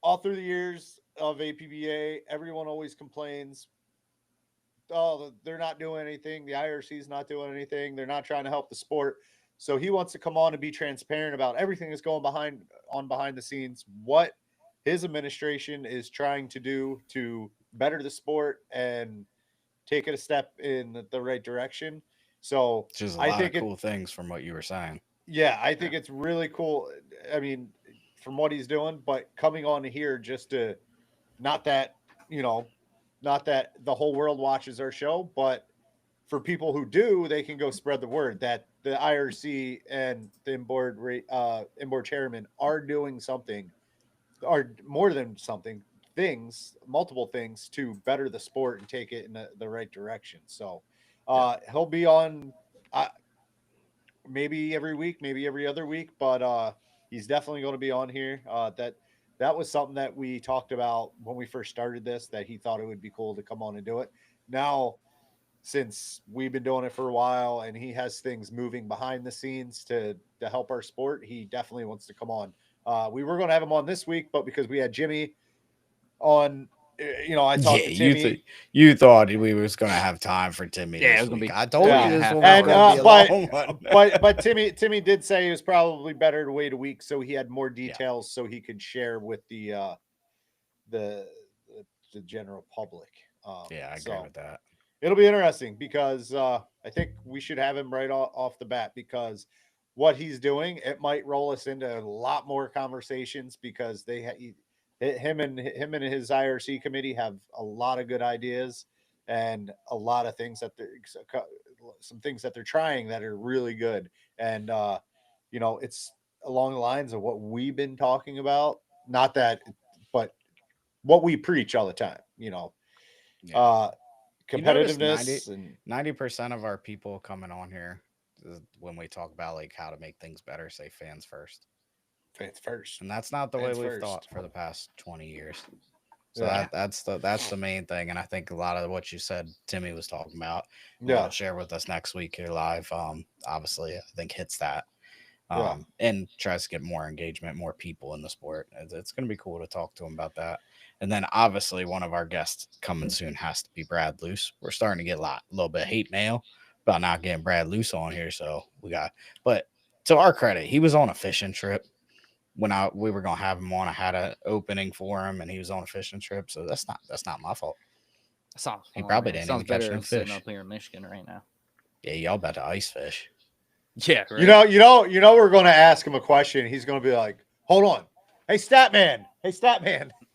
All through the years of APBA, everyone always complains, oh, they're not doing anything. The IRC is not doing anything. They're not trying to help the sport. So he wants to come on and be transparent about everything that's going behind the scenes, what his administration is trying to do to better the sport and take it a step in the right direction. So Just a I lot think of cool things from what you were saying. yeah, I think it's really cool. I mean, from what he's doing, but coming on here just to not that the whole world watches our show, but for people who do, they can go spread the word that the IRC and the inboard chairman are doing something, or more than something, multiple things to better the sport and take it in the right direction. So he'll be on maybe every week, maybe every other week, but he's definitely going to be on here. That was something that we talked about when we first started this, that he thought it would be cool to come on and do it. Now, since we've been doing it for a while and he has things moving behind the scenes to help our sport, he definitely wants to come on. We were going to have him on this week, but because we had Jimmy on, I talked to Timmy. You thought we was going to have time for Timmy. Yeah, this it was gonna week. be I told Yeah. you this one was And, going to be a long one. but Timmy did say it was probably better to wait a week so he had more details so he could share with the general public. Yeah, I agree with that. It'll be interesting because I think we should have him right off the bat, because what he's doing, it might roll us into a lot more conversations, because him and his IRC committee have a lot of good ideas and a lot of things that they're trying that are really good. And, it's along the lines of what we've been talking about, not that, but what we preach all the time, Yeah. competitiveness. You notice 90% of our people coming on here when we talk about like how to make things better, say fans first. Fans first. And that's not the way Fans we've first. thought for the past 20 years. So Yeah. that's the main thing. And I think a lot of what you said, Timmy was talking about, Yeah. will share with us next week here live. Obviously, I think hits that. Yeah. And tries to get more engagement, more people in the sport. It's going to be cool to talk to him about that. And then obviously one of our guests coming soon has to be Brad Luce. We're starting to get a little bit of hate mail about not getting Brad Luce on here. So but to our credit, he was on a fishing trip when we were going to have him on. I had an opening for him and he was on a fishing trip. So that's not my fault. Sounds He fun, probably man. didn't Sounds even catch better no than sitting fish. up here in Michigan right now. Yeah, y'all about to ice fish. Yeah, right. You know, we're going to ask him a question. He's going to be like, "Hold on, hey Statman,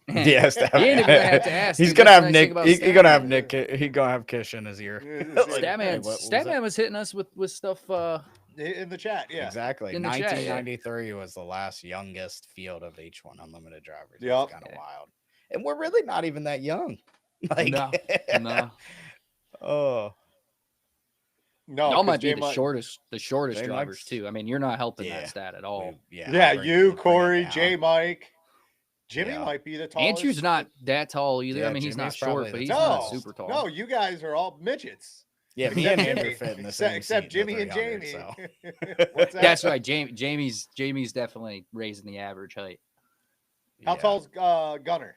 Yes, He ain't even gonna have to ask. He's dude. gonna That's have the nice Nick. thing about He's gonna have Statman. Nick. He's gonna have Kish in his ear. Statman, what was Statman it? was hitting us with stuff. in the chat." Yeah, Exactly. In the chat, yeah. 1993 was the last youngest field of H1 unlimited drivers. Yep. It's kind of wild, and we're really not even that young. Like, No. Oh, no, Y'all 'cause might be Jay the shortest Jay drivers Mike's- too. I mean, you're not helping Yeah. that stat at all. Yeah, I'll bring you, it Corey, down. J. Mike, Jimmy Yeah. might be the tallest. Andrew's not that tall either. Yeah, I mean, he's not Jimmy's probably short, but the he's no, not tallest. super tall. No, you guys are all midgets. Yeah, me Except and Andrew Jimmy. fit in the same Except seat in the Jimmy and 300, Jamie. so. What's that? That's right. Jamie's definitely raising the average height. How Yeah, tall's Gunner?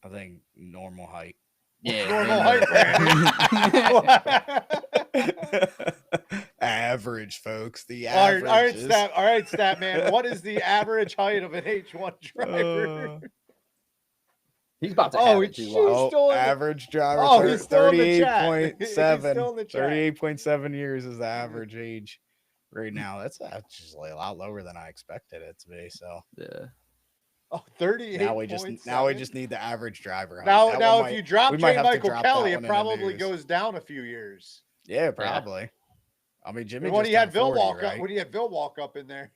I think normal height. Yeah, Normal height. height, Average, folks. The all right, average. all right, stat man. What is the average height of an H1 driver? He's about to Oh, have it she's too. Watch. still in the- average driver. Oh, he's still in the chat. He's 38.7. still in the chat. 38.7 years is the average age right now. That's actually a lot lower than I expected it to be. So Yeah. Oh, 38. now we just need the average driver. height. Now, That now one if might- you drop we might J. have to Michael drop that Kelly, one it in the probably news. goes down a few years. Yeah, probably. I mean, Jimmy. When just he had turned Bill 40, walk right? up, when he had Bill walk up in there.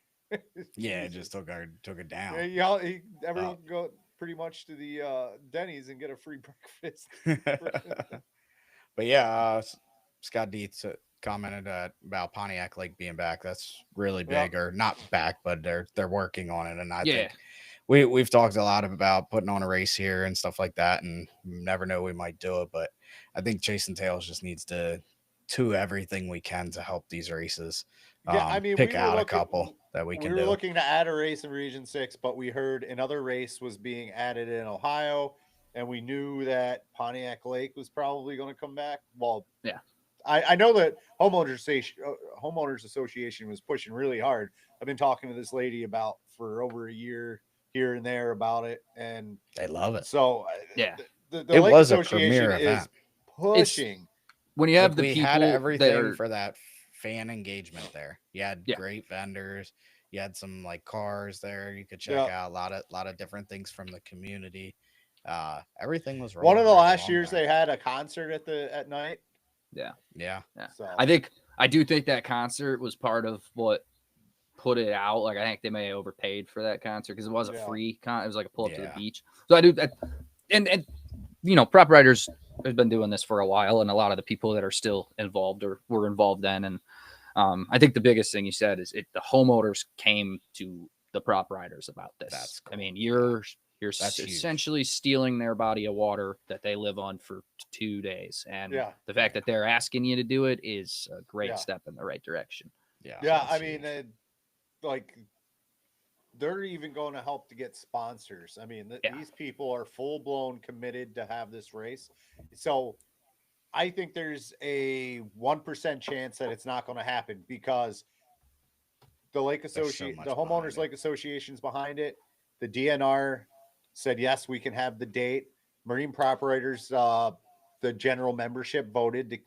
Yeah, it just took it down. Yeah, everyone go pretty much to the Denny's and get a free breakfast. But yeah, Scott Dietz commented about Pontiac Lake being back. That's really big, Yeah. or not back, but they're working on it. And I Yeah. think we've talked a lot about putting on a race here and stuff like that, and you never know, we might do it. But I think Chasing Tails just needs to do everything we can to help these races. Yeah, I mean, pick we were out a looking- couple that we We can were do. looking to add a race in Region 6, but we heard another race was being added in Ohio, and we knew that Pontiac Lake was probably going to come back. Well, Yeah. I know that Homeowners Association was pushing really hard. I've been talking to this lady about for over a year here and there about it, and They love it. so Yeah. the It Lake was a Association premier is event. pushing. When you have Like, the we people had everything that are, for that fan engagement there. You had Yeah. great vendors. You had some like cars there. You could check Yeah. out a lot of different things from the community. Everything was One of the rolling right last along years there. they had a concert at night. Yeah, yeah. So I do think that concert was part of what put it out. Like, I think they may have overpaid for that concert because it was a Yeah. free it was like a pull up to the Yeah. beach. So I do that, and you know, prop riders have been doing this for a while, and a lot of the people that are still involved or were involved then. And I think the biggest thing you said is the homeowners came to the prop riders about this. That's I cool. mean, you're That's huge. essentially stealing their body of water that they live on for 2 days, and Yeah. the fact that they're asking you to do it is a great Yeah. step in the right direction. Yeah, yeah, that's I mean, huge. like they're even going to help to get sponsors. I mean, Yeah. these people are full blown committed to have this race. So I think there's a 1% chance that it's not going to happen because the Lake There's so Association, much the behind homeowners it. Lake Association's behind it. The DNR said yes, we can have the date. Marine Prop Riders, the general membership voted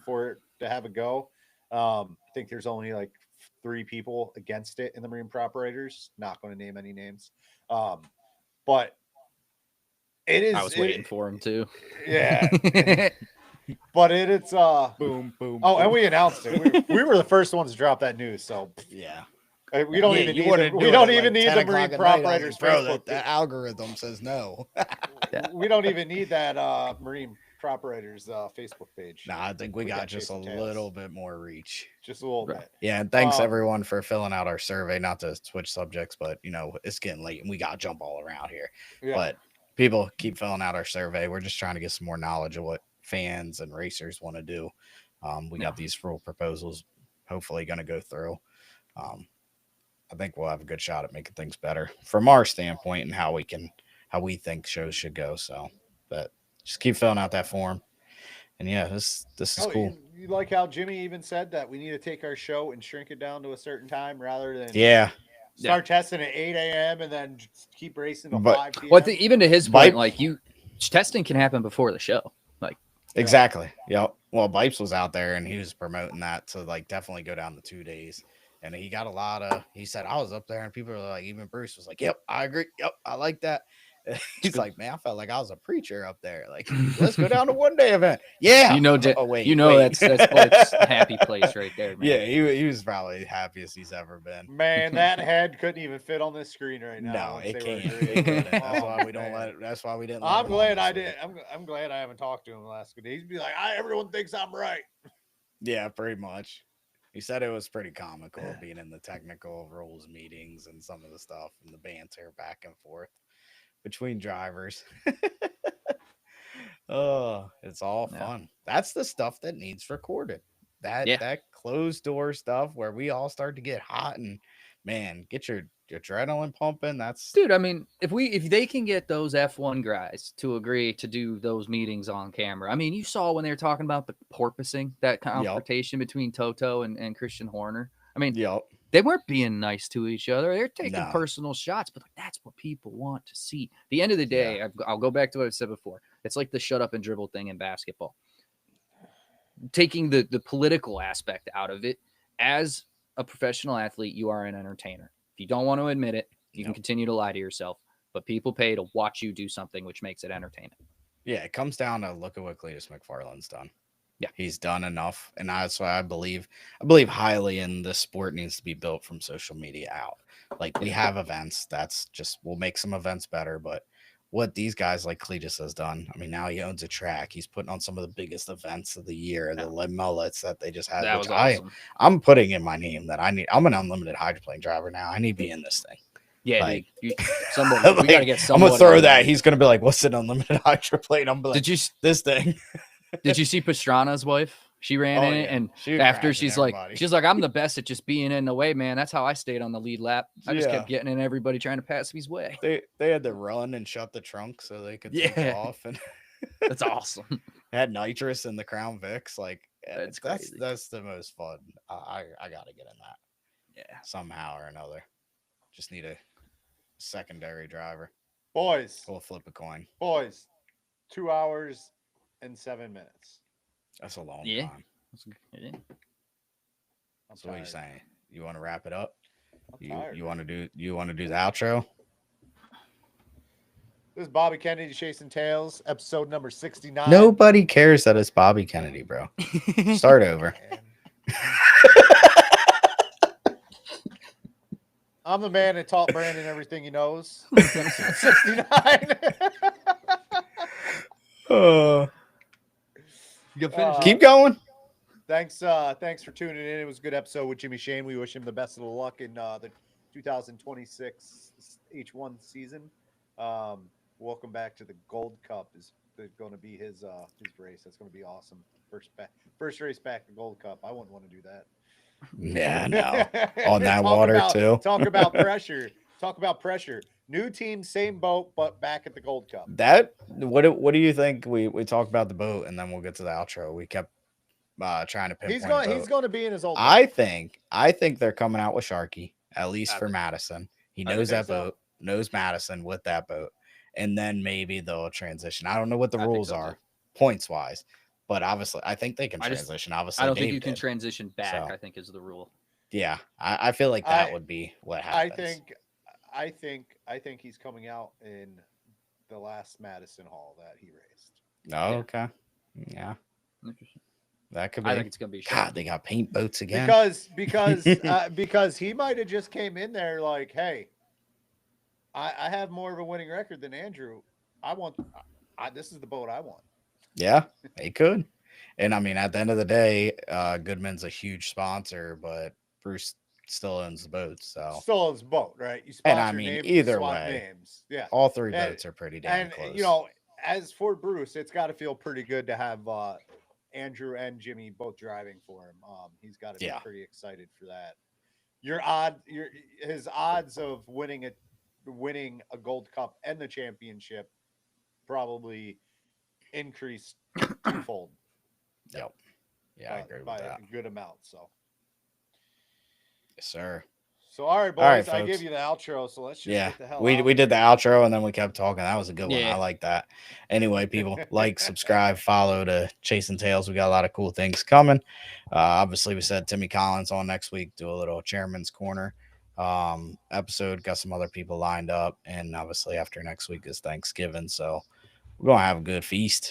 for it to have a go. I think there's only like 3 people against it in the Marine Prop Riders. Not going to name any names, but it is. I was waiting for him too. Yeah, but it's boom, boom. Oh, and boom. we announced it. We were the first ones to drop that news, so Yeah. we don't Yeah, even you need wouldn't the, do we it don't at, even like, need 10 the o'clock Marine at Prop night. I was Riders like, bro, Facebook. the algorithm says no. We don't even need that Marine Prop Writers Facebook page. Nah, I think we got just a Chasing Tails. little bit more reach. Just a little Right. bit. Yeah, and thanks Um, everyone for filling out our survey. Not to switch subjects, but it's getting late and we got to jump all around here. Yeah. But people keep filling out our survey. We're just trying to get some more knowledge of what fans and racers want to do. We got these rule proposals hopefully going to go through. I think we'll have a good shot at making things better from our standpoint and how we think shows should go. So, but just keep filling out that form. And yeah, this is cool. You like how Jimmy even said that we need to take our show and shrink it down to a certain time rather than Yeah. start testing at 8 a.m. and then just keep racing till But- 5 p.m. Well, I think even to his point, Bike- like testing can happen before the show. Like, Exactly. Yep. Well, Bipes was out there and he was promoting that to like definitely go down to 2 days. And he got a lot of, he said, I was up there and people were like, even Bruce was like, yep, I agree. Yep, I like that. He's like, man, I felt like I was a preacher up there. Like, let's go down to 1 day event. Yeah. oh wait, wait. that's Blake's happy place right there, man. Yeah, he was probably the happiest he's ever been. Man, that head couldn't even fit on this screen right now. No, once it they were can't. agreeing. It couldn't. That's Oh, why we don't man. let it. That's why we didn't. let I'm him glad on I this did. week. I'm glad I haven't talked to him the last couple days. He'd be like, everyone thinks I'm right. Yeah, pretty much. He said it was pretty comical being in the technical rules meetings and some of the stuff and the banter back and forth between drivers. Oh, it's all Yeah. fun. That's the stuff that needs recorded. That closed door stuff where we all start to get hot and man, get your adrenaline pumping. That's Dude, I mean, if they can get those F1 guys to agree to do those meetings on camera, I mean, you saw when they were talking about the porpoising, that confrontation between Toto and Christian Horner. I mean, yep. they weren't being nice to each other. They're taking No. personal shots, but that's what people want to see. At the end of the day, I'll go back to what I said before. It's like the shut up and dribble thing in basketball. Taking the political aspect out of it, as a professional athlete, you are an entertainer. If you don't want to admit it, you can continue to lie to yourself, but people pay to watch you do something, which makes it entertaining. Yeah, it comes down to look at what Cletus McFarland's done. Yeah. He's done enough. And that's why I believe highly in this sport needs to be built from social media out. Like we have events. That's just, we'll make some events better. But what these guys like Cletus has done, I mean, now he owns a track. He's putting on some of the biggest events of the year, the Mullets that they just had. That which was awesome. I'm putting in my name that I'm an unlimited hydroplane driver now. I need to be in this thing. Yeah, like- dude, somebody, we gotta get I'm someone. gonna throw that. He's gonna be like, "What's an unlimited hydroplane?" I'm like, this thing? Did you see Pastrana's wife? She ran in it, and She was after cracking she's everybody. like, I'm the best at just being in the way, man. That's how I stayed on the lead lap. I just Yeah. kept getting in everybody trying to pass me's way. They had to run and shut the trunk so they could take Yeah. off, and That's awesome. had nitrous in the Crown Vics. Like That's crazy. that's the most fun. I gotta get in that Yeah. somehow or another. Just need a secondary driver. Boys, We'll flip a coin. 2 hours and 7 minutes. That's a long Yeah. time. Yeah. I'm So what are you tired. saying? You want to wrap it up? I'm tired. You want to do the outro? This is Bobby Kennedy chasing tails, episode number 69. Nobody cares that it's Bobby Kennedy, bro. Start over. Man. I'm the man that taught Brandon everything he knows. Episode 69. You can finish. Keep going. Thanks for tuning in. It was a good episode with Jimmy Shane. We wish him the best of the luck in the 2026 H1 season. Welcome back to the Gold Cup. Is going to be his race. That's going to be awesome. First race back to Gold Cup. I wouldn't want to do that. Yeah, no. On that Talk water about- too. Talk about pressure. Talk about pressure. New team, same boat, but back at the Gold Cup. What do you think? We talked about the boat and then we'll get to the outro. We kept trying to pinpoint. He's going to be in his old. I think they're coming out with Sharky, at least for think- Madison. He I knows think that so. boat, knows Madison with that boat, and then maybe they'll transition. I don't know what the I think rules so, too. are points wise, but obviously I think they can I just- transition. Obviously, I don't think Dave you can did. transition back, So. I think is the rule. Yeah, I feel like that I- would be what I happens. think he's coming out in the last Madison Hall that he raced. Oh, Yeah. okay. Yeah, Interesting. that could be. I think it's gonna be God, they got paint boats again. Because he might have just came in there like, hey, I have more of a winning record than Andrew. This is the boat I want. Yeah, they could. And I mean, at the end of the day, Goodman's a huge sponsor, but Bruce still owns the boats. So, Still owns boat, right? You and I sponsor mean, names, you either swap way, names. Yeah. all three And, boats are pretty damn and close. you know, as for Bruce, it's got to feel pretty good to have Andrew and Jimmy both driving for him. He's got to be Yeah. pretty excited for that. His odds of winning a Gold Cup and the championship probably increased twofold. Yep. Yeah, I agree by with that. a good amount. So, Yes, sir. so all right, boys. All right, I folks. give you the outro, so let's just Yeah, get the hell we out we of did the here. outro and then we kept talking. That was a good one. Yeah. I like that. Anyway, people, like, subscribe, follow to Chasing Tails. We got a lot of cool things coming. Obviously, we said Timmy Collins on next week. Do a little Chairman's Corner episode. Got some other people lined up, and obviously after next week is Thanksgiving, so we're gonna have a good feast.